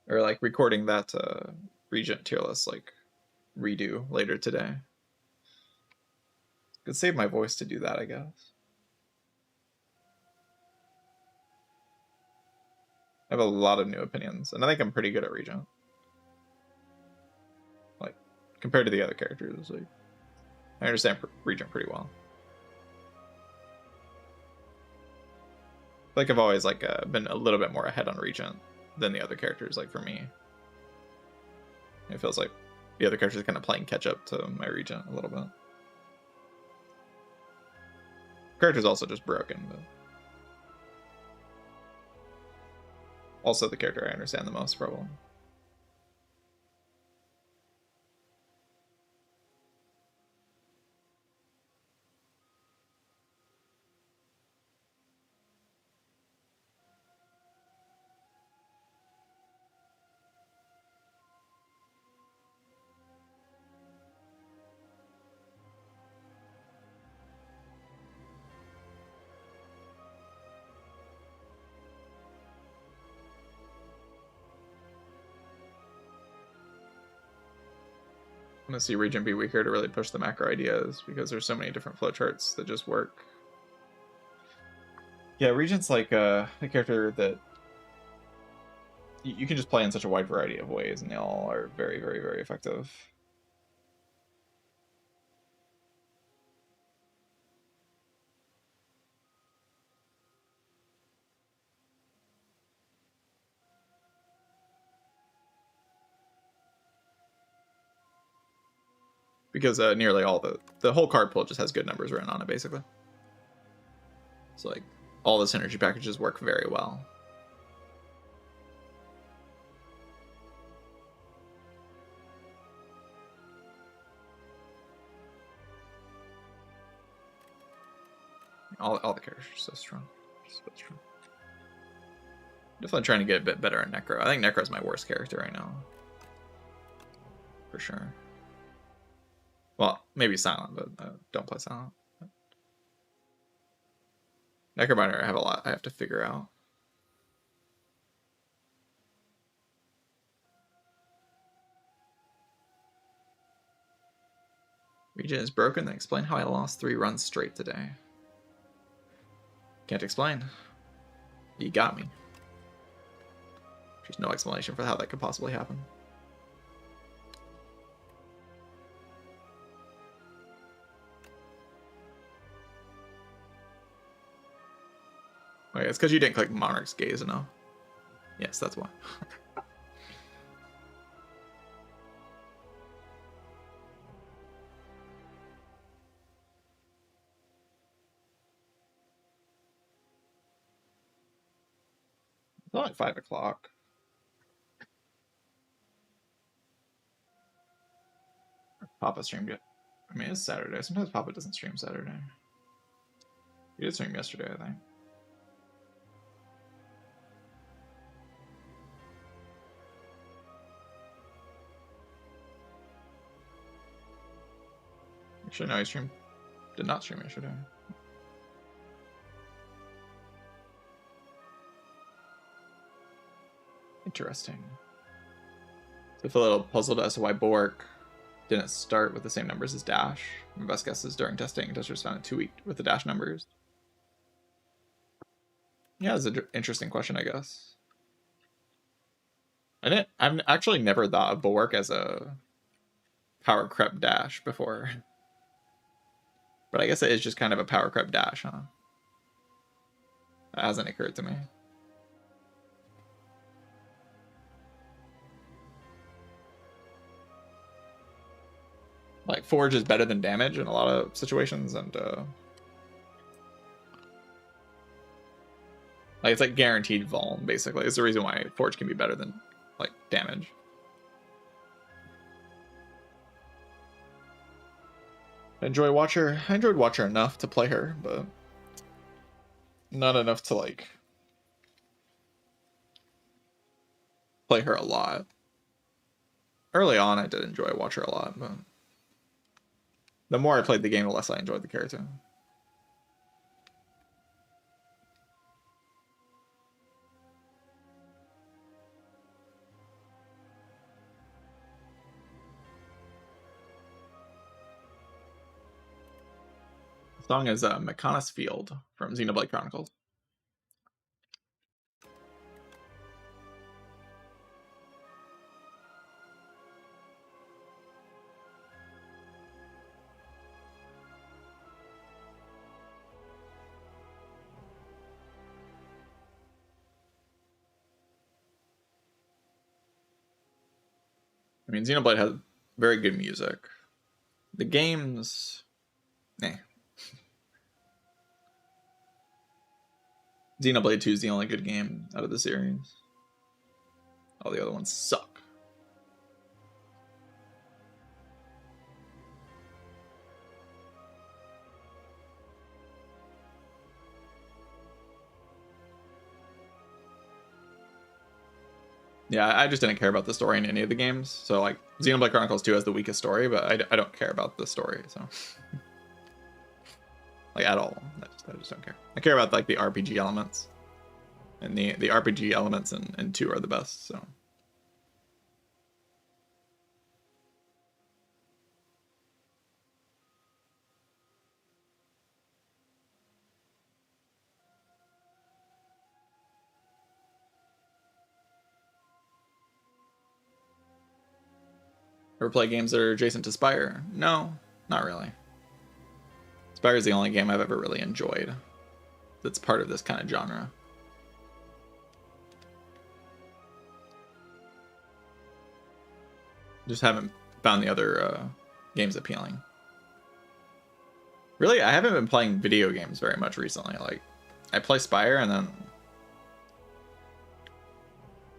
Or like recording that Regent tier list like redo later today. Could save my voice to do that, I guess. I have a lot of new opinions, and I think I'm pretty good at Regent. Like, compared to the other characters, like, I understand Regent pretty well. Like I've always like been a little bit more ahead on Regent than the other characters. Like for me, it feels like the other characters are kind of playing catch up to my Regent a little bit. Character's also just broken, but also the character I understand the most, probably. I'm gonna see Regent be weaker to really push the macro ideas because there's so many different flowcharts that just work. Yeah, Regent's like a character that you can just play in such a wide variety of ways, and they all are very, very, very effective. Because nearly all the whole card pool just has good numbers written on it, basically. So like all the synergy packages work very well. All the characters are so strong. Definitely trying to get a bit better at Necro. I think Necro's my worst character right now. For sure. Well, maybe Silent, but don't play Silent. Necrominer, I have a lot I have to figure out. Region is broken, then explain how I lost 3 runs straight today. Can't explain. You got me. There's no explanation for how that could possibly happen. Wait, it's because you didn't click Monarch's Gaze enough. Yes, that's why. It's only 5 o'clock. Papa streamed it. I mean, it's Saturday. Sometimes Papa doesn't stream Saturday. He did stream yesterday, I think. Actually, no, he did not stream yesterday. Interesting. So I feel a little puzzled as to why Bork didn't start with the same numbers as Dash. My best guess is during testing, testers found it too weak with the Dash numbers. Yeah, it's an interesting question, I guess. I've actually never thought of Bulwark as a power creep Dash before. But I guess it is just kind of a power creep Dash, huh? That hasn't occurred to me. Like, Forge is better than damage in a lot of situations, and like, it's like guaranteed vuln, basically. It's the reason why Forge can be better than, like, damage. I enjoyed Watcher enough to play her, but not enough to, like, play her a lot. Early on, I did enjoy Watcher a lot, but the more I played the game, the less I enjoyed the character. The song is Mechanis Field from Xenoblade Chronicles. I mean, Xenoblade has very good music. The games, Xenoblade 2 is the only good game out of the series. All the other ones suck. Yeah, I just didn't care about the story in any of the games. So, like, Xenoblade Chronicles 2 has the weakest story, but I don't care about the story, so. Like, at all. I just don't care. I care about, like, the RPG elements. And the RPG elements in 2 are the best, so. Ever play games that are adjacent to Spire? No, not really. Spire is the only game I've ever really enjoyed that's part of this kind of genre. Just haven't found the other games appealing. Really, I haven't been playing video games very much recently. Like, I play Spire and then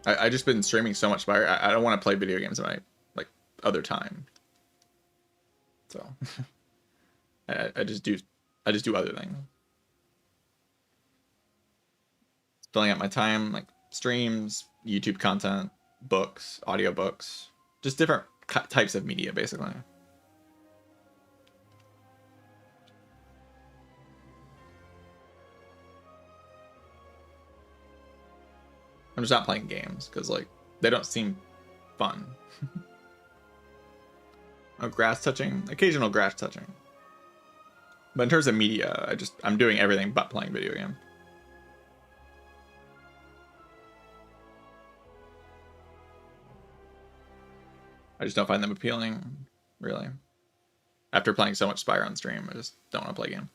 I just been streaming so much Spire. I don't want to play video games in my other time, so I just do other things. filling out my time, like streams, YouTube content, books, audiobooks, just different types of media, basically. I'm just not playing games because like they don't seem fun. Oh, grass touching, occasional grass touching. But in terms of media, I'm doing everything but playing video games. I just don't find them appealing, really. After playing so much Spire on stream, I just don't want to play a game.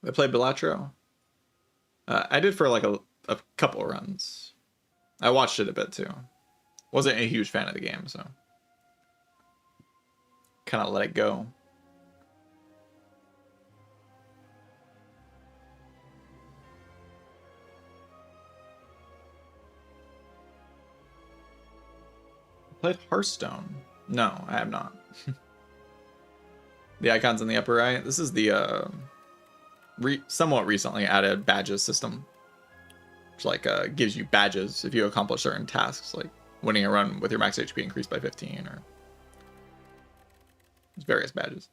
I played Balatro. I did for like a couple runs. I watched it a bit too. Wasn't a huge fan of the game, so kind of let it go. Played Hearthstone. No, I have not. The icons in the upper right. This is the somewhat recently added badges system, which like gives you badges if you accomplish certain tasks, like winning a run with your max HP increased by 15, or various badges.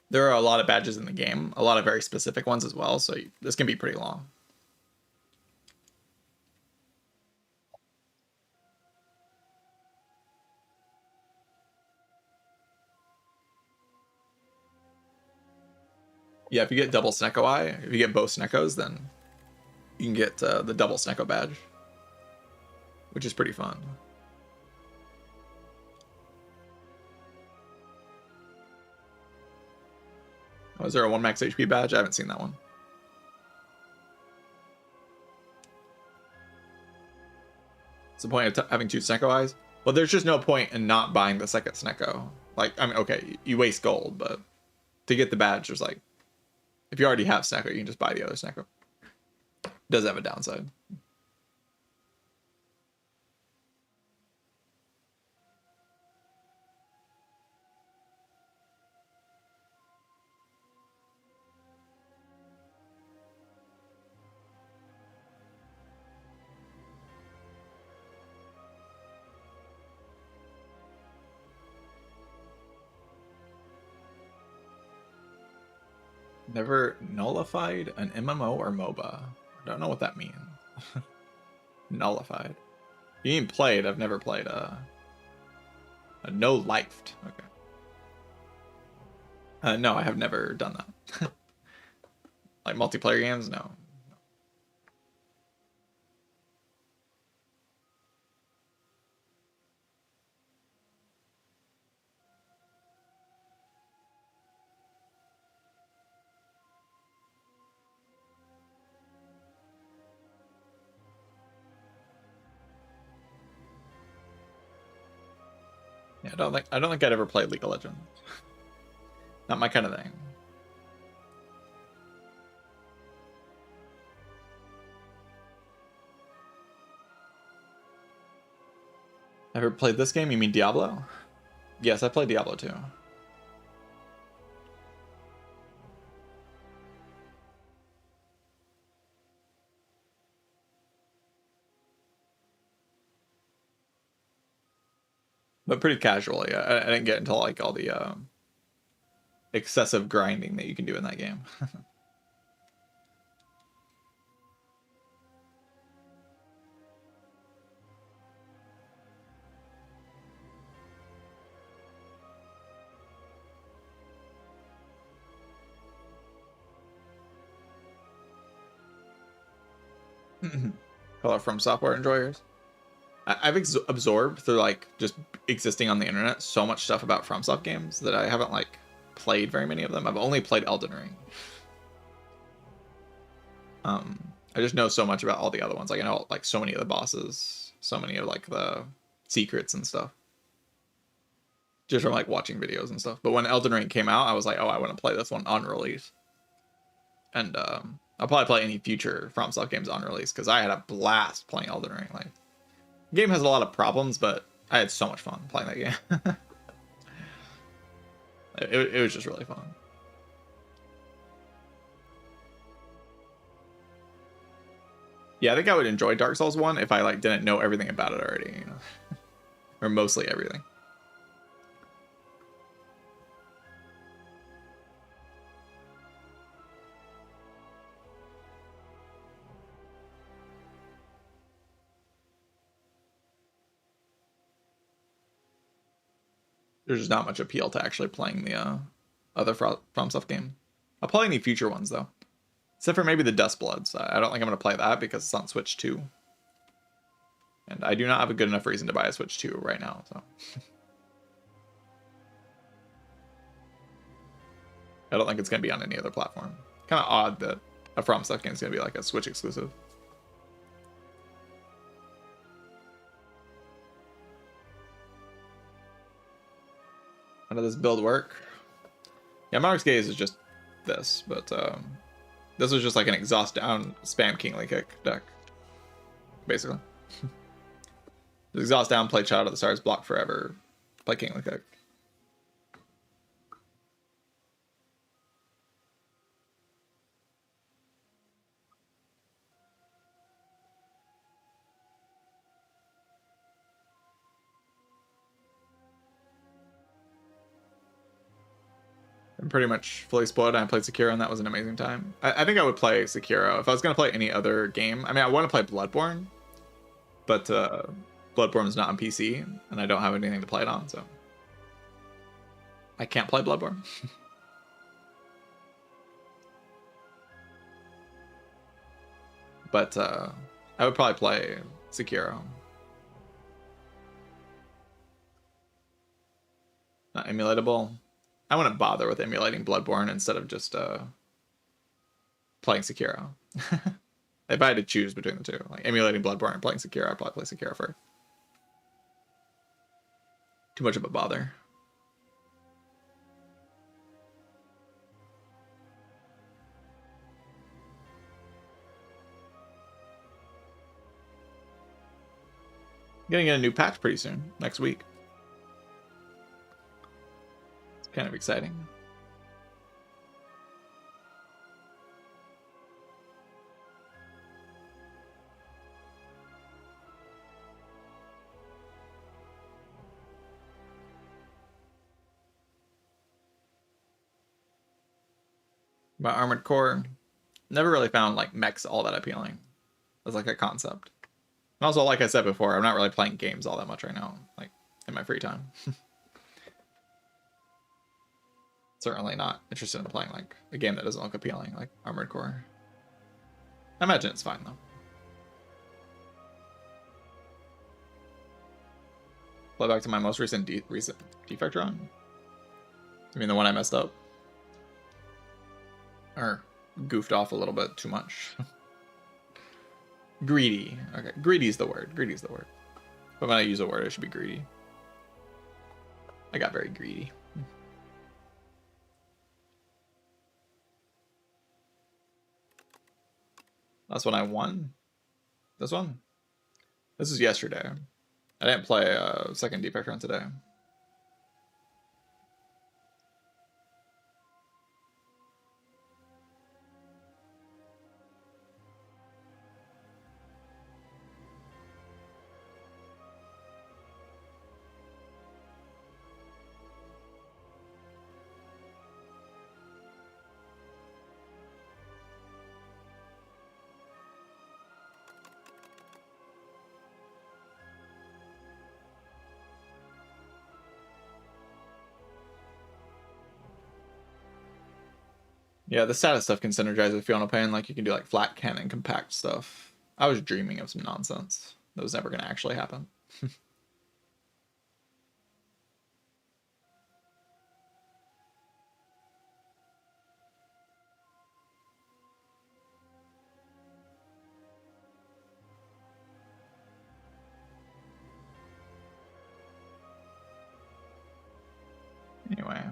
There are a lot of badges in the game, a lot of very specific ones as well, so this can be pretty long. Yeah, if you get double Snecko Eye, if you get both Sneckos, then you can get the double Snecko badge, which is pretty fun. Oh, is there a 1 max HP badge? I haven't seen that one. What's the point of having 2 Snecko Eyes? Well, there's just no point in not buying the second Snecko. Like, I mean, okay, you waste gold, but to get the badge, there's like, if you already have Snecko, you can just buy the other Snecko. Does have a downside. Never nullified an MMO or MOBA. I don't know what that means. Nullified. You mean played? I've never played a no-lifed. Okay. No, I have never done that. Like multiplayer games, no. Yeah, I don't think I'd ever played League of Legends. Not my kind of thing. Ever played this game? You mean Diablo? Yes, I played Diablo too. But pretty casually. I didn't get into like all the excessive grinding that you can do in that game. Color from software enjoyers. I've absorbed through like just existing on the internet so much stuff about FromSoft games that I haven't like played very many of them. I've only played Elden Ring. I just know so much about all the other ones. Like I know like so many of the bosses, so many of like the secrets and stuff. Just from like watching videos and stuff. But when Elden Ring came out, I was like, oh, I want to play this one on release. And I'll probably play any future FromSoft games on release because I had a blast playing Elden Ring. Like, the game has a lot of problems, but I had so much fun playing that game. It was just really fun. Yeah, I think I would enjoy Dark Souls 1 if I like didn't know everything about it already, you know, or mostly everything. There's just not much appeal to actually playing the other FromSoft game. I'll play any future ones though, except for maybe the Dustbloods. I don't think I'm gonna play that because it's on Switch 2, and I do not have a good enough reason to buy a Switch 2 right now. So I don't think it's gonna be on any other platform. Kind of odd that a FromSoft game is gonna be like a Switch exclusive. How does this build work? Yeah, Monarch's Gaze is just this, but this was just like an exhaust down spam Kingly Kick deck, basically. Exhaust down, play Child of the Stars, block forever, play Kingly Kick. I'm pretty much fully spoiled. I played Sekiro, and that was an amazing time. I think I would play Sekiro if I was gonna play any other game. I mean, I want to play Bloodborne, but Bloodborne is not on PC, and I don't have anything to play it on, so I can't play Bloodborne. But I would probably play Sekiro. Not emulatable. I wouldn't bother with emulating Bloodborne instead of just playing Sekiro. If I had to choose between the two, like emulating Bloodborne and playing Sekiro, I'd probably play Sekiro first. Too much of a bother. Getting a new patch pretty soon, next week. It's kind of exciting. My Armored Core, never really found like mechs all that appealing as like a concept. And also, like I said before, I'm not really playing games all that much right now, like in my free time. Certainly not interested in playing like a game that doesn't look appealing, like Armored Core. I imagine it's fine though. Play back to my most recent defect run. I mean, the one I messed up. Or goofed off a little bit too much. Greedy. Okay, greedy's the word. Greedy's the word. But when I use a word, it should be greedy. I got very greedy. That's when I won. This one? This is yesterday. I didn't play a second defect run today. Yeah, the status stuff can synergize with Fiona Pain. Like, you can do, like, flat cannon compact stuff. I was dreaming of some nonsense that was never going to actually happen. Anyway.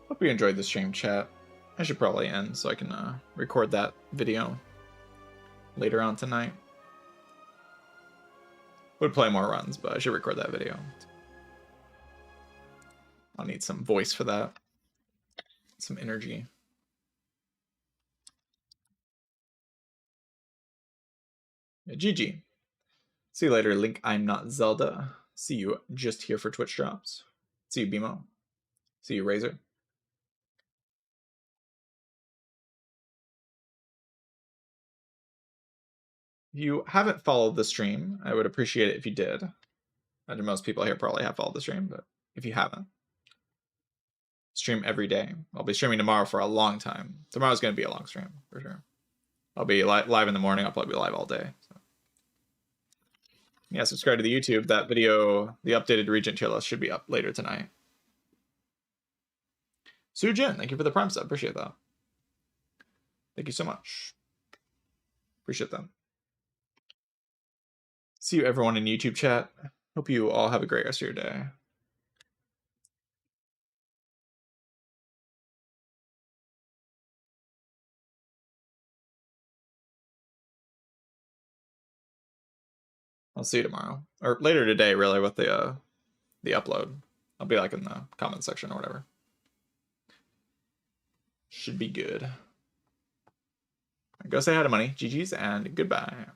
Hope you enjoyed this stream, chat. I should probably end so I can record that video later on tonight. Would play more runs, but I should record that video. I'll need some voice for that. Some energy. GG. See you later, Link. I'm not Zelda. See you just here for Twitch drops. See you, BMO. See you, Razor. If you haven't followed the stream, I would appreciate it if you did. I know most people here probably have followed the stream, but if you haven't, stream every day. I'll be streaming tomorrow for a long time. Tomorrow's going to be a long stream, for sure. I'll be live in the morning. I'll probably be live all day. So. Yeah, subscribe to the YouTube. That video, the updated Regent tier list, should be up later tonight. Sujin, thank you for the Prime sub. Appreciate that. Thank you so much. Appreciate that. See you, everyone, in YouTube chat. Hope you all have a great rest of your day. I'll see you tomorrow. Or later today, really, with the upload. I'll be like in the comment section or whatever. Should be good. Go say hi to Money. GG's and goodbye.